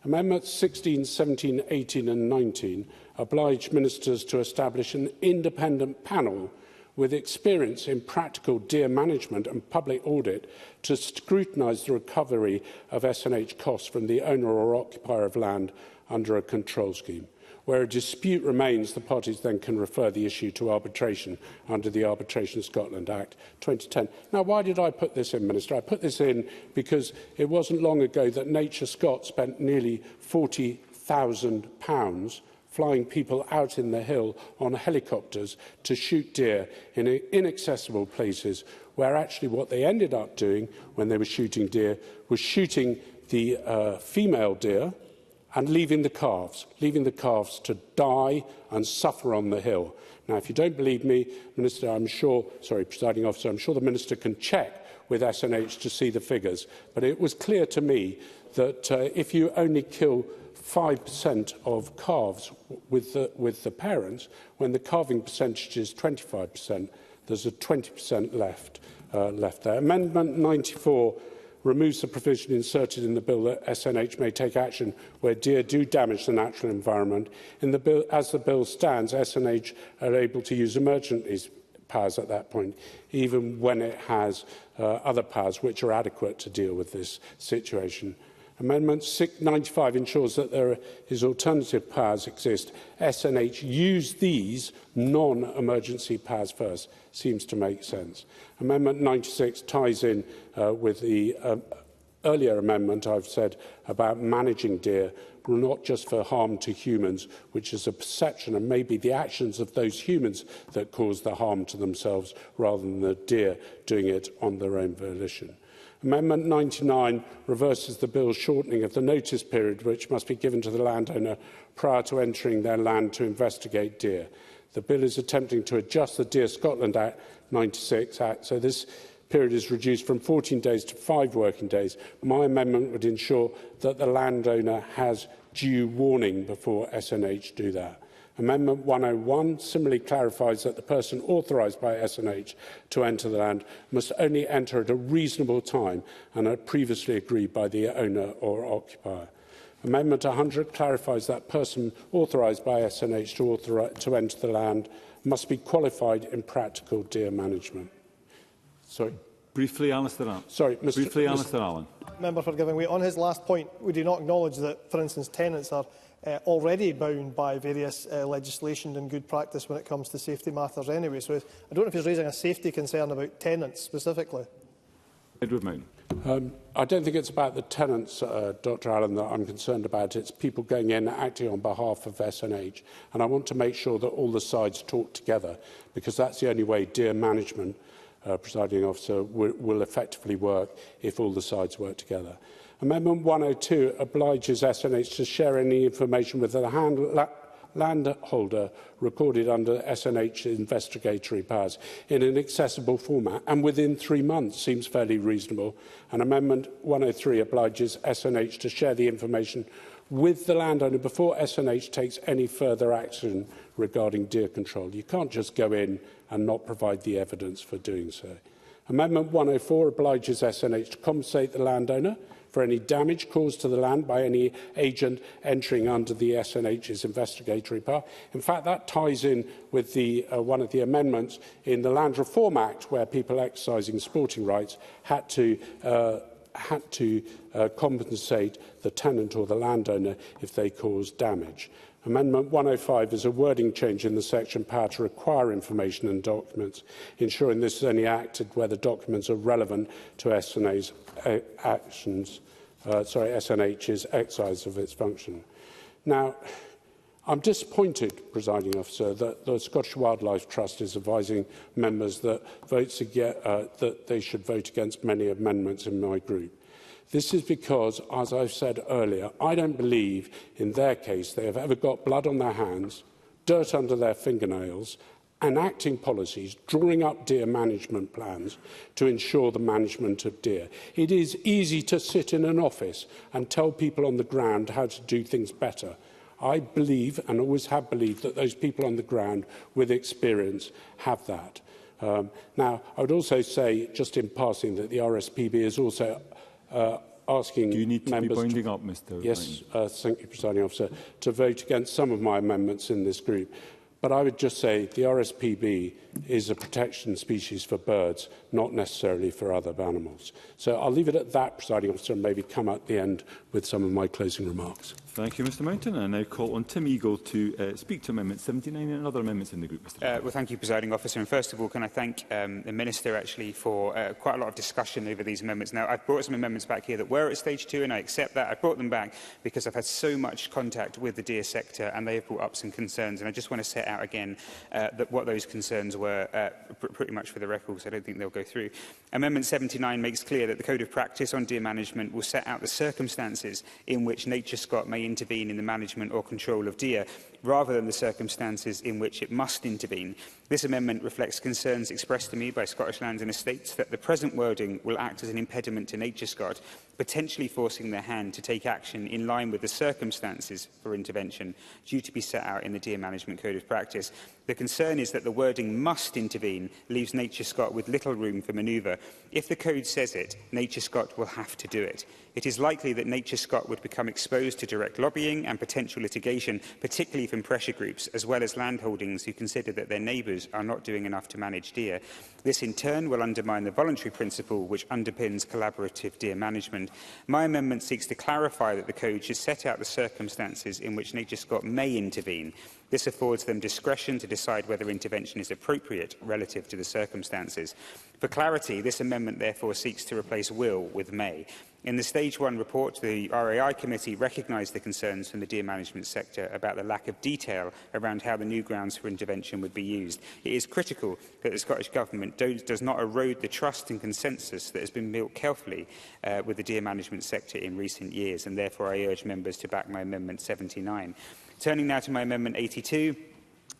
Amendments 16, 17, 18 and 19 oblige ministers to establish an independent panel with experience in practical deer management and public audit to scrutinise the recovery of SNH costs from the owner or occupier of land under a control scheme. Where a dispute remains, the parties then can refer the issue to arbitration under the Arbitration Scotland Act 2010. Now, why did I put this in, Minister? I put this in because it wasn't long ago that Nature Scot spent nearly £40,000 flying people out in the hill on helicopters to shoot deer in inaccessible places, where actually what they ended up doing when they were shooting deer was shooting the female deer and leaving the calves to die and suffer on the hill. Now, if you don't believe me, Minister, Presiding Officer, I'm sure the Minister can check with SNH to see the figures. But it was clear to me that if you only kill 5% of calves with the parents, when the calving percentage is 25%, there's a 20% left there. Amendment 94 removes the provision inserted in the bill that SNH may take action where deer do damage the natural environment. In the bill, as the bill stands, SNH are able to use emergency powers at that point, even when it has other powers which are adequate to deal with this situation. Amendment 95 ensures that there is alternative powers exist. SNH use these non-emergency powers first. Seems to make sense. Amendment 96 ties in with the earlier amendment I've said about managing deer, not just for harm to humans, which is a perception and maybe the actions of those humans that cause the harm to themselves rather than the deer doing it on their own volition. Amendment 99 reverses the bill's shortening of the notice period which must be given to the landowner prior to entering their land to investigate deer. The bill is attempting to adjust the Deer Scotland Act 96 Act, so this period is reduced from 14 days to 5 working days. My amendment would ensure that the landowner has due warning before SNH do that. Amendment 101 similarly clarifies that the person authorised by SNH to enter the land must only enter at a reasonable time and are previously agreed by the owner or occupier. Amendment 100 clarifies that person authorised by SNH to enter the land must be qualified in practical deer management. Sorry. Briefly, Alistair Allen. Sorry, Alistair Allen. Member for giving way. On his last point, would you not acknowledge that, for instance, tenants are already bound by various legislation and good practice when it comes to safety matters anyway? So I don't know if he's raising a safety concern about tenants specifically. Edward Mountain. I don't think it's about the tenants, Dr Allen, that I'm concerned about. It's people going in acting on behalf of SNH. And I want to make sure that all the sides talk together, because that's the only way deer management, Presiding Officer, will effectively work if all the sides work together. Amendment 102 obliges SNH to share any information with the landholder recorded under SNH investigatory powers in an accessible format and within 3 months seems fairly reasonable. And Amendment 103 obliges SNH to share the information with the landowner before SNH takes any further action regarding deer control. You can't just go in and not provide the evidence for doing so. Amendment 104 obliges SNH to compensate the landowner for any damage caused to the land by any agent entering under the SNH's investigatory power. In fact, that ties in with one of the amendments in the Land Reform Act, where people exercising sporting rights had to compensate the tenant or the landowner if they caused damage. Amendment 105 is a wording change in the section power to require information and documents, ensuring this is only acted where the documents are relevant to SNH's exercise of its function. Now, I'm disappointed, Presiding Officer, that the Scottish Wildlife Trust is advising members that they should vote against many amendments in my group. This is because, as I've said earlier, I don't believe in their case they have ever got blood on their hands, dirt under their fingernails, enacting policies, drawing up deer management plans to ensure the management of deer. It is easy to sit in an office and tell people on the ground how to do things better. I believe, and always have believed, that those people on the ground with experience have that. Now, I would also say, just in passing, that the RSPB is also asking members... Do you need to be winding up, Mr. Yes, thank you, Presiding Officer, to vote against some of my amendments in this group. But I would just say the RSPB is a protection species for birds, not necessarily for other animals. So I'll leave it at that, Presiding Officer, and maybe come at the end with some of my closing remarks. Thank you, Mr Mountain. I now call on Tim Eagle to speak to Amendment 79 and other amendments in the group. Mr. Well, thank you, Presiding Officer. And first of all, can I thank the Minister actually for quite a lot of discussion over these amendments. Now, I've brought some amendments back here that were at stage 2, and I accept that. I brought them back because I've had so much contact with the deer sector, and they have brought up some concerns. And I just want to set out again what those concerns were pretty much for the record, so I don't think they'll go through. Amendment 79 makes clear that the Code of Practice on Deer Management will set out the circumstances in which Nature Scot may intervene in the management or control of deer, rather than the circumstances in which it must intervene. This amendment reflects concerns expressed to me by Scottish Lands and Estates that the present wording will act as an impediment to Nature Scot, potentially forcing their hand to take action in line with the circumstances for intervention due to be set out in the Deer Management Code of Practice. The concern is that the wording must intervene leaves Nature Scot with little room for manoeuvre. If the code says it, Nature Scot will have to do it. It is likely that Nature Scot would become exposed to direct lobbying and potential litigation, particularly from pressure groups, as well as landholdings who consider that their neighbours are not doing enough to manage deer. This, in turn, will undermine the voluntary principle which underpins collaborative deer management. My amendment seeks to clarify that the code should set out the circumstances in which Nature Scot may intervene. This affords them discretion to decide whether intervention is appropriate relative to the circumstances. For clarity, this amendment therefore seeks to replace will with may. In the Stage 1 report, the RAI Committee recognised the concerns from the deer management sector about the lack of detail around how the new grounds for intervention would be used. It is critical that the Scottish Government does not erode the trust and consensus that has been built carefully with the deer management sector in recent years, and therefore I urge members to back my Amendment 79. Turning now to my Amendment 82.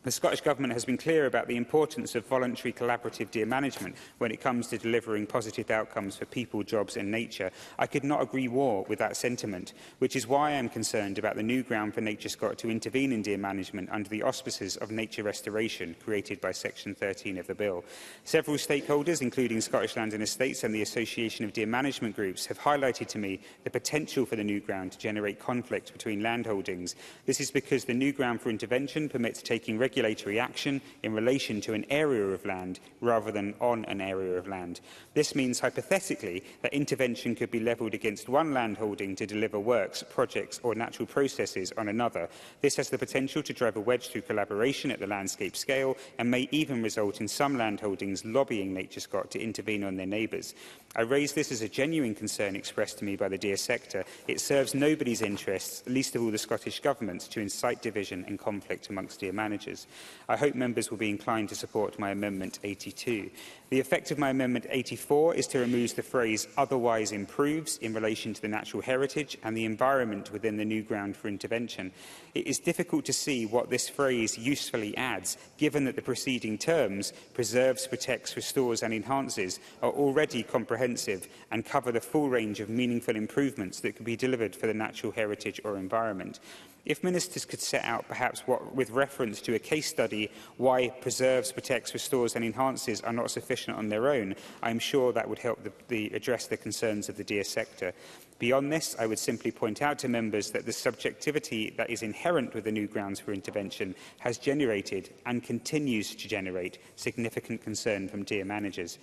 The Scottish Government has been clear about the importance of voluntary collaborative deer management when it comes to delivering positive outcomes for people, jobs and nature. I could not agree more with that sentiment, which is why I am concerned about the new ground for Nature Scot to intervene in deer management under the auspices of nature restoration created by Section 13 of the Bill. Several stakeholders, including Scottish Lands and Estates and the Association of Deer Management Groups, have highlighted to me the potential for the new ground to generate conflict between landholdings. This is because the new ground for intervention permits taking regulatory action in relation to an area of land rather than on an area of land. This means, hypothetically, that intervention could be levelled against one landholding to deliver works, projects or natural processes on another. This has the potential to drive a wedge through collaboration at the landscape scale and may even result in some landholdings lobbying Nature Scot to intervene on their neighbours. I raise this as a genuine concern expressed to me by the deer sector. It serves nobody's interests, least of all the Scottish Government's, to incite division and conflict amongst deer managers. managers. I hope members will be inclined to support my Amendment 82. The effect of my Amendment 84 is to remove the phrase "otherwise improves" in relation to the natural heritage and the environment within the new ground for intervention. It is difficult to see what this phrase usefully adds, given that the preceding terms preserves, protects, restores and enhances are already comprehensive and cover the full range of meaningful improvements that could be delivered for the natural heritage or environment. If ministers could set out, perhaps with reference to a case study, why preserves, protects, restores and enhances are not sufficient on their own, I am sure that would help address the concerns of the deer sector. Beyond this, I would simply point out to members that the subjectivity that is inherent with the new grounds for intervention has generated and continues to generate significant concern from deer managers.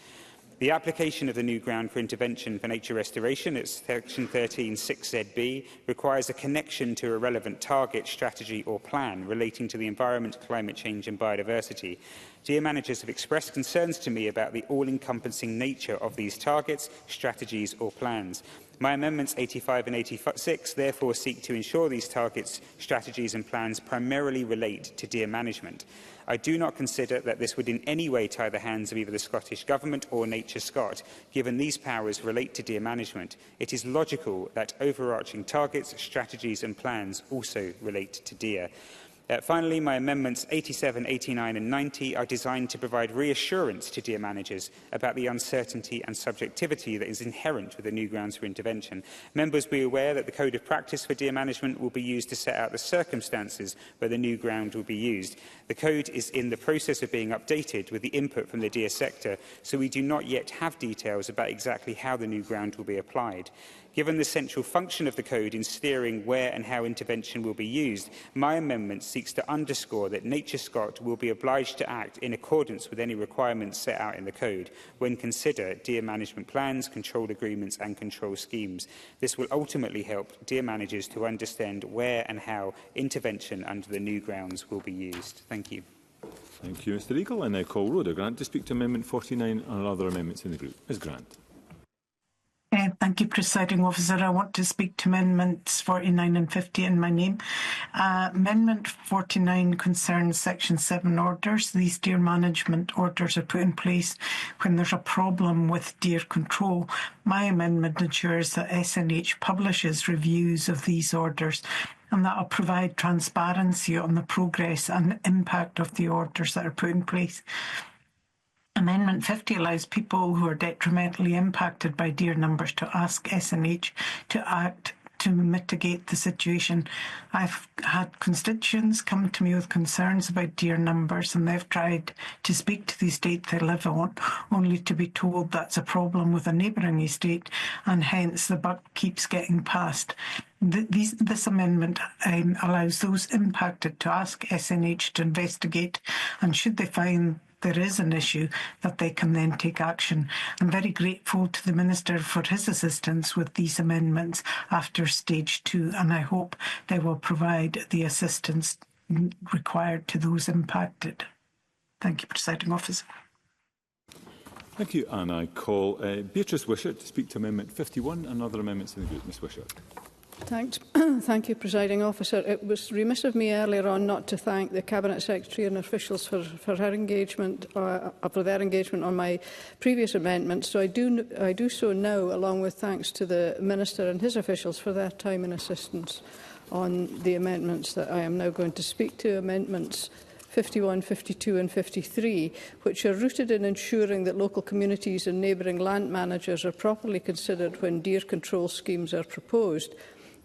The application of the new ground for intervention for nature restoration, it's section 13(6)(zb), requires a connection to a relevant target, strategy or plan relating to the environment, climate change and biodiversity. Deer managers have expressed concerns to me about the all-encompassing nature of these targets, strategies or plans. My Amendments 85 and 86 therefore seek to ensure these targets, strategies and plans primarily relate to deer management. I do not consider that this would in any way tie the hands of either the Scottish Government or Nature Scot, given these powers relate to deer management. It is logical that overarching targets, strategies and plans also relate to deer. Finally, my Amendments 87, 89 and 90 are designed to provide reassurance to deer managers about the uncertainty and subjectivity that is inherent with the new grounds for intervention. Members be aware that the Code of Practice for Deer Management will be used to set out the circumstances where the new ground will be used. The Code is in the process of being updated with the input from the deer sector, so we do not yet have details about exactly how the new ground will be applied. Given the central function of the Code in steering where and how intervention will be used, my amendment seeks to underscore that Nature Scot will be obliged to act in accordance with any requirements set out in the Code when consider deer management plans, control agreements and control schemes. This will ultimately help deer managers to understand where and how intervention under the new grounds will be used. Thank you. Thank you, Mr Eagle. I now call Rhoda Grant to speak to Amendment 49 and other amendments in the group. Ms Grant. Thank you, Presiding Officer. I want to speak to Amendments 49 and 50 in my name. Amendment 49 concerns Section 7 orders. These deer management orders are put in place when there's a problem with deer control. My amendment ensures that SNH publishes reviews of these orders, and that will provide transparency on the progress and impact of the orders that are put in place. Amendment 50 allows people who are detrimentally impacted by deer numbers to ask SNH to act to mitigate the situation. I've had constituents come to me with concerns about deer numbers, and they've tried to speak to the estate they live on, only to be told that's a problem with a neighbouring estate, and hence the buck keeps getting passed. This amendment allows those impacted to ask SNH to investigate, and should they find there is an issue, that they can then take action. I'm very grateful to the Minister for his assistance with these amendments after stage 2, and I hope they will provide the assistance required to those impacted. Thank you, Presiding Officer. Thank you, and I call Beatrice Wishart to speak to Amendment 51 and other amendments in the group. Ms Wishart. Thank you, Presiding Officer. It was remiss of me earlier on not to thank the Cabinet Secretary and officials for her engagement, for their engagement on my previous amendments. So I do so now, along with thanks to the Minister and his officials for their time and assistance on the amendments that I am now going to speak to, Amendments 51, 52 and 53, which are rooted in ensuring that local communities and neighbouring land managers are properly considered when deer control schemes are proposed.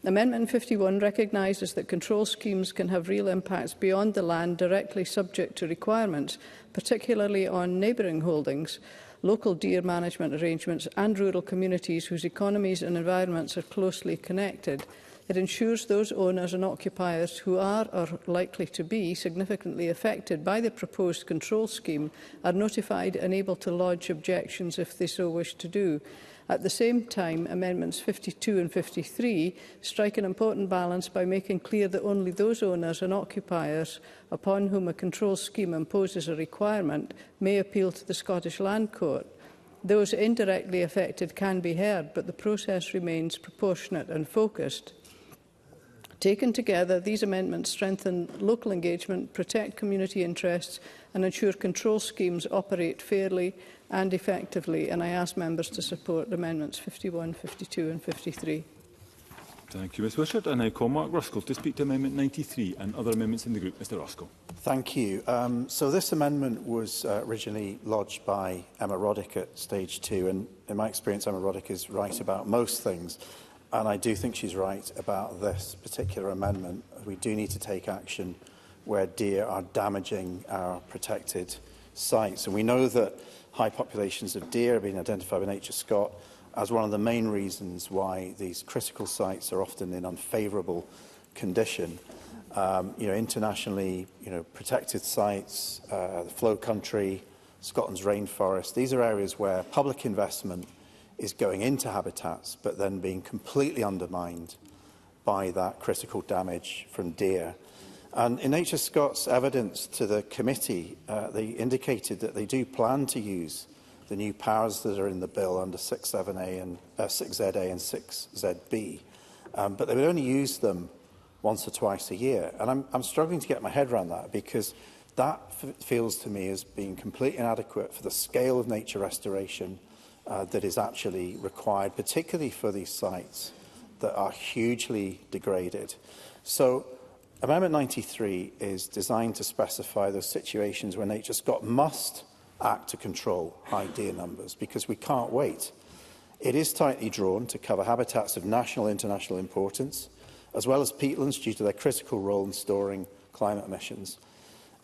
Amendment 51 recognises that control schemes can have real impacts beyond the land directly subject to requirements, particularly on neighbouring holdings, local deer management arrangements and rural communities whose economies and environments are closely connected. It ensures those owners and occupiers who are or likely to be significantly affected by the proposed control scheme are notified and able to lodge objections if they so wish to do. At the same time, Amendments 52 and 53 strike an important balance by making clear that only those owners and occupiers upon whom a control scheme imposes a requirement may appeal to the Scottish Land Court. Those indirectly affected can be heard, but the process remains proportionate and focused. Taken together, these amendments strengthen local engagement, protect community interests and ensure control schemes operate fairly and effectively. And I ask members to support Amendments 51, 52 and 53. Thank you, Ms Wishart. And I call Mark Ruskell to speak to Amendment 93 and other amendments in the group. Mr Ruskell. Thank you. So this amendment was originally lodged by Emma Roddick at stage 2, and in my experience Emma Roddick is right about most things, and I do think she's right about this particular amendment. We do need to take action where deer are damaging our protected sites, and we know that high populations of deer have been identified by Nature Scott as one of the main reasons why these critical sites are often in unfavourable condition. Internationally, protected sites, the Flow Country, Scotland's rainforest, these are areas where public investment is going into habitats, but then being completely undermined by that critical damage from deer. And in Nature Scott's evidence to the committee, they indicated that they do plan to use the new powers that are in the bill under 6ZA and 6ZB, but they would only use them once or twice a year. And I'm struggling to get my head around that, because that feels to me as being completely inadequate for the scale of nature restoration that is actually required, particularly for these sites that are hugely degraded. So Amendment 93 is designed to specify those situations where Nature Scott must act to control high deer numbers, because we can't wait. It is tightly drawn to cover habitats of national and international importance, as well as peatlands due to their critical role in storing climate emissions.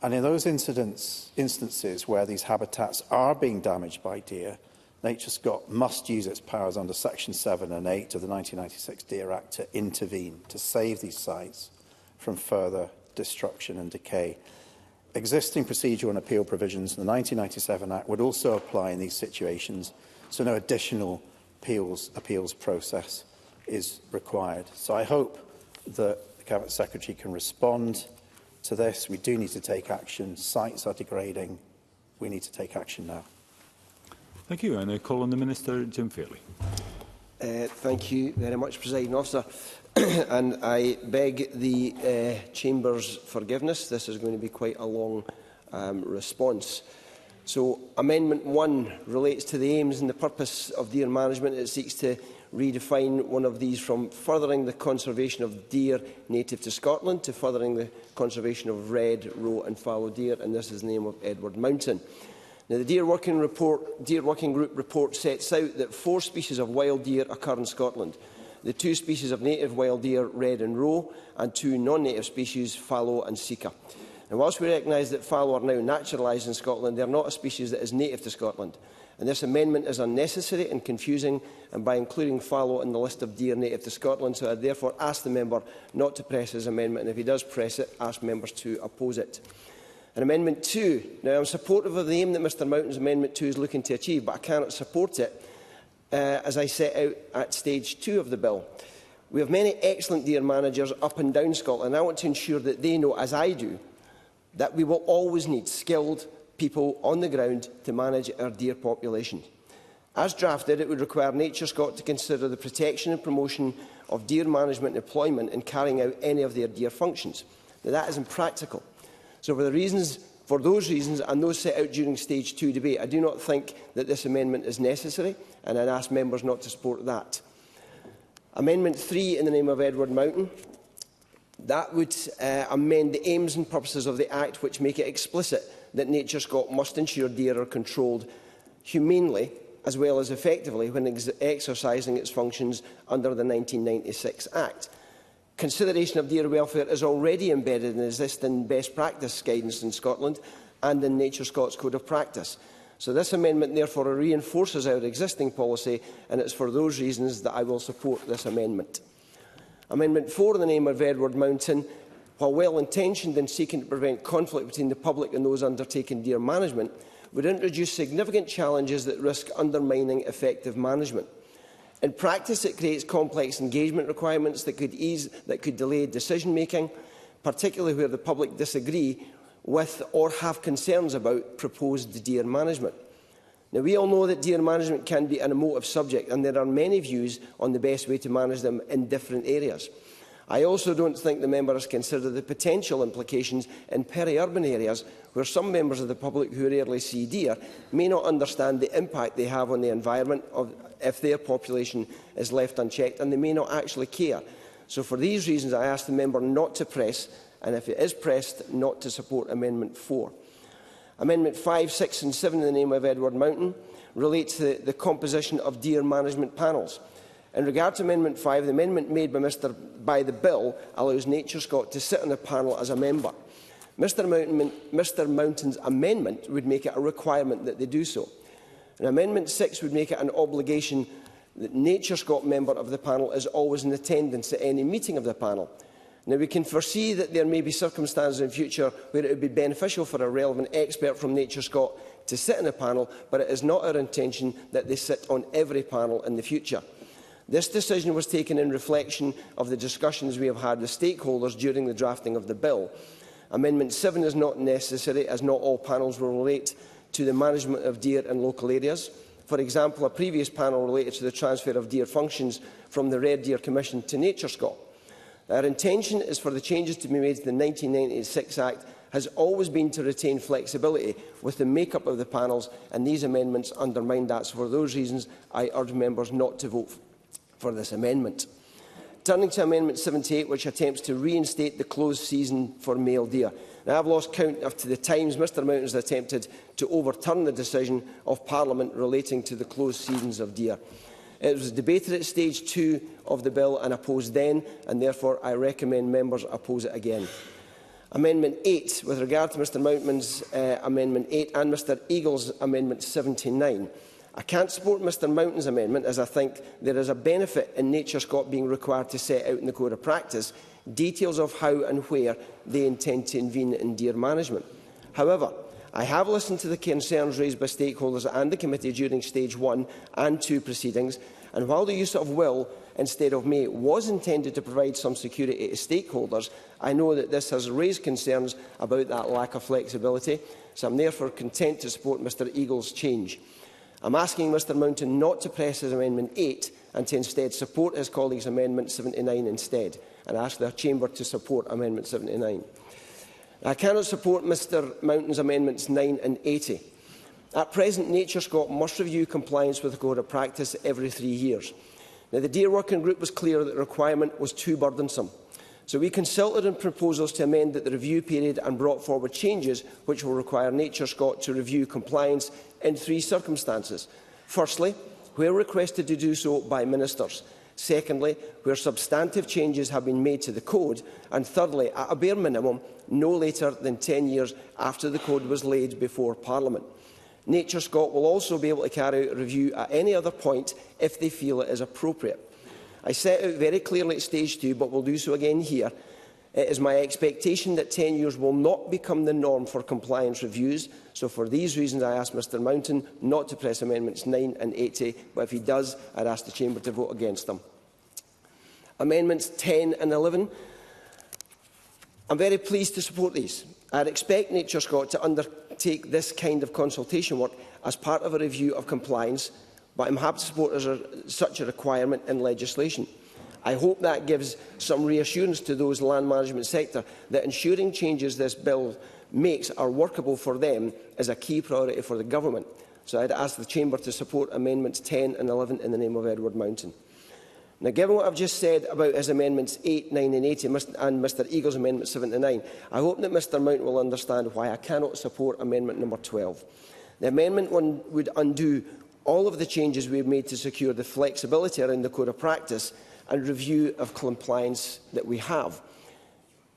And in those instances where these habitats are being damaged by deer, Nature Scott must use its powers under Section 7 and 8 of the 1996 Deer Act to intervene, to save these sites from further destruction and decay. Existing procedural and appeal provisions in the 1997 Act would also apply in these situations, so no additional appeals process is required. So I hope that the Cabinet Secretary can respond to this. We do need to take action. Sites are degrading. We need to take action now. Thank you. And I call on the Minister, Jim Fairley. Thank you very much, Presiding Officer. And I beg the Chamber's forgiveness. This is going to be quite a long response. So, Amendment 1 relates to the aims and the purpose of deer management. It seeks to redefine one of these from furthering the conservation of deer native to Scotland to furthering the conservation of red, roe and fallow deer, and this is the name of Edward Mountain. Now, the Deer Working Group report sets out that 4 species of wild deer occur in Scotland. The 2 species of native wild deer, red and roe, and 2 non-native species, fallow and sika. And whilst we recognise that fallow are now naturalised in Scotland, they are not a species that is native to Scotland. And this amendment is unnecessary and confusing, and by including fallow in the list of deer native to Scotland, so I therefore ask the member not to press his amendment, and if he does press it, ask members to oppose it. And Amendment 2. Now, I'm supportive of the aim that Mr Mountain's Amendment 2 is looking to achieve, but I cannot support it as I set out at stage 2 of the bill. We have many excellent deer managers up and down Scotland, and I want to ensure that they know, as I do, that we will always need skilled people on the ground to manage our deer population. As drafted, it would require Nature Scott to consider the protection and promotion of deer management and employment in carrying out any of their deer functions. Now, that is impractical. So for those reasons and those set out during stage 2 debate, I do not think that this amendment is necessary, and I'd ask members not to support that. Amendment 3 in the name of Edward Mountain. That would amend the aims and purposes of the Act, which make it explicit that Nature Scott must ensure deer are controlled humanely as well as effectively when exercising its functions under the 1996 Act. Consideration of deer welfare is already embedded in existing best practice guidance in Scotland and in Nature Scott's Code of Practice. So this amendment therefore reinforces our existing policy, and it's for those reasons that I will support this amendment. Amendment 4 in the name of Edward Mountain, while well-intentioned in seeking to prevent conflict between the public and those undertaking deer management, would introduce significant challenges that risk undermining effective management. In practice, it creates complex engagement requirements that could delay decision-making, particularly where the public disagree with or have concerns about proposed deer management. Now, we all know that deer management can be an emotive subject, and there are many views on the best way to manage them in different areas. I also don't think the member has considered the potential implications in peri-urban areas where some members of the public who rarely see deer may not understand the impact they have on the environment if their population is left unchecked, and they may not actually care. So for these reasons, I ask the member not to press, and if it is pressed, not to support Amendment 4. Amendment 5, 6 and 7 in the name of Edward Mountain relate to the composition of deer management panels. In regard to Amendment 5, the amendment made by the bill allows NatureScot to sit on the panel as a member. Mr Mountain's amendment would make it a requirement that they do so. And Amendment 6 would make it an obligation that NatureScot member of the panel is always in attendance at any meeting of the panel. Now, we can foresee that there may be circumstances in future where it would be beneficial for a relevant expert from NatureScot to sit in a panel, but it is not our intention that they sit on every panel in the future. This decision was taken in reflection of the discussions we have had with stakeholders during the drafting of the bill. Amendment 7 is not necessary, as not all panels will relate to the management of deer in local areas. For example, a previous panel related to the transfer of deer functions from the Red Deer Commission to NatureScot. Our intention is for the changes to be made to the 1996 Act has always been to retain flexibility with the make-up of the panels, and these amendments undermine that. So for those reasons, I urge members not to vote for this amendment. Turning to Amendment 78, which attempts to reinstate the closed season for male deer. Now, I have lost count of the times Mr Mountain has attempted to overturn the decision of Parliament relating to the closed seasons of deer. It was debated at stage 2 of the bill and opposed then, and therefore I recommend members oppose it again. Amendment 8, with regard to Mr Mountain's Amendment 8 and Mr Eagle's Amendment 79. I can't support Mr Mountain's amendment, as I think there is a benefit in NatureScot being required to set out in the Code of Practice details of how and where they intend to intervene in deer management. However, I have listened to the concerns raised by stakeholders and the committee during stage 1 and 2 proceedings, and while the use of will instead of may was intended to provide some security to stakeholders, I know that this has raised concerns about that lack of flexibility, so I am therefore content to support Mr Eagle's change. I am asking Mr Mountain not to press his Amendment 8 and to instead support his colleague's Amendment 79 instead, and I ask the Chamber to support Amendment 79. I cannot support Mr Mountain's Amendments 9 and 80. At present, NatureScot must review compliance with the Code of Practice every 3 years. Now, the Deer Working Group was clear that the requirement was too burdensome, so we consulted on proposals to amend the review period and brought forward changes which will require NatureScot to review compliance in 3 circumstances. Firstly, where requested to do so by ministers. Secondly, where substantive changes have been made to the Code. And thirdly, at a bare minimum, no later than 10 years after the Code was laid before Parliament. NatureScot will also be able to carry out a review at any other point if they feel it is appropriate. I set out very clearly at stage 2, but will do so again here. It is my expectation that 10 years will not become the norm for compliance reviews. So for these reasons, I ask Mr Mountain not to press Amendments 9 and 80, but if he does, I'd ask the Chamber to vote against them. Amendments 10 and 11. I'm very pleased to support these. I'd expect NatureScot to undertake this kind of consultation work as part of a review of compliance, but I'm happy to support such a requirement in legislation. I hope that gives some reassurance to those land management sector that ensuring changes this bill makes are workable for them is a key priority for the Government. So I'd ask the Chamber to support Amendments 10 and 11 in the name of Edward Mountain. Now, given what I've just said about his Amendments 8, 9 and 80 and Mr Eagle's Amendment 79, I hope that Mr Mountain will understand why I cannot support Amendment number 12. The amendment would undo all of the changes we have made to secure the flexibility around the Code of Practice and review of compliance that we have.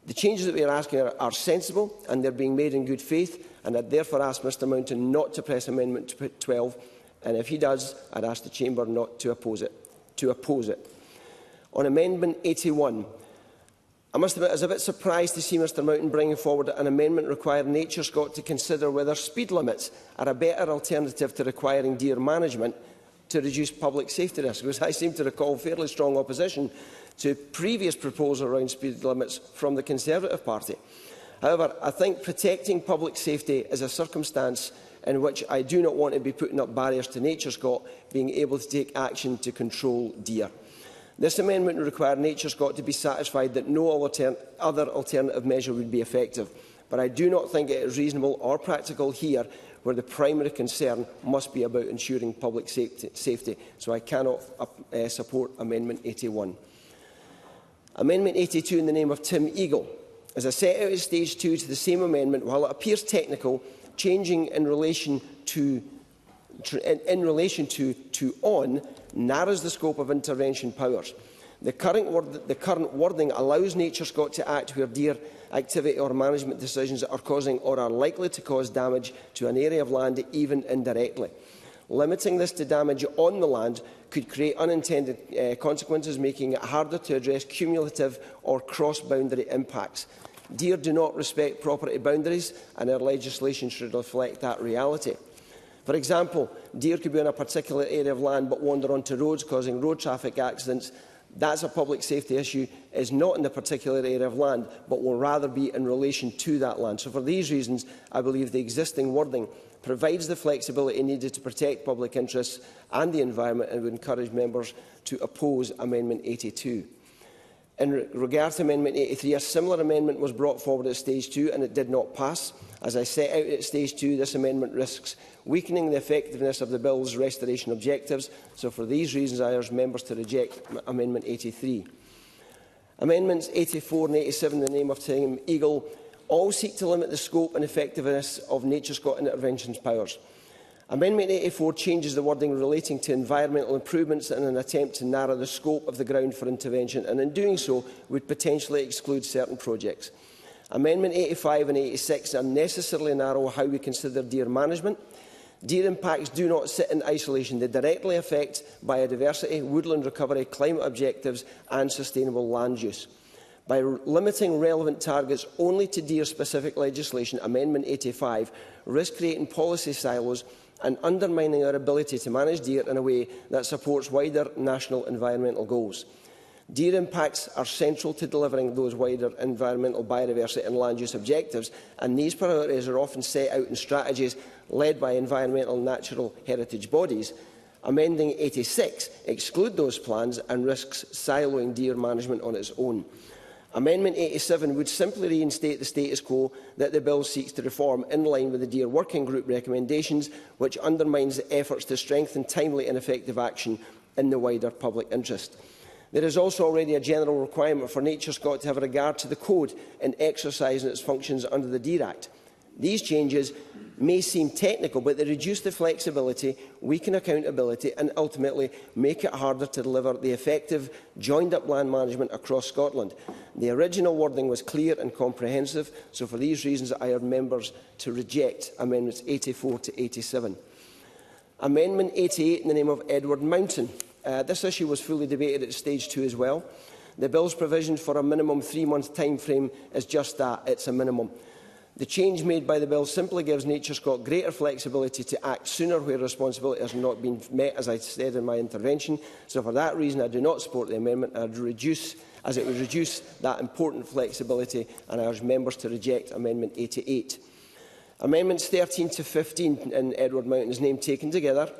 The changes that we are asking are sensible and they're being made in good faith, and I'd therefore ask Mr Mountain not to press Amendment 12, and if he does, I'd ask the Chamber not to oppose it. On Amendment 81, I must admit I was a bit surprised to see Mr Mountain bringing forward an amendment requiring NatureScot to consider whether speed limits are a better alternative to requiring deer management to reduce public safety risks, because I seem to recall fairly strong opposition to previous proposals around speed limits from the Conservative Party. However, I think protecting public safety is a circumstance in which I do not want to be putting up barriers to NatureScot being able to take action to control deer. This amendment would require NatureScot to be satisfied that no other alternative measure would be effective, but I do not think it is reasonable or practical here, where the primary concern must be about ensuring public safety. So I cannot support Amendment 81. Amendment 82 in the name of Tim Eagle. As I set out at stage 2 to the same amendment, while it appears technical, changing in relation to on narrows the scope of intervention powers. The current wording allows NatureScot to act where deer activity or management decisions are causing or are likely to cause damage to an area of land, even indirectly. Limiting this to damage on the land could create unintended consequences, making it harder to address cumulative or cross-boundary impacts. Deer do not respect property boundaries, and our legislation should reflect that reality. For example, deer could be on a particular area of land but wander onto roads, causing road traffic accidents. That's a public safety issue, is not in the particular area of land, but will rather be in relation to that land. So for these reasons, I believe the existing wording provides the flexibility needed to protect public interests and the environment, and would encourage members to oppose Amendment 82. In regard to Amendment 83, a similar amendment was brought forward at stage 2 and it did not pass. As I set out at stage 2, this amendment risks weakening the effectiveness of the bill's restoration objectives. So for these reasons, I urge members to reject Amendment 83. Amendments 84 and 87 in the name of Tim Eagle all seek to limit the scope and effectiveness of NatureScot interventions powers. Amendment 84 changes the wording relating to environmental improvements in an attempt to narrow the scope of the ground for intervention, and in doing so would potentially exclude certain projects. Amendment 85 and 86 unnecessarily narrow how we consider deer management. Deer impacts do not sit in isolation. They directly affect biodiversity, woodland recovery, climate objectives and sustainable land use. By limiting relevant targets only to deer-specific legislation, Amendment 85 risks creating policy silos and undermining our ability to manage deer in a way that supports wider national environmental goals. Deer impacts are central to delivering those wider environmental, biodiversity and land use objectives, and these priorities are often set out in strategies led by environmental and natural heritage bodies. Amending 86 excludes those plans and risks siloing deer management on its own. Amendment 87 would simply reinstate the status quo that the bill seeks to reform, in line with the Deer Working Group recommendations, which undermines the efforts to strengthen timely and effective action in the wider public interest. There is also already a general requirement for NatureScot to have regard to the code in exercising its functions under the Deer Act. These changes may seem technical, but they reduce the flexibility, weaken accountability and ultimately make it harder to deliver the effective joined-up land management across Scotland. The original wording was clear and comprehensive, so for these reasons I urge members to reject Amendments 84 to 87. Amendment 88 in the name of Edward Mountain. This issue was fully debated at stage 2 as well. The bill's provision for a minimum 3-month time frame is just that, it's a minimum. The change made by the bill simply gives NatureScot greater flexibility to act sooner where responsibility has not been met, as I said in my intervention. So for that reason, I do not support the amendment, as it would reduce that important flexibility, and I urge members to reject Amendment 88. Amendments 13 to 15 in Edward Mountain's name taken together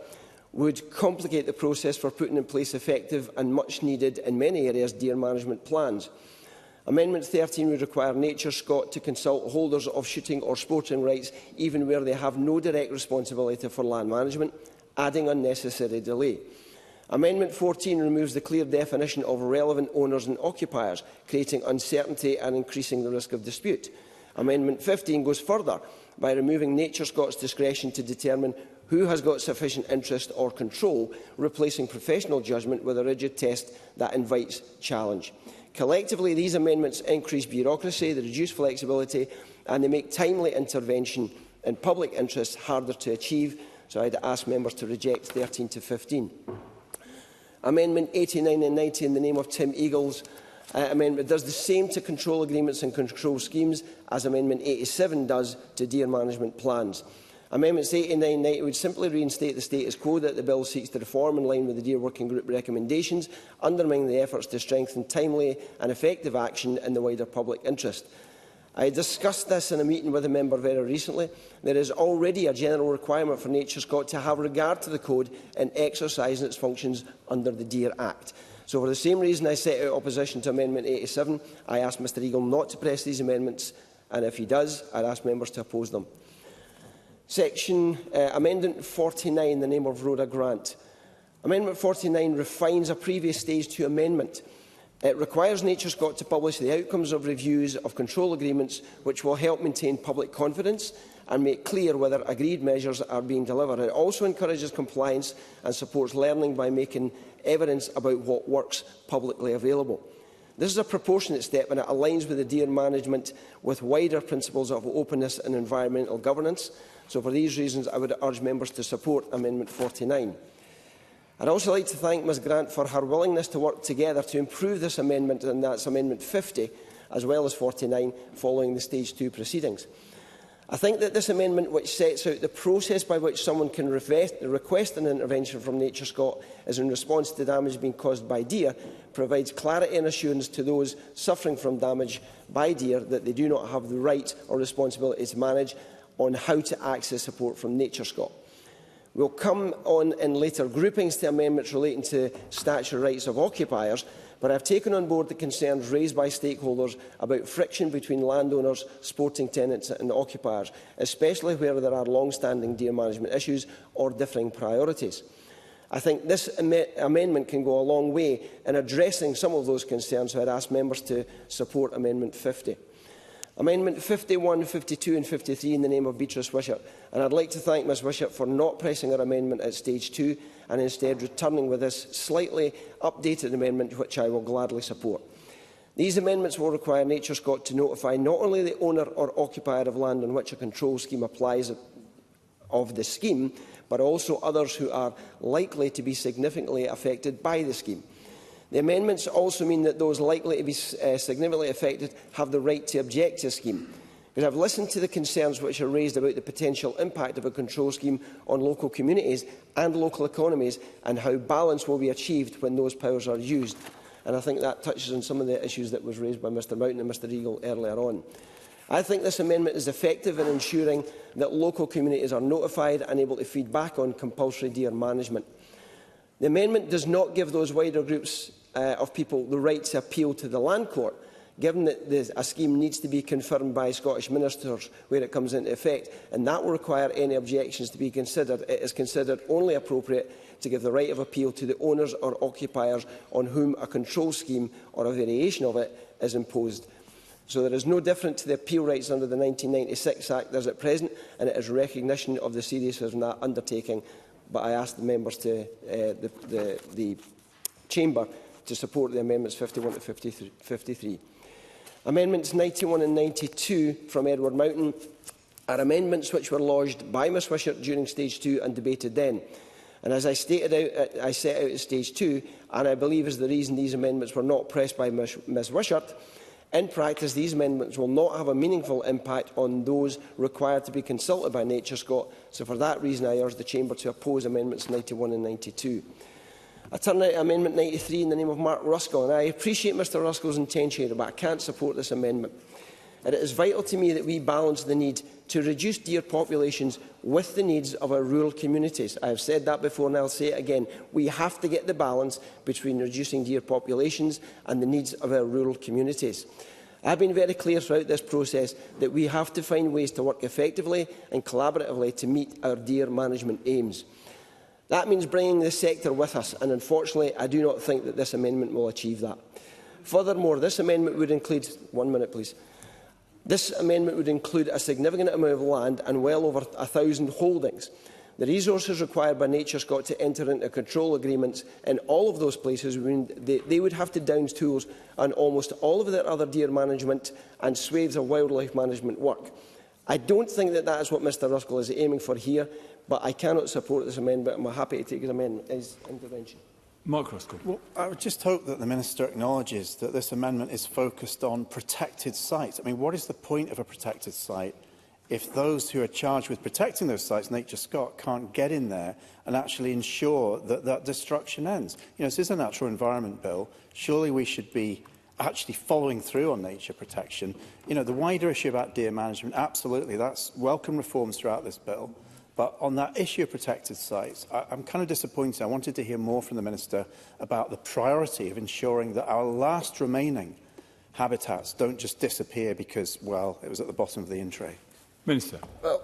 would complicate the process for putting in place effective and much needed, in many areas, deer management plans. Amendment 13 would require NatureScot to consult holders of shooting or sporting rights, even where they have no direct responsibility for land management, adding unnecessary delay. Amendment 14 removes the clear definition of relevant owners and occupiers, creating uncertainty and increasing the risk of dispute. Amendment 15 goes further by removing NatureScot's discretion to determine who has got sufficient interest or control, replacing professional judgment with a rigid test that invites challenge. Collectively, these amendments increase bureaucracy, they reduce flexibility and they make timely intervention in public interests harder to achieve. So I would ask members to reject 13 to 15. Amendment 89 and 90 in the name of Tim Eagle's amendment does the same to control agreements and control schemes as Amendment 87 does to deer management plans. Amendments 89 and 90 would simply reinstate the status quo that the bill seeks to reform, in line with the Deer Working Group recommendations, undermining the efforts to strengthen timely and effective action in the wider public interest. I discussed this in a meeting with a member very recently. There is already a general requirement for NatureScot to have regard to the code in exercising its functions under the Deer Act. So for the same reason I set out opposition to Amendment 87, I ask Mr Eagle not to press these amendments, and if he does, I'd ask members to oppose them. Amendment 49, in the name of Rhoda Grant. Amendment 49 refines a previous Stage 2 amendment. It requires NatureScot to publish the outcomes of reviews of control agreements, which will help maintain public confidence and make clear whether agreed measures are being delivered. It also encourages compliance and supports learning by making evidence about what works publicly available. This is a proportionate step, and it aligns with the deer management with wider principles of openness and environmental governance. So for these reasons, I would urge members to support Amendment 49. I'd also like to thank Ms Grant for her willingness to work together to improve this amendment, and that's Amendment 50, as well as 49, following the Stage 2 proceedings. I think that this amendment, which sets out the process by which someone can request an intervention from NatureScot as in response to damage being caused by deer, provides clarity and assurance to those suffering from damage by deer that they do not have the right or responsibility to manage on how to access support from NatureScot. We'll come on in later groupings to amendments relating to statutory rights of occupiers, but I have taken on board the concerns raised by stakeholders about friction between landowners, sporting tenants and occupiers, especially where there are long-standing deer management issues or differing priorities. I think this amendment can go a long way in addressing some of those concerns, so I'd ask members to support Amendment 50. Amendment 51, 52 and 53 in the name of Beatrice Wishart, and I'd like to thank Ms Wishart for not pressing her amendment at Stage 2 and instead returning with this slightly updated amendment, which I will gladly support. These amendments will require NatureScot to notify not only the owner or occupier of land on which a control scheme applies of the scheme, but also others who are likely to be significantly affected by the scheme. The amendments also mean that those likely to be significantly affected have the right to object to a scheme. Because I've listened to the concerns which are raised about the potential impact of a control scheme on local communities and local economies, and how balance will be achieved when those powers are used. And I think that touches on some of the issues that was raised by Mr Mountain and Mr Eagle earlier on. I think this amendment is effective in ensuring that local communities are notified and able to feed back on compulsory deer management. The amendment does not give those wider groups of people the right to appeal to the Land Court, given that a scheme needs to be confirmed by Scottish ministers where it comes into effect, and that will require any objections to be considered. It is considered only appropriate to give the right of appeal to the owners or occupiers on whom a control scheme or a variation of it is imposed. So there is no different to the appeal rights under the 1996 Act as at present, and it is recognition of the seriousness of that undertaking. But I ask the members to the Chamber to support the amendments 51 to 53. Amendments 91 and 92 from Edward Mountain are amendments which were lodged by Ms Wishart during Stage 2 and debated then. And as I set out at Stage 2, and I believe is the reason these amendments were not pressed by Ms Wishart, in practice these amendments will not have a meaningful impact on those required to be consulted by NatureScot. So for that reason I urge the Chamber to oppose amendments 91 and 92. I turn now to Amendment 93 in the name of Mark Ruskell, and I appreciate Mr Ruskell's intention here, but I can't support this amendment. And it is vital to me that we balance the need to reduce deer populations with the needs of our rural communities. I have said that before and I'll say it again. We have to get the balance between reducing deer populations and the needs of our rural communities. I have been very clear throughout this process that we have to find ways to work effectively and collaboratively to meet our deer management aims. That means bringing the sector with us, and unfortunately I do not think that this amendment will achieve that. Furthermore, this amendment would include... 1 minute, please. This amendment would include a significant amount of land and well over 1,000 holdings. The resources required by NatureScot to enter into control agreements in all of those places, they would have to down tools on almost all of their other deer management and swathes of wildlife management work. I don't think that that is what Mr Ruskell is aiming for here, but I cannot support this amendment, and I'm happy to take his intervention. Mark Ruskell. Well, I would just hope that the Minister acknowledges that this amendment is focused on protected sites. I mean, what is the point of a protected site if those who are charged with protecting those sites, NatureScot, can't get in there and actually ensure that that destruction ends? You know, this is a natural environment bill. Surely we should be actually following through on nature protection. You know, the wider issue about deer management, absolutely, that's welcome reforms throughout this bill. But on that issue of protected sites, I'm kind of disappointed. I wanted to hear more from the Minister about the priority of ensuring that our last remaining habitats don't just disappear because, well, it was at the bottom of the in-tray. Minister. Well,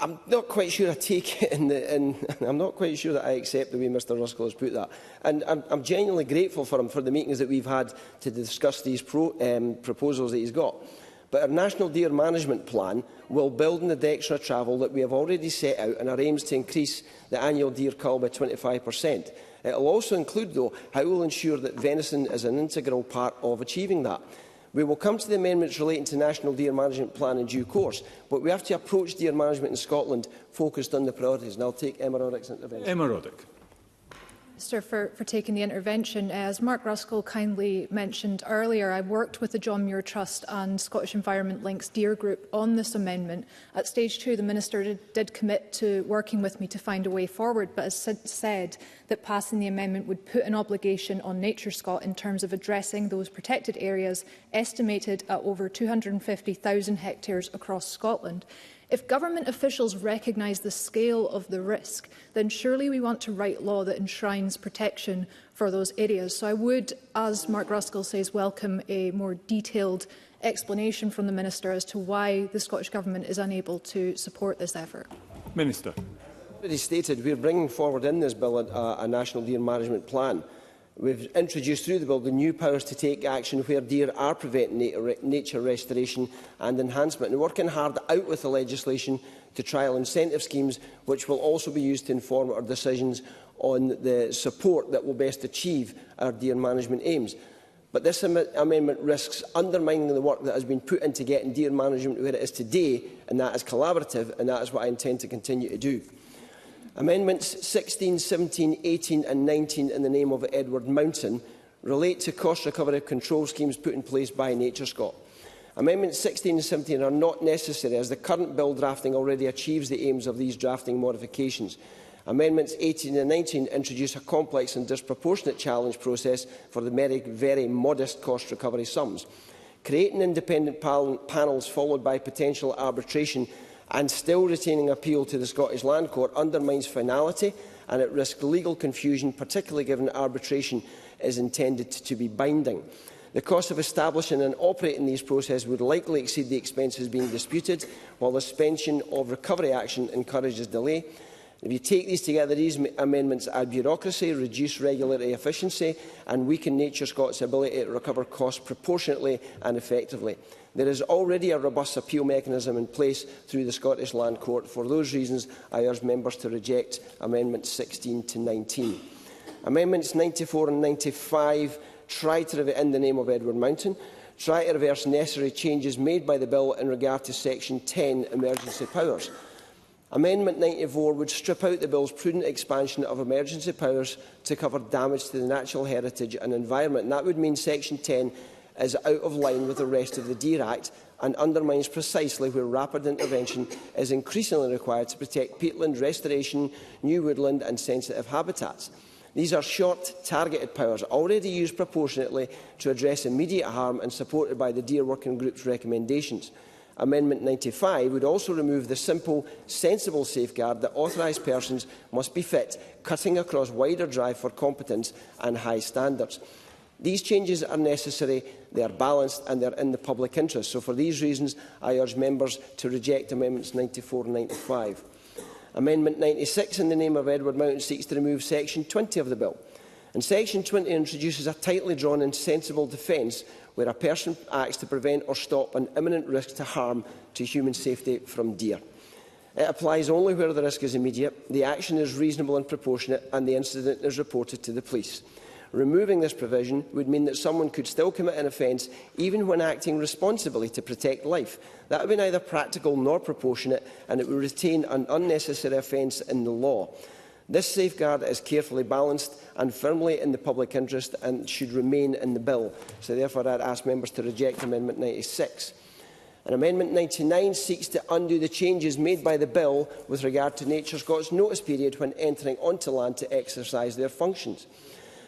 I'm not quite sure I take it I'm not quite sure that I accept the way Mr Ruskell has put that. And I'm genuinely grateful for him for the meetings that we've had to discuss these proposals that he's got. But our National Deer Management Plan will build on the extra travel that we have already set out and our aims to increase the annual deer cull by 25%. It will also include, though, how we will ensure that venison is an integral part of achieving that. We will come to the amendments relating to National Deer Management Plan in due course, but we have to approach deer management in Scotland focused on the priorities. And I'll take Emma Roddick's intervention. Emma Roddick. Minister, for taking the intervention. As Mark Ruskell kindly mentioned earlier, I worked with the John Muir Trust and Scottish Environment Links Deer Group on this amendment. At stage 2, the Minister did commit to working with me to find a way forward, but has said that passing the amendment would put an obligation on NatureScot in terms of addressing those protected areas, estimated at over 250,000 hectares across Scotland. If government officials recognise the scale of the risk, then surely we want to write law that enshrines protection for those areas. So I would, as Mark Ruskell says, welcome a more detailed explanation from the Minister as to why the Scottish Government is unable to support this effort. Minister. As stated, we are bringing forward in this bill a National Deer Management Plan. We've introduced through the bill the new powers to take action where deer are preventing nature restoration and enhancement, and working hard out with the legislation to trial incentive schemes which will also be used to inform our decisions on the support that will best achieve our deer management aims. But this amendment risks undermining the work that has been put into getting deer management where it is today, and that is collaborative, and that is what I intend to continue to do. Amendments 16, 17, 18 and 19 in the name of Edward Mountain relate to cost recovery control schemes put in place by NatureScot. Amendments 16 and 17 are not necessary as the current bill drafting already achieves the aims of these drafting modifications. Amendments 18 and 19 introduce a complex and disproportionate challenge process for the very modest cost recovery sums. Creating independent panels followed by potential arbitration and still retaining appeal to the Scottish Land Court undermines finality, and it risks legal confusion, particularly given that arbitration is intended to be binding. The cost of establishing and operating these processes would likely exceed the expenses being disputed, while the suspension of recovery action encourages delay. If you take these together, these amendments add bureaucracy, reduce regulatory efficiency and weaken NatureScot's ability to recover costs proportionately and effectively. There is already a robust appeal mechanism in place through the Scottish Land Court. For those reasons, I urge members to reject Amendments 16 to 19. Amendments 94 and 95 try to, in the name of Edward Mountain, try to reverse necessary changes made by the bill in regard to Section 10 emergency powers. Amendment 94 would strip out the bill's prudent expansion of emergency powers to cover damage to the natural heritage and environment, and that would mean Section 10 is out of line with the rest of the Deer Act and undermines precisely where rapid intervention is increasingly required to protect peatland restoration, new woodland and sensitive habitats. These are short, targeted powers already used proportionately to address immediate harm and supported by the Deer Working Group's recommendations. Amendment 95 would also remove the simple, sensible safeguard that authorised persons must be fit, cutting across wider drive for competence and high standards. These changes are necessary, they are balanced and they are in the public interest. So for these reasons, I urge members to reject Amendments 94 and 95. Amendment 96 in the name of Edward Mountain seeks to remove Section 20 of the bill. And Section 20 introduces a tightly drawn and sensible defence where a person acts to prevent or stop an imminent risk to harm to human safety from deer. It applies only where the risk is immediate, the action is reasonable and proportionate and the incident is reported to the police. Removing this provision would mean that someone could still commit an offence even when acting responsibly to protect life. That would be neither practical nor proportionate, and it would retain an unnecessary offence in the law. This safeguard is carefully balanced and firmly in the public interest and should remain in the bill. So therefore I would ask members to reject Amendment 96. And Amendment 99 seeks to undo the changes made by the bill with regard to NatureScot's notice period when entering onto land to exercise their functions.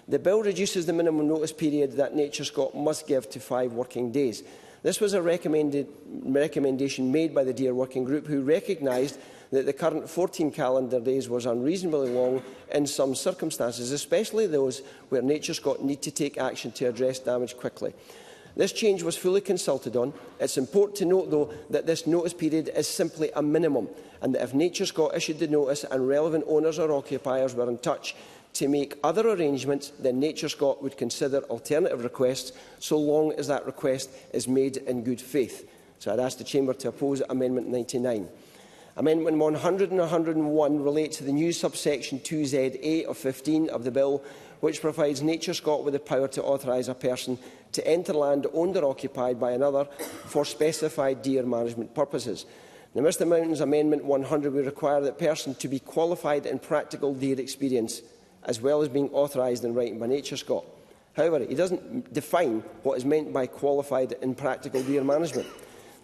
The bill reduces the minimum notice period that NatureScot must give to 5 working days. This was a recommendation made by the Deer Working Group, who recognised that the current 14 calendar days was unreasonably long in some circumstances, especially those where NatureScot need to take action to address damage quickly. This change was fully consulted on. It's important to note, though, that this notice period is simply a minimum, and that if NatureScot issued the notice and relevant owners or occupiers were in touch to make other arrangements, then NatureScot would consider alternative requests, so long as that request is made in good faith. So I'd ask the Chamber to oppose Amendment 99. Amendment 100 and 101 relate to the new subsection 2ZA of 15 of the Bill, which provides NatureScot with the power to authorise a person to enter land owned or occupied by another for specified deer management purposes. Now, Mr Mountain's Amendment 100 would require that person to be qualified in practical deer experience, as well as being authorised in writing by NatureScot. However, he doesn't define what is meant by qualified in practical deer management.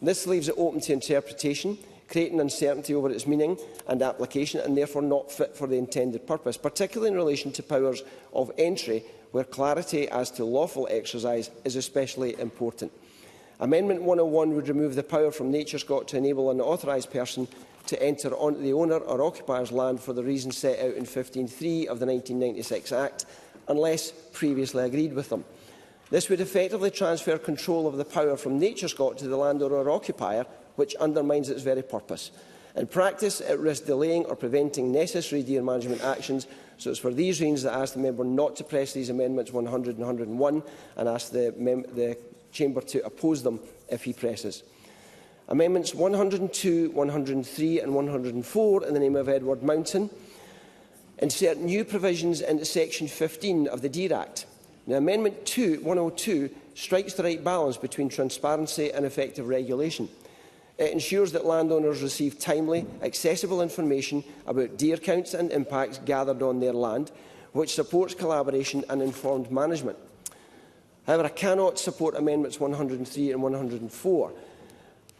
This leaves it open to interpretation, creating uncertainty over its meaning and application, and therefore not fit for the intended purpose, particularly in relation to powers of entry, where clarity as to lawful exercise is especially important. Amendment 101 would remove the power from NatureScot to enable an authorised person to enter onto the owner or occupier's land for the reasons set out in 15(3) of the 1996 Act, unless previously agreed with them. This would effectively transfer control of the power from NatureScot to the landowner or occupier, which undermines its very purpose. In practice, it risks delaying or preventing necessary deer management actions, so it's for these reasons that I ask the member not to press these amendments 100 and 101 and ask the Chamber to oppose them if he presses. Amendments 102, 103 and 104 in the name of Edward Mountain insert new provisions into Section 15 of the Deer Act. Now, Amendment 102 strikes the right balance between transparency and effective regulation. It ensures that landowners receive timely, accessible information about deer counts and impacts gathered on their land, which supports collaboration and informed management. However, I cannot support Amendments 103 and 104.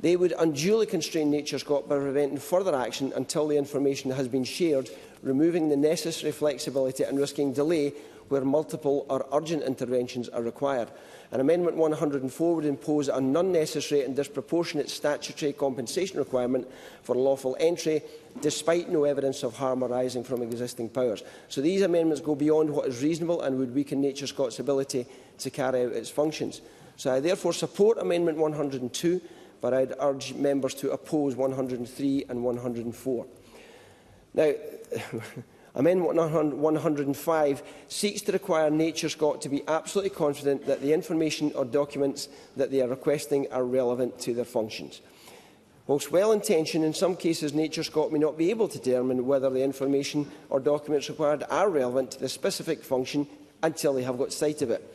They would unduly constrain NatureScot by preventing further action until the information has been shared, removing the necessary flexibility and risking delay where multiple or urgent interventions are required. And Amendment 104 would impose an unnecessary and disproportionate statutory compensation requirement for lawful entry, despite no evidence of harm arising from existing powers. So these amendments go beyond what is reasonable and would weaken NatureScot's ability to carry out its functions. So I therefore support Amendment 102, but I'd urge members to oppose 103 and 104. Now, Amendment 105 seeks to require NatureScot to be absolutely confident that the information or documents that they are requesting are relevant to their functions. Whilst well-intentioned, in some cases NatureScot may not be able to determine whether the information or documents required are relevant to the specific function until they have got sight of it.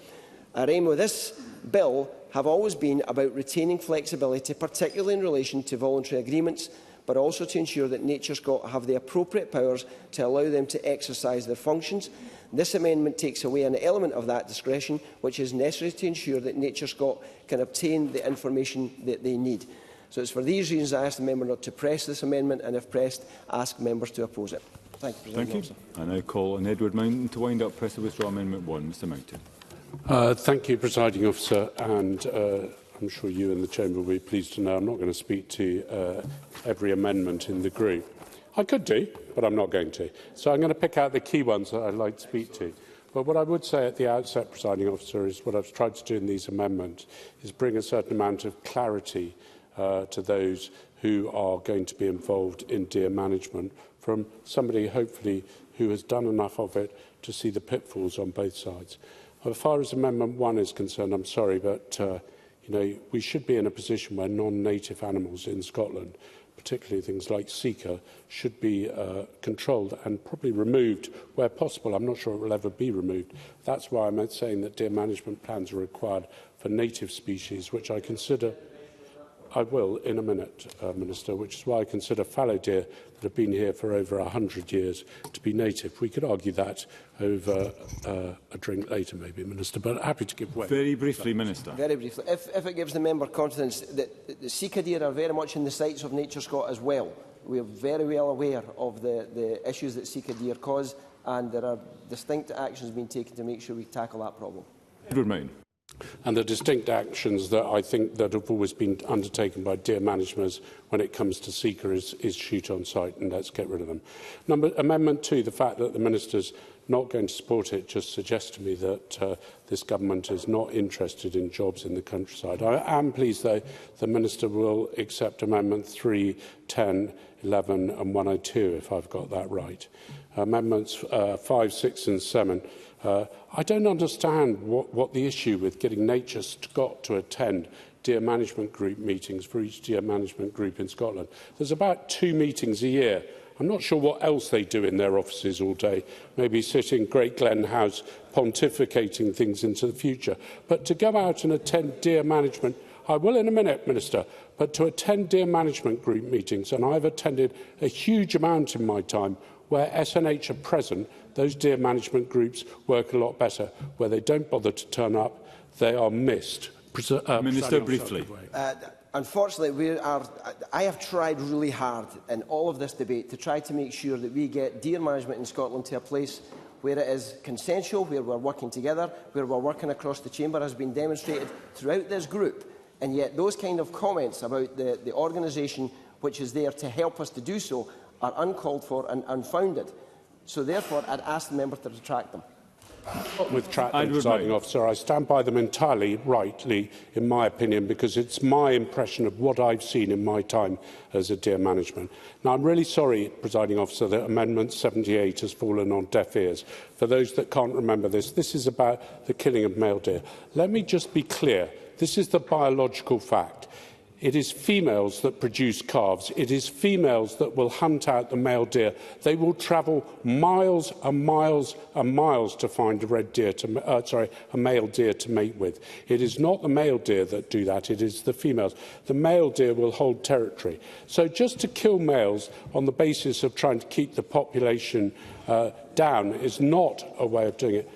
Our aim with this bill have always been about retaining flexibility, particularly in relation to voluntary agreements, but also to ensure that NatureScot have the appropriate powers to allow them to exercise their functions. This amendment takes away an element of that discretion, which is necessary to ensure that NatureScot can obtain the information that they need. So it's for these reasons I ask the member not to press this amendment, and if pressed, ask members to oppose it. Thank you, President Officer. I now call on Edward Mountain to wind up. Press to withdraw Amendment 1. Mr Mountain. Thank you, Presiding Officer, and I'm sure you and the Chamber will be pleased to know I'm not going to speak to every amendment in the group. I could do, but I'm not going to. So I'm going to pick out the key ones that I'd like to speak to. But what I would say at the outset, Presiding Officer, is what I've tried to do in these amendments is bring a certain amount of clarity to those who are going to be involved in deer management from somebody, hopefully, who has done enough of it to see the pitfalls on both sides. As far as Amendment 1 is concerned, I'm sorry, but we should be in a position where non-native animals in Scotland, particularly things like sika, should be controlled and probably removed where possible. I'm not sure it will ever be removed. That's why I'm saying that deer management plans are required for native species, which I consider... I will in a minute, Minister, which is why I consider fallow deer that have been here for over 100 years to be native. We could argue that over a drink later, maybe, Minister, but happy to give way. Very briefly, Minister. Very briefly. If it gives the member confidence that the sika deer are very much in the sights of NatureScot as well. We are very well aware of the issues that sika deer cause, and there are distinct actions being taken to make sure we tackle that problem. Edward Mountain. and the distinct actions that I think that have always been undertaken by deer managers when it comes to seeker is shoot on sight, and let's get rid of them. Amendment 2, the fact that the Minister's not going to support it just suggests to me that this government is not interested in jobs in the countryside. I am pleased, though, the Minister will accept Amendment 3, 10, 11 and 102, if I've got that right. Amendments 5, 6 and 7. I don't understand what the issue with getting Nature Scott to attend deer management group meetings for each deer management group in Scotland. There's about 2 meetings a year. I'm not sure what else they do in their offices all day, maybe sit in Great Glen House pontificating things into the future. But to go out and attend deer management, I will in a minute, Minister, but to attend deer management group meetings, and I've attended a huge amount in my time, where SNH are present, those deer management groups work a lot better. Where they don't bother to turn up, they are missed. Minister, briefly. Unfortunately, I have tried really hard in all of this debate to try to make sure that we get deer management in Scotland to a place where it is consensual, where we're working together, where we're working across the chamber, has been demonstrated throughout this group. And yet those kind of comments about the organisation which is there to help us to do so are uncalled for and unfounded. So therefore, I'd ask the member to retract them. Retract them, presiding officer. I stand by them entirely rightly, in my opinion, because it's my impression of what I've seen in my time as a deer management. Now, I'm really sorry, presiding officer, that Amendment 78 has fallen on deaf ears. For those that can't remember this is about the killing of male deer. Let me just be clear. This is the biological fact. It is females that produce calves. It is females that will hunt out the male deer. They will travel miles and miles and miles to find a male deer to mate with. It is not the male deer that do that. It is the females. The male deer will hold territory. So just to kill males on the basis of trying to keep the population down is not a way of doing it.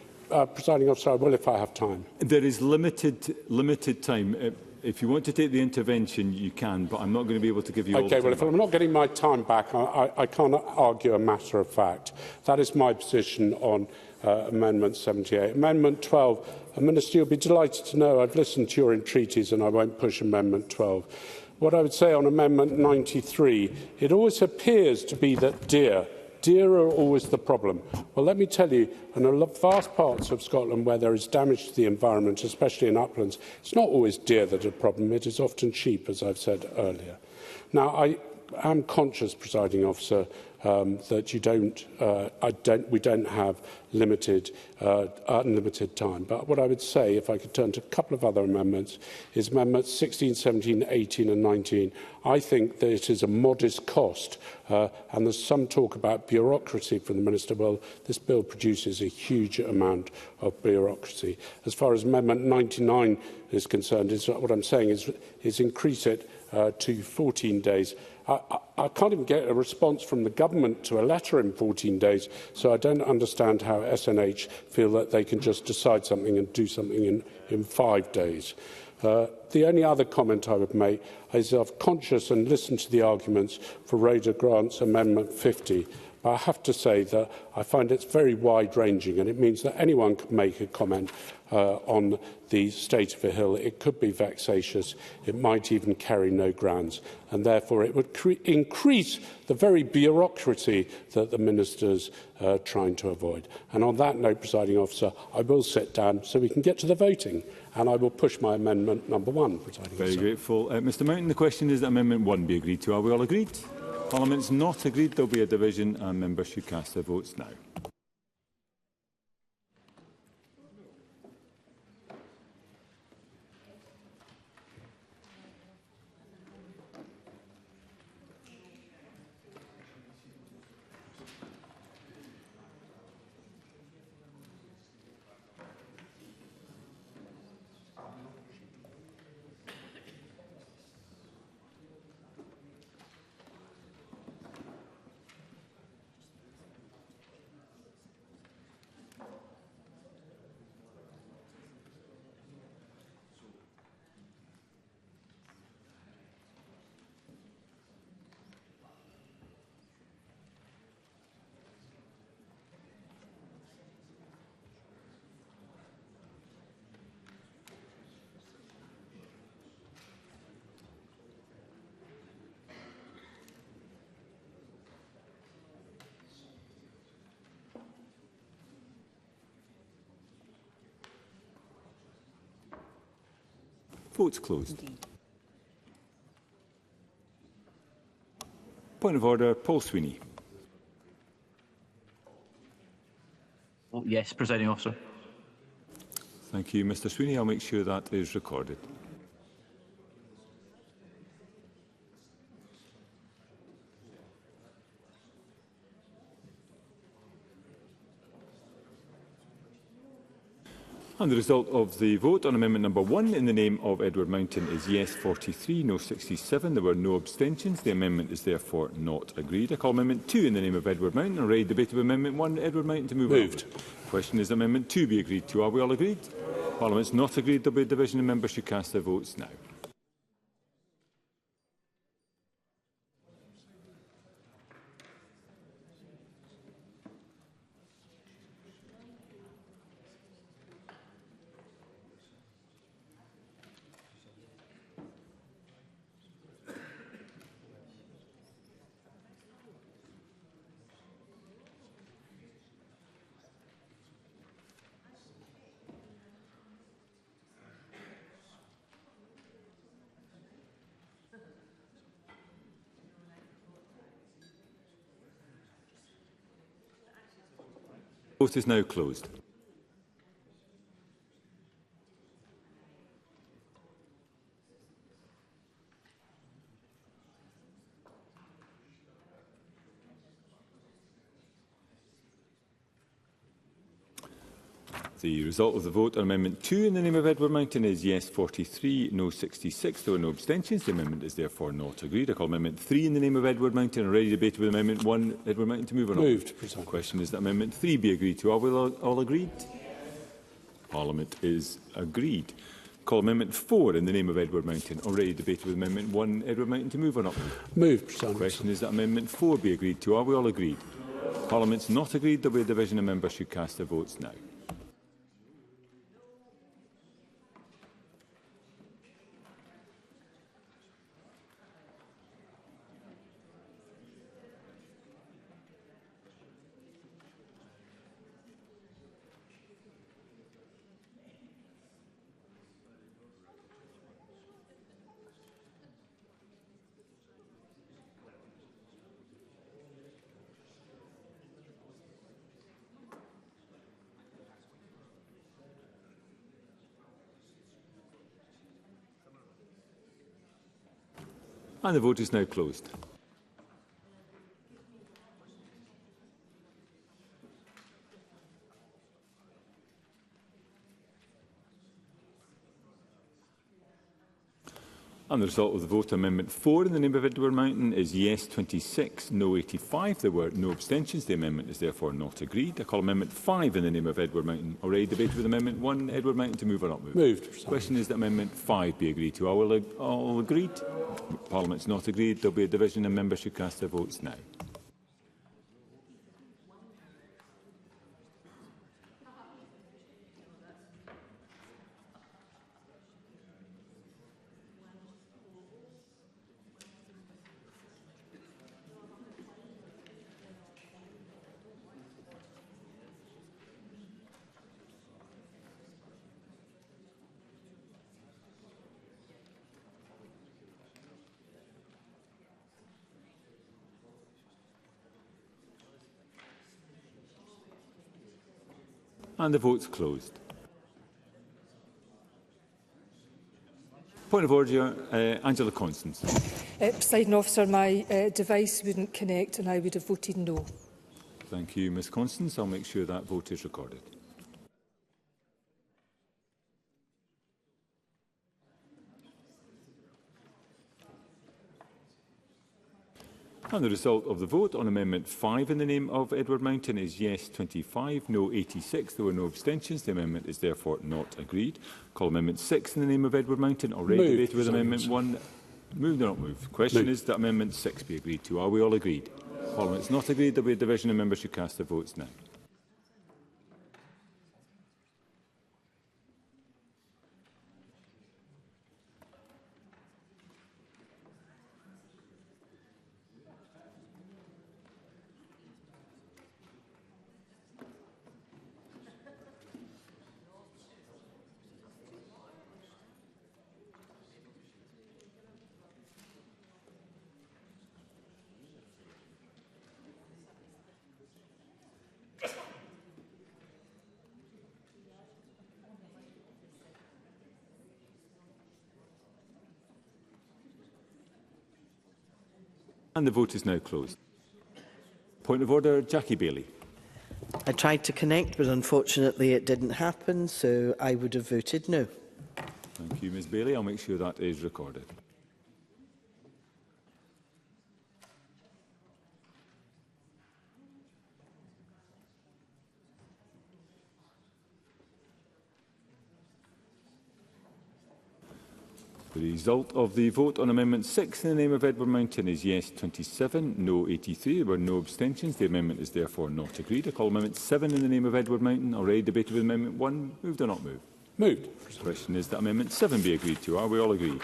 Presiding officer, I will if I have time. There is limited time. If you want to take the intervention, you can, but I'm not going to be able to give you all the time. Well, if I'm not getting my time back, I can't argue a matter of fact. That is my position on Amendment 78. Amendment 12, Minister, you'll be delighted to know I've listened to your entreaties and I won't push Amendment 12. What I would say on Amendment 93, it always appears to be that deer are always the problem. Well, let me tell you, in vast parts of Scotland where there is damage to the environment, especially in uplands, it's not always deer that are a problem. It is often sheep, as I've said earlier. Now, I am conscious, presiding officer, that we don't have unlimited time. But what I would say, if I could turn to a couple of other amendments, is Amendments 16, 17, 18 and 19. I think that it is a modest cost, and there's some talk about bureaucracy from the Minister. Well, this bill produces a huge amount of bureaucracy. As far as Amendment 99 is concerned, what I'm saying is increase it to 14 days. I can't even get a response from the government to a letter in 14 days, so I don't understand how SNH feel that they can just decide something and do something in 5 days. The only other comment I would make is I've conscious and listened to the arguments for Rhoda Grant's Amendment 50. But I have to say that I find it's very wide-ranging, and it means that anyone can make a comment on the state of a hill. It could be vexatious. It might even carry no grounds, and therefore it would increase the very bureaucracy that the Minister's trying to avoid. And on that note, presiding officer, I will sit down so we can get to the voting, and I will push my amendment number 1, presiding officer. Very grateful. Mr Mountain, the question is that Amendment 1 be agreed to. Are we all agreed? Parliament's not agreed. There will be a division and members should cast their votes now. Votes closed. Point of order, Paul Sweeney. Oh, yes, Presiding Officer. Thank you, Mr Sweeney. I'll make sure that is recorded. And the result of the vote on amendment number 1 in the name of Edward Mountain is yes 43, no 67. There were no abstentions. The amendment is therefore not agreed. I call amendment 2 in the name of Edward Mountain. Already debated amendment 1. Edward Mountain to move Moved. on. Question is amendment 2 be agreed to. Are we all agreed? Parliament's not agreed. There will be a division and members should cast their votes now. Vote is now closed. The result of the vote on Amendment 2 in the name of Edward Mountain is yes 43, no 66. There were no abstentions. The amendment is therefore not agreed. I call Amendment 3 in the name of Edward Mountain. Already debated with Amendment 1. Edward Mountain to move on. Moved. The question is that Amendment 3 be agreed to. Are we all agreed? Parliament is agreed. Call Amendment 4 in the name of Edward Mountain. Already debated with Amendment 1. Edward Mountain to move on. Moved. The question is that Amendment 4 be agreed to. Are we all agreed? Parliament's not agreed. There will be a division and members should cast their votes now. And the vote is now closed. And the result of the vote on Amendment 4 in the name of Edward Mountain is yes 26, no 85. There were no abstentions. The amendment is therefore not agreed. I call Amendment 5 in the name of Edward Mountain. Already debated with Amendment 1. Edward Mountain to move or not move? Moved. The question is that Amendment 5 be agreed to. Are we all agreed? Parliament's not agreed. There will be a division and members should cast their votes now. And the vote's closed. Point of order, Angela Constance. Presiding Officer, my device wouldn't connect and I would have voted no. Thank you, Ms Constance. I'll make sure that vote is recorded. And the result of the vote on Amendment 5 in the name of Edward Mountain is yes 25, no 86. There were no abstentions. The amendment is therefore not agreed. Call Amendment 6 in the name of Edward Mountain. Already debated with Amendment 1. Moved or not moved? The question is that Amendment 6 be agreed to. Are we all agreed? Parliament's not agreed. There will be a division and members should cast their votes now. And the vote is now closed. Point of order, Jackie Bailey. I tried to connect, but unfortunately it didn't happen, so I would have voted no. Thank you, Ms Bailey. I'll make sure that is recorded. The result of the vote on Amendment 6 in the name of Edward Mountain is yes 27, no 83. There were no abstentions. The amendment is therefore not agreed. I call Amendment 7 in the name of Edward Mountain. Already debated with Amendment 1. Moved or not moved? Moved. The question is that Amendment 7 be agreed to. Are we all agreed?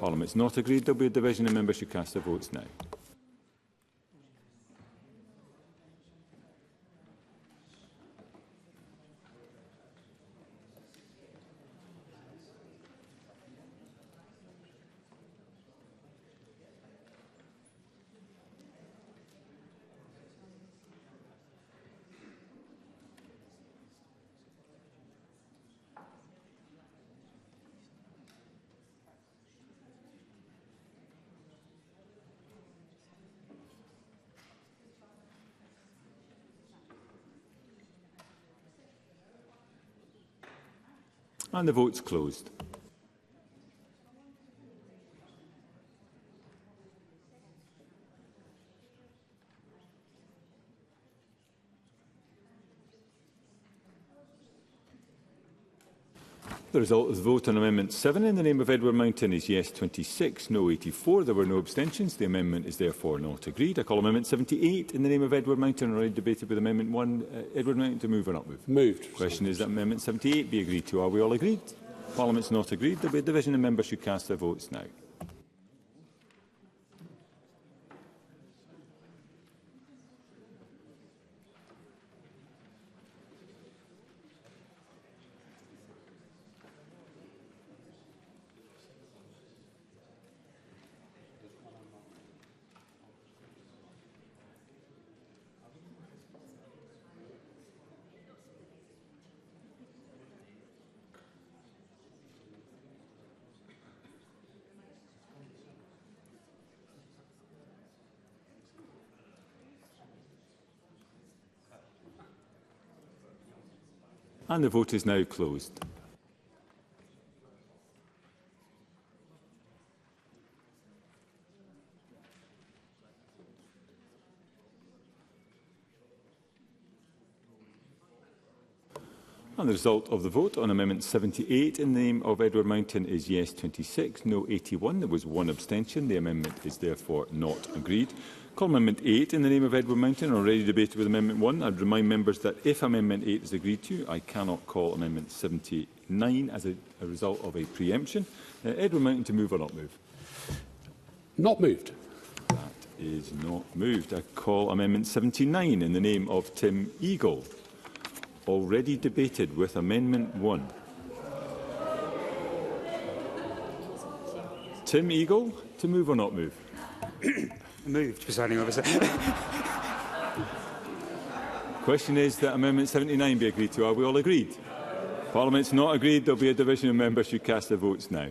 Parliament is not agreed. There will be a division and members should cast their votes now. And the vote's closed. The result of the vote on Amendment 7 in the name of Edward Mountain is yes 26, no 84. There were no abstentions. The amendment is therefore not agreed. I call Amendment 78 in the name of Edward Mountain. Already debated with Amendment 1. Edward Mountain to move or not move? Moved. The question is that Amendment 78 be agreed to. Are we all agreed? Parliament's not agreed. There will be a division and members should cast their votes now. And the vote is now closed. And the result of the vote on Amendment 78 in the name of Edward Mountain is yes 26, no 81. There was one abstention. The amendment is therefore not agreed. Call Amendment 8 in the name of Edward Mountain, already debated with Amendment 1. I would remind members that if Amendment 8 is agreed to, I cannot call Amendment 79 as a result of a preemption. Edward Mountain to move or not move? Not moved. That is not moved. I call Amendment 79 in the name of Tim Eagle, already debated with Amendment 1. Tim Eagle to move or not move? Moved, Presiding Officer. Question is that Amendment 79 be agreed to. Are we all agreed? Parliament's not agreed. There will be a division of members should cast their votes now.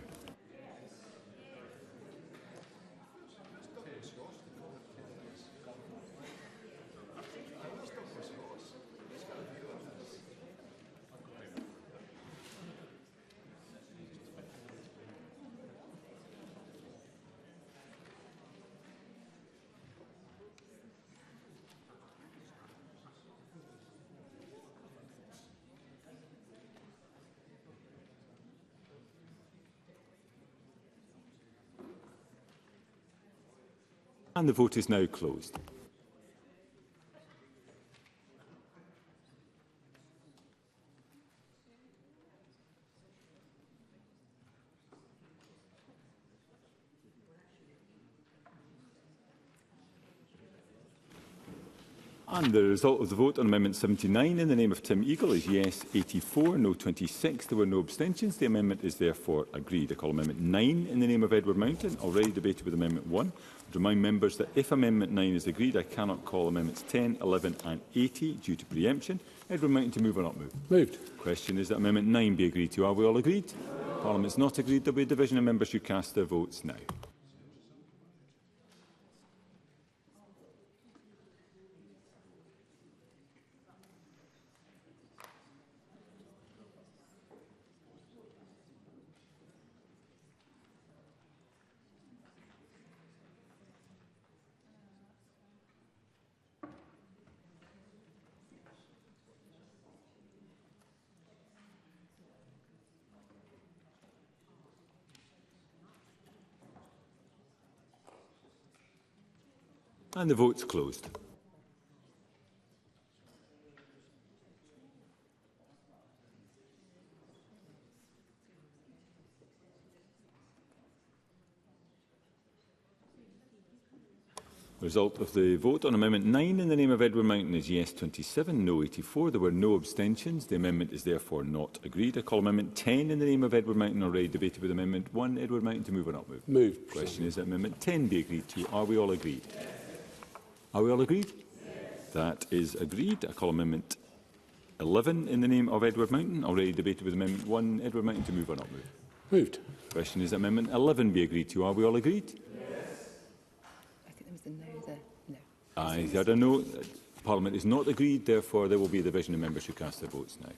And the vote is now closed. And the result of the vote on Amendment 79 in the name of Tim Eagle is yes 84, no 26. There were no abstentions. The amendment is therefore agreed. I call Amendment 9 in the name of Edward Mountain, already debated with Amendment 1. I remind members that if Amendment 9 is agreed, I cannot call Amendments 10, 11 and 80 due to preemption. Edward Mountain to move or not move? Moved. The question is that Amendment 9 be agreed to. Are we all agreed? Parliament is not agreed. There will be a division of members who cast their votes now. And the vote's closed. The result of the vote on Amendment 9 in the name of Edward Mountain is yes 27, no 84. There were no abstentions. The amendment is therefore not agreed. I call Amendment 10 in the name of Edward Mountain, already debated with Amendment 1. Edward Mountain to move or not move? Move. The question is that Amendment 10 be agreed to. Are we all agreed? Yes. Are we all agreed? Yes. That is agreed. I call Amendment 11 in the name of Edward Mountain, already debated with Amendment 1. Edward Mountain to move or not move? Moved. The question is that Amendment 11 be agreed to. Are we all agreed? I don't know. Parliament is not agreed. Therefore, there will be a division of members who cast their votes now.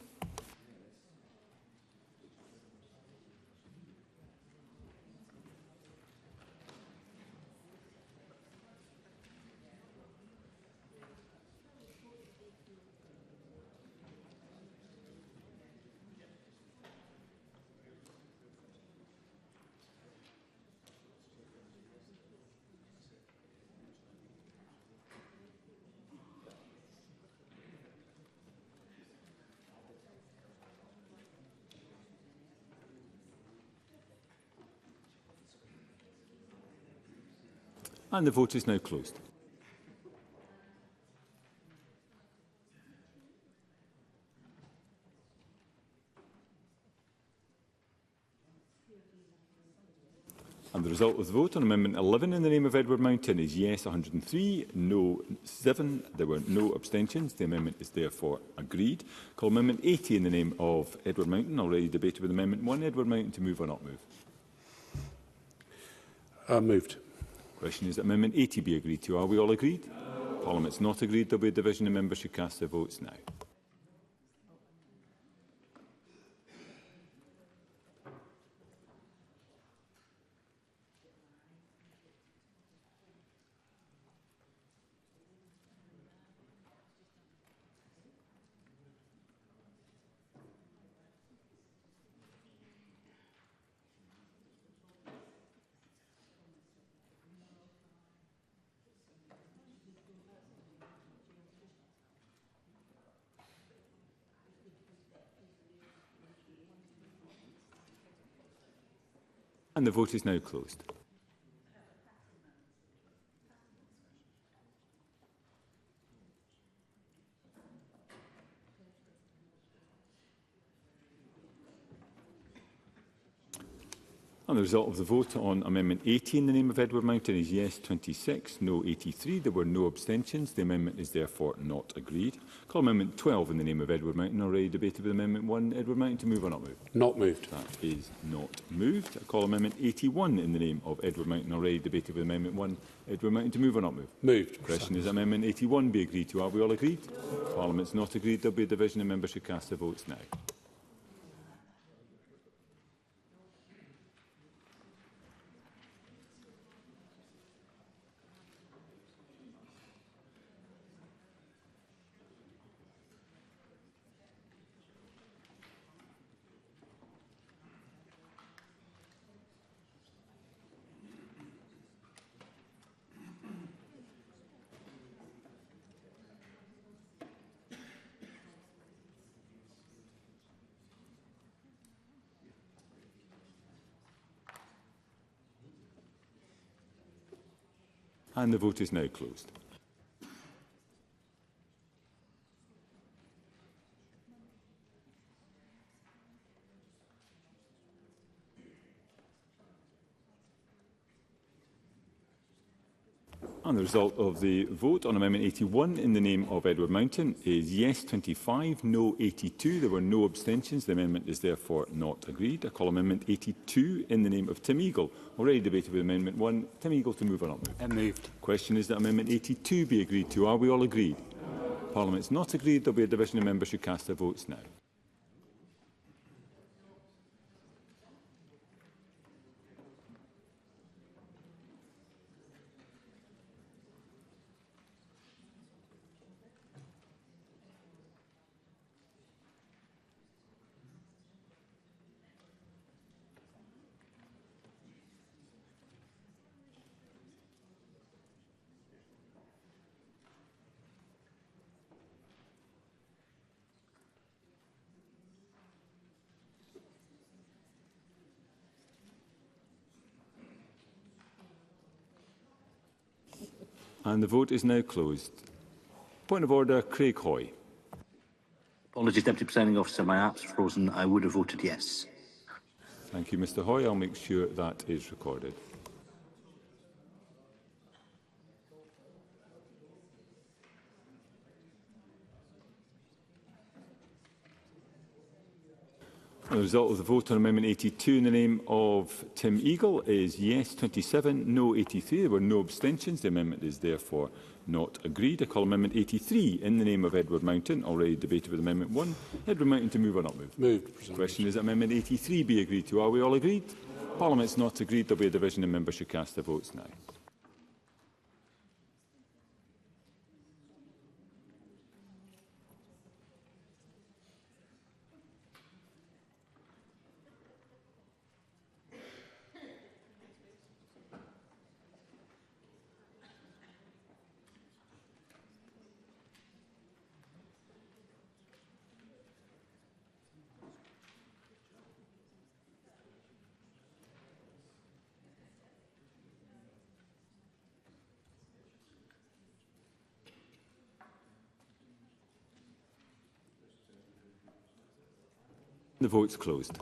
And the vote is now closed. And the result of the vote on Amendment 11 in the name of Edward Mountain is yes 103, no 7. There were no abstentions. The amendment is therefore agreed. Call Amendment 80 in the name of Edward Mountain, already debated with Amendment 1. Edward Mountain to move or not move? Moved. The question is that Amendment 80 be agreed to. Are we all agreed? No. Parliament's not agreed. There will be a division of members who cast their votes now. And the vote is now closed. And the result of the vote on Amendment 80 in the name of Edward Mountain is yes 26, no 83. There were no abstentions. The amendment is therefore not agreed. Call Amendment 12 in the name of Edward Mountain, already debated with Amendment 1. Edward Mountain to move or not move? Not moved. That is not moved. I call Amendment 81 in the name of Edward Mountain, already debated with Amendment 1. Edward Mountain to move or not move? Moved. The question is Amendment 81 be agreed to. Are we all agreed? Parliament's not agreed. There will be a division of members who cast their votes now. And the vote is now closed. And the result of the vote on Amendment 81 in the name of Edward Mountain is yes 25, no 82. There were no abstentions. The amendment is therefore not agreed. I call Amendment 82 in the name of Tim Eagle, already debated with Amendment 1. Tim Eagle to move or not move? Moved. The question is that Amendment 82 be agreed to. Are we all agreed? Parliament's not agreed. There will be a division of members who cast their votes now. And the vote is now closed. Point of order, Craig Hoy. Apologies, Deputy Presiding Officer. My app's frozen. I would have voted yes. Thank you, Mr Hoy. I'll make sure that is recorded. The result of the vote on Amendment 82 in the name of Tim Eagle is yes 27, no 83. There were no abstentions. The amendment is therefore not agreed. I call Amendment 83 in the name of Edward Mountain, already debated with Amendment 1. Edward Mountain to move or not move? Moved. The question is that Amendment 83 be agreed to. Are we all agreed? Parliament's not agreed. There will be a division and members should cast their votes now. The vote's closed.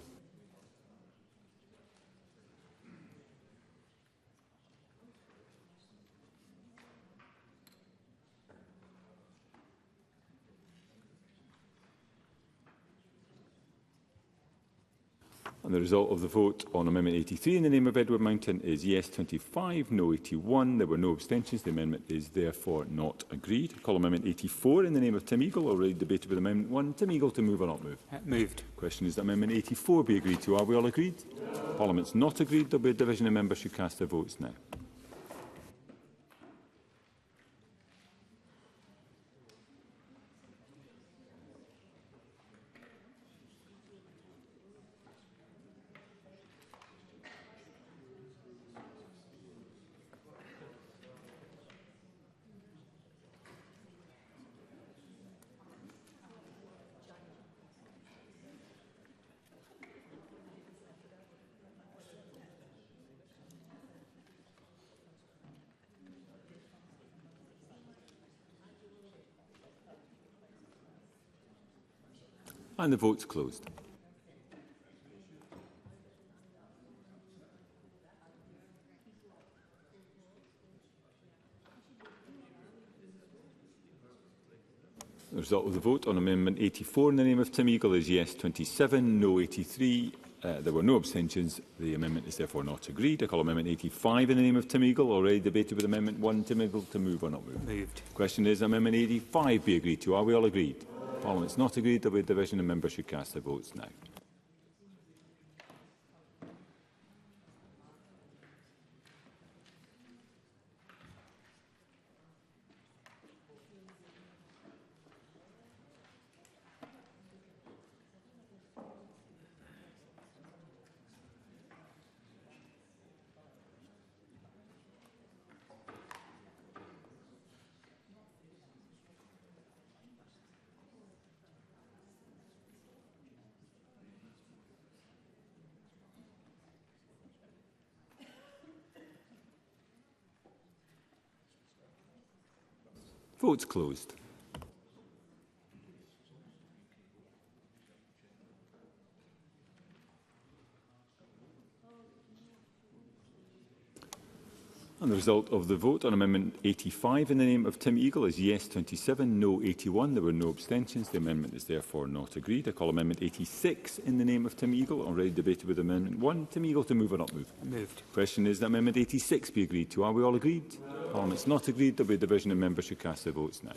And the result of the vote on Amendment 83 in the name of Edward Mountain is yes 25, no 81. There were no abstentions. The amendment is therefore not agreed. I call Amendment 84 in the name of Tim Eagle, already debated with Amendment 1. Tim Eagle to move or not move? Moved. The question is that Amendment 84 be agreed to. Are we all agreed? Parliament's not agreed. There will be a division and members should cast their votes now. And the vote's closed. The result of the vote on Amendment 84 in the name of Tim Eagle is yes 27, no 83. There were no abstentions. The amendment is therefore not agreed. I call Amendment 85 in the name of Tim Eagle, already debated with Amendment 1. Tim Eagle to move or not move? Moved. The question is Amendment 85 be agreed to. Are we all agreed? Parliament's not agreed. There will be a division and members should cast their votes now. Votes closed. And the result of the vote on Amendment 85 in the name of Tim Eagle is yes 27, no 81. There were no abstentions. The amendment is therefore not agreed. I call Amendment 86 in the name of Tim Eagle, already debated with Amendment 1. Tim Eagle to move or not move? Moved. The question is that Amendment 86 be agreed to. Are we all agreed? Parliament's not agreed. There will be a division and members should cast their votes now.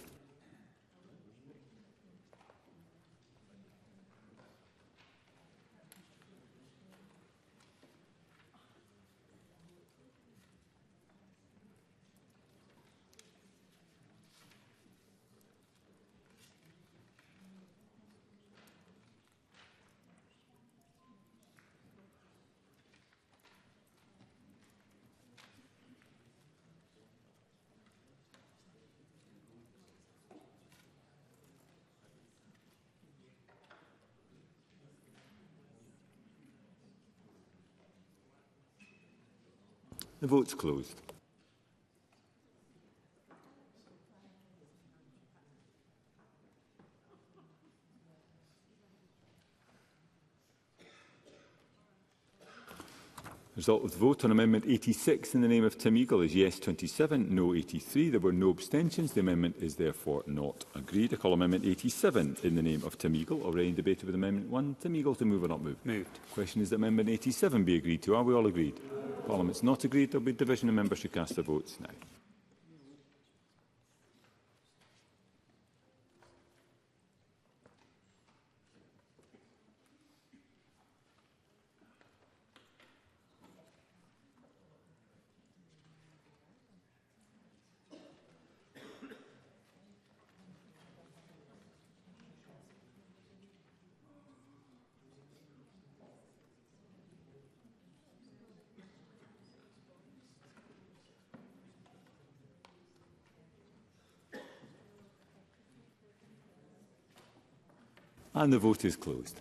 The vote's closed. The result of the vote on Amendment 86 in the name of Tim Eagle is yes 27, no 83. There were no abstentions. The amendment is therefore not agreed. I call Amendment 87 in the name of Tim Eagle, already debated with Amendment 1. Tim Eagle to move or not move? Moved. The question is that Amendment 87 be agreed to. Are we all agreed? Parliament's not agreed. There will be division and members should cast their votes now. And the vote is closed.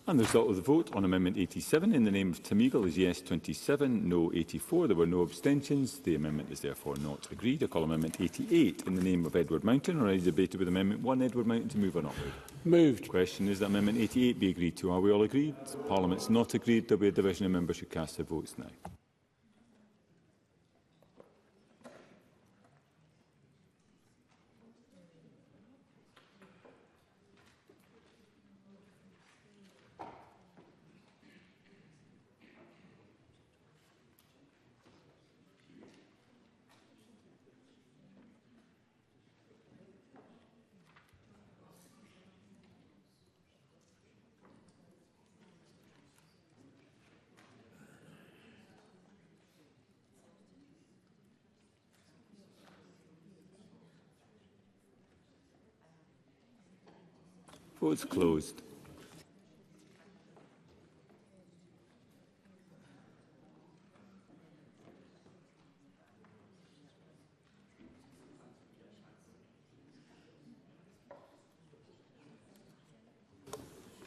And the result of the vote on Amendment 87 in the name of Tim Eagle is yes 27, no 84. There were no abstentions. The amendment is therefore not agreed. I call Amendment 88 in the name of Edward Mountain, already debated with Amendment 1. Edward Mountain to move or not move? Moved. The question is that Amendment 88 be agreed to. Are we all agreed? Parliament's not agreed. There will be a division and members should cast their votes now. Votes closed.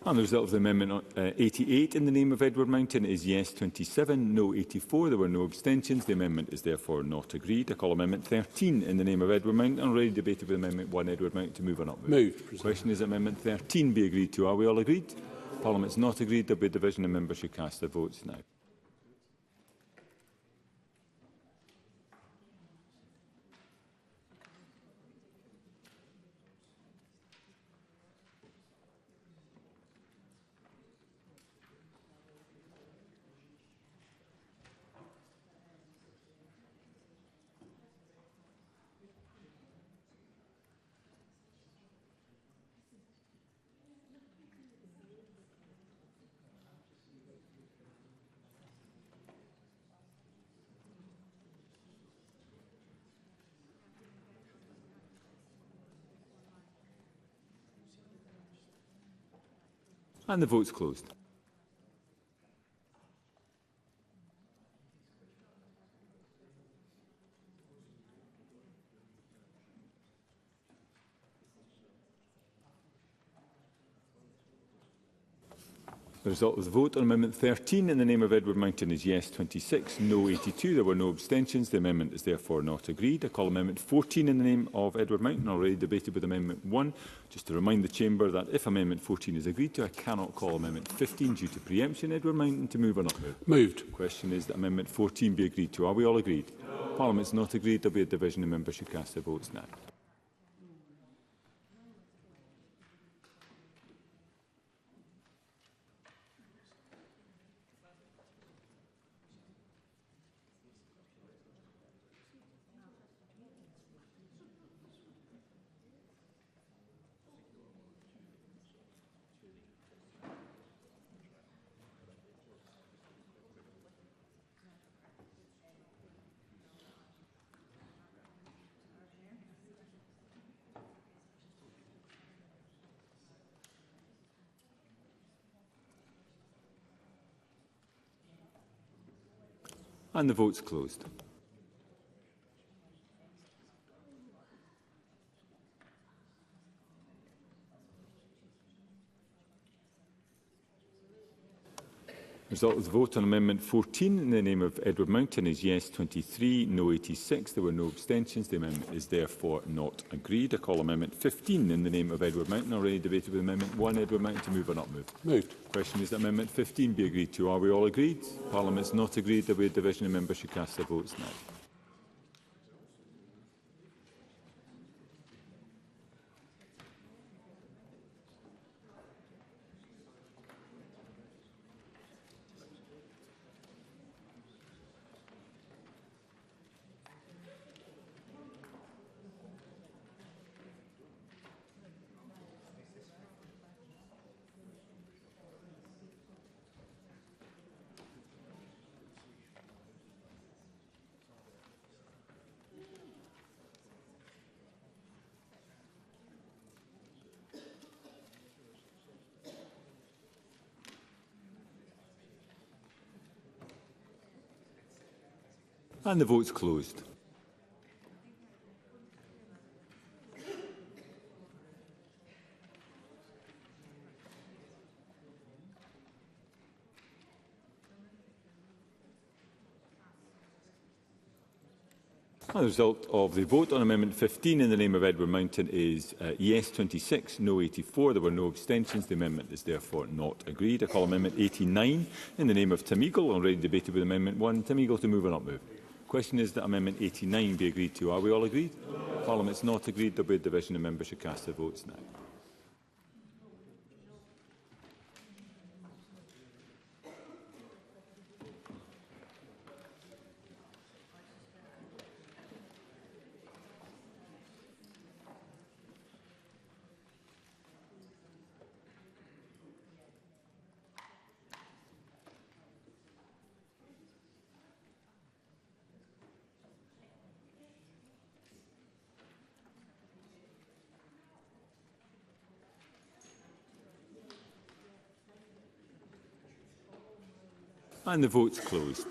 And the result of the Amendment 88 in the name of Edward Mountain is yes 27, no 84. There were no abstentions. The amendment is therefore not agreed. I call Amendment 13 in the name of Edward Mountain, already debated with Amendment 1. Edward Mountain to move or not move? Moved. The question is Amendment 13 be agreed to. Are we all agreed? Parliament's not agreed. There will be a division and members should cast their votes now. And the vote's closed. The result of the vote on Amendment 13 in the name of Edward Mountain is yes 26, no 82. There were no abstentions. The amendment is therefore not agreed. I call Amendment 14 in the name of Edward Mountain, already debated with Amendment 1. Just to remind the Chamber that if Amendment 14 is agreed to, I cannot call Amendment 15 due to preemption. Edward Mountain to move or not move? Moved. The question is that Amendment 14 be agreed to. Are we all agreed? No. Parliament's not agreed. There will be a division and members should cast their votes now. And the vote's closed. The result of the vote on Amendment 14 in the name of Edward Mountain is yes 23, no 86. There were no abstentions. The amendment is therefore not agreed. I call Amendment 15 in the name of Edward Mountain, already debated with Amendment 1. Edward Mountain to move or not move? Moved. Question is that Amendment 15 be agreed to. Are we all agreed? Parliament is not agreed. There will be a division and members should cast their votes now. And the vote's closed. The result of the vote on Amendment 15 in the name of Edward Mountain is yes 26, no 84. There were no abstentions. The amendment is therefore not agreed. I call Amendment 89 in the name of Tim Eagle, already debated with Amendment 1. Tim Eagle to move or not move? Question is that Amendment 89 be agreed to. Are we all agreed? Parliament is not agreed. There will be a division and members should cast their votes now. And the vote's closed.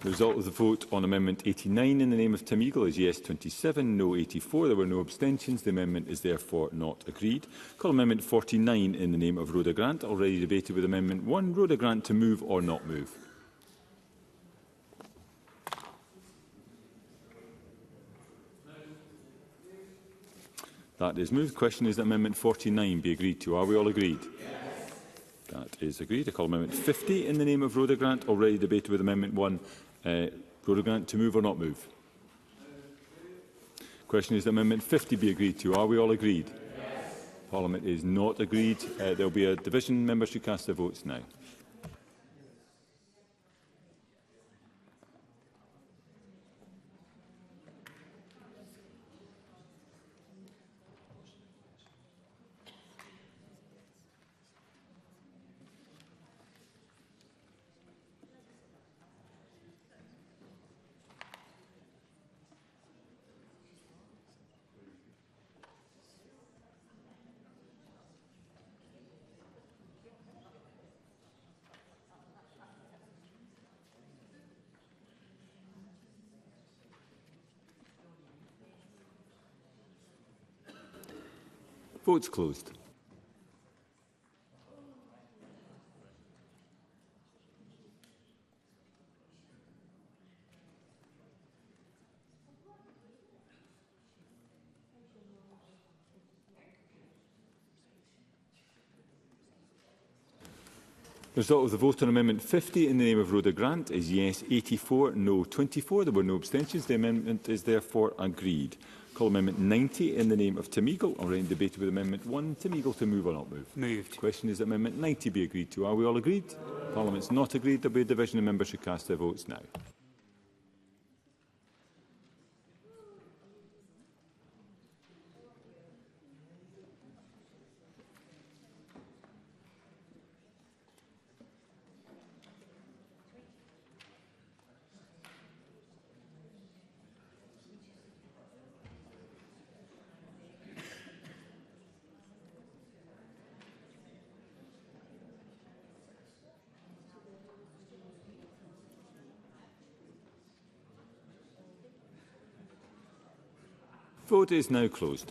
The result of the vote on Amendment 89 in the name of Tim Eagle is yes 27, no 84. There were no abstentions. The amendment is therefore not agreed. Call Amendment 49 in the name of Rhoda Grant, already debated with Amendment 1. Rhoda Grant to move or not move? That is moved. Question is that Amendment 49 be agreed to. Are we all agreed? Yes. That is agreed. I call Amendment 50 in the name of Rhoda Grant, already debated with Amendment 1. Rhoda Grant to move or not move? Question is that Amendment 50 be agreed to. Are we all agreed? Yes. Parliament is not agreed. There will be a division. Members should cast their votes now. Votes closed. The result of the vote on Amendment 50 in the name of Rhoda Grant is yes 84, no 24. There were no abstentions. The amendment is therefore agreed. Call Amendment 90 in the name of Tim Eagle, already debated with Amendment 1. Tim Eagle to move or not move? Moved. The question is that Amendment 90 be agreed to. Are we all agreed? Parliament is not agreed. There will be a division and members should cast their votes now. Vote is now closed.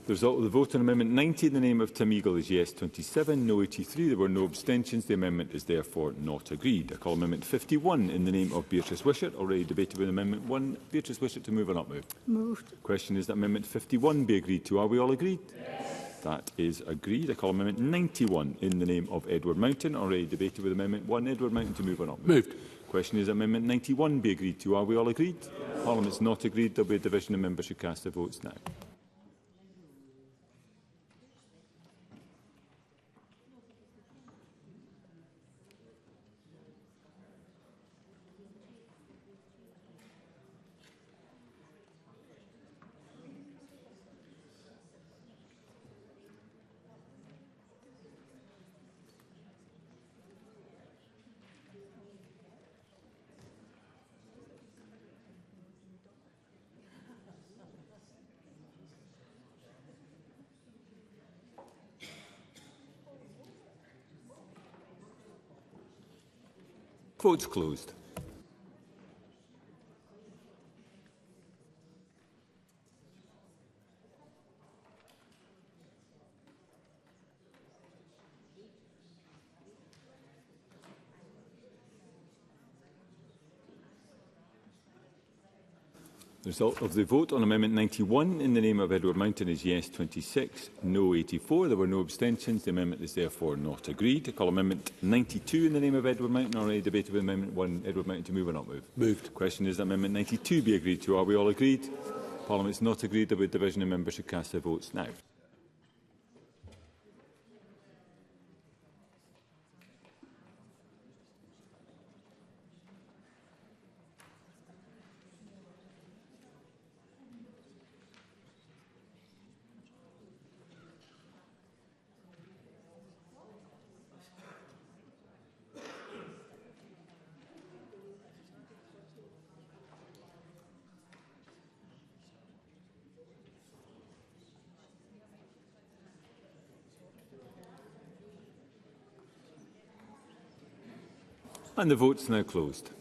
The result of the vote on Amendment 90 in the name of Tim Eagle is yes 27, no 83. There were no abstentions. The amendment is therefore not agreed. I call Amendment 51 in the name of Beatrice Wishart, already debated with Amendment 1. Beatrice Wishart to move or not move? Moved. The question is that Amendment 51 be agreed to. Are we all agreed? Yes. That is agreed. I call Amendment 91 in the name of Edward Mountain, already debated with Amendment 1. Edward Mountain to move or not move? Moved. The question is that Amendment 91 be agreed to. Are we all agreed? Yes. Parliament's not agreed. There will be a division and members should cast their votes now. Votes closed. The result of the vote on Amendment 91 in the name of Edward Mountain is yes 26, no 84. There were no abstentions. The amendment is therefore not agreed. I call Amendment 92 in the name of Edward Mountain, already debated with Amendment 1. Edward Mountain to move or not move? Moved. The question is that Amendment 92 be agreed to. Are we all agreed? Parliament is not agreed. There will be a division and members should cast their votes now. And the vote's now closed.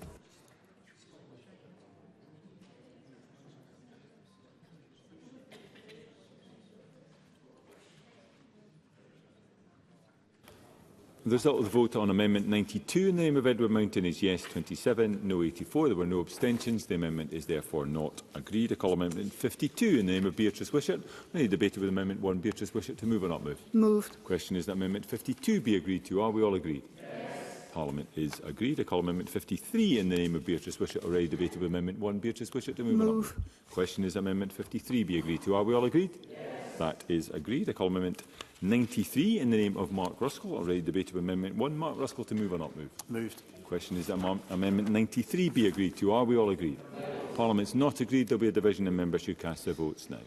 The result of the vote on Amendment 92 in the name of Edward Mountain is yes 27, no 84. There were no abstentions. The amendment is therefore not agreed. I call Amendment 52 in the name of Beatrice Wishart. Any debated with Amendment 1. Beatrice Wishart to move or not move? Moved. The question is that Amendment 52 be agreed to. Are we all agreed? Yes. Parliament is agreed. I call Amendment 53 in the name of Beatrice Wishart, already debated with Amendment 1. Beatrice Wishart to move or not move? The question is Amendment 53 be agreed to. Are we all agreed? Yes. That is agreed. I call Amendment 93 in the name of Mark Ruskell, already debated with Amendment 1. Mark Ruskell to move or not move? Moved. The question is that Amendment 93 be agreed to. Are we all agreed? Yes. Parliament's not agreed. There will be a division and members should cast their votes now.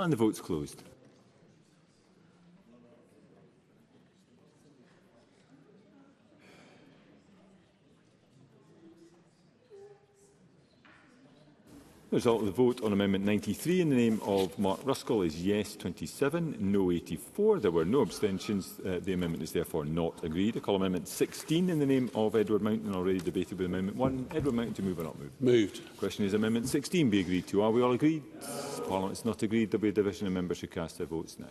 And the vote's closed. The result of the vote on Amendment 93 in the name of Mark Ruskell is yes 27, no 84. There were no abstentions. The amendment is therefore not agreed. I call Amendment 16 in the name of Edward Mountain, already debated with Amendment 1. Edward Mountain to move or not move? Moved. The question is Amendment 16 be agreed to. Are we all agreed? Parliament is not agreed. There will be a division and members should cast their votes now.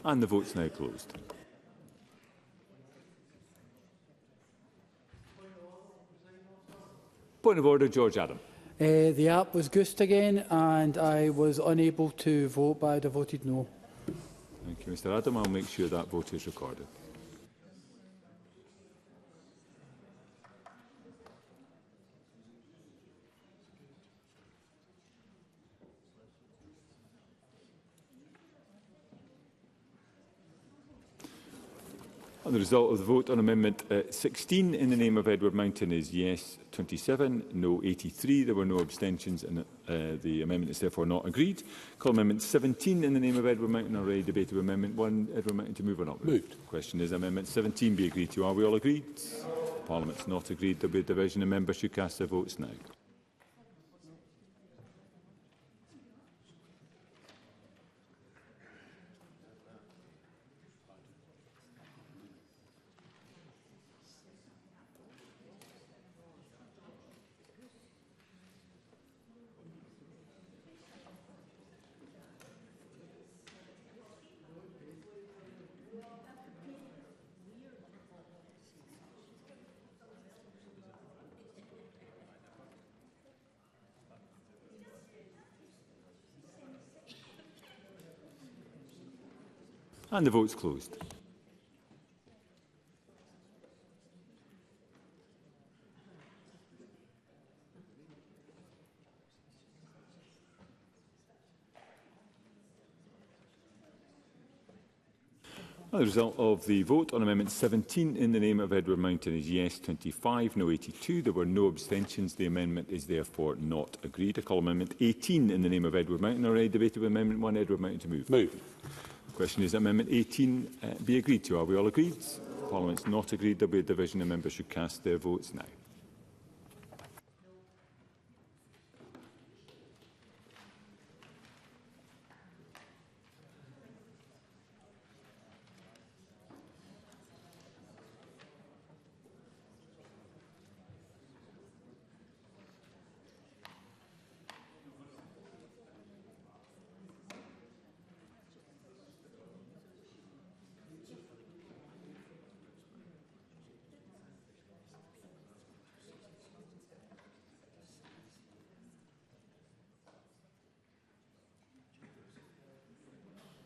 And the vote's now closed. Point of order, George Adam. The app was goosed again and I was unable to vote, but I'd have voted no. Thank you, Mr Adam. I'll make sure that vote is recorded. And the result of the vote on Amendment 16 in the name of Edward Mountain is yes 27, no 83. There were no abstentions and the amendment is therefore not agreed. Call Amendment 17 in the name of Edward Mountain. Already debated with Amendment 1. Edward Mountain to move or not move? Moved. Question is Amendment 17 be agreed to. Are we all agreed? Parliament's not agreed. There will be a division and members should cast their votes now. And the vote's closed. The result of the vote on Amendment 17 in the name of Edward Mountain is yes 25, no 82. There were no abstentions. The amendment is therefore not agreed. I call Amendment 18 in the name of Edward Mountain. Already debated with Amendment 1. Edward Mountain to move. Move. The question is Amendment 18 be agreed to. Are we all agreed? Parliament's not agreed. There will be a division and members should cast their votes now.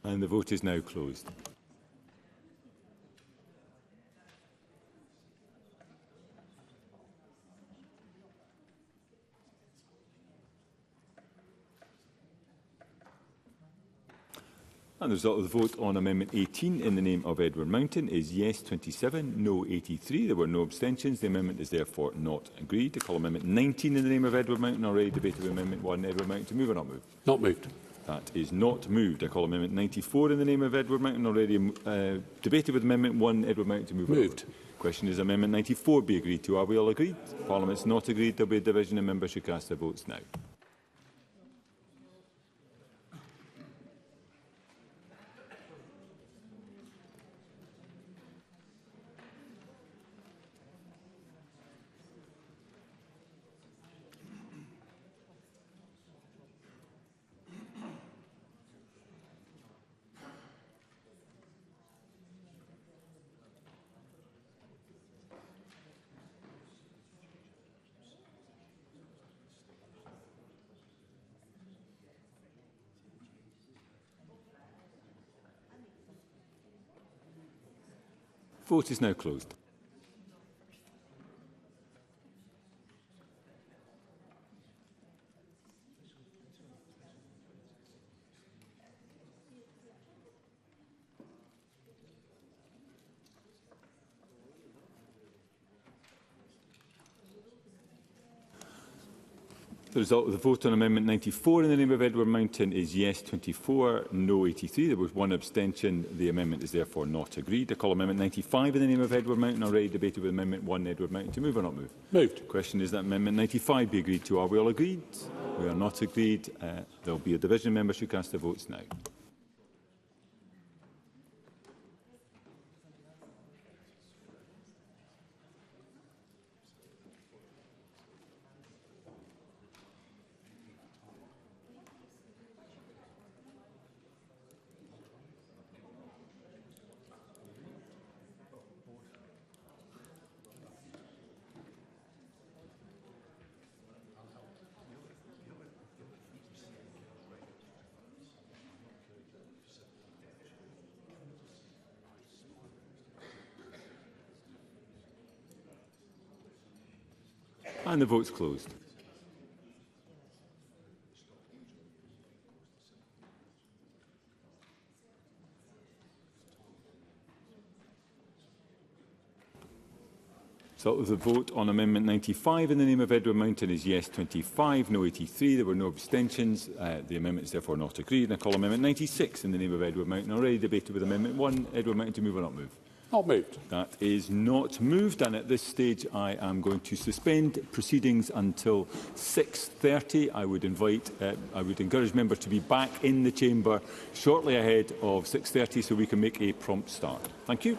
And the vote is now closed. And the result of the vote on Amendment 18 in the name of Edward Mountain is yes 27, no 83. There were no abstentions. The amendment is therefore not agreed. I call Amendment 19 in the name of Edward Mountain. Already debated with Amendment 1. Edward Mountain to move or not move? Not moved. That is not moved. I call Amendment 94 in the name of Edward Mountain. Already debated with Amendment 1. Edward Mountain to move. Moved. Question is Amendment 94 be agreed to. Are we all agreed? Parliament's not agreed. There will be a division and members should cast their votes now. Vote is now closed. The result of the vote on Amendment 94 in the name of Edward Mountain is yes 24, no 83. There was one abstention. The amendment is therefore not agreed. I call Amendment 95 in the name of Edward Mountain. Already debated with Amendment 1. Edward Mountain to move or not move? Moved. The question is that Amendment 95 be agreed to. Are we all agreed? We are not agreed. There will be a division. Members should cast their votes now. And the vote's closed. Result of the vote on Amendment 95 in the name of Edward Mountain is yes 25, no 83. There were no abstentions. The amendment is therefore not agreed. And I call Amendment 96 in the name of Edward Mountain. Already debated with Amendment 1. Edward Mountain, to move or not move? Not moved. That is not moved. And at this stage, I am going to suspend proceedings until 6:30. I would encourage members to be back in the chamber shortly ahead of 6:30 so we can make a prompt start. Thank you.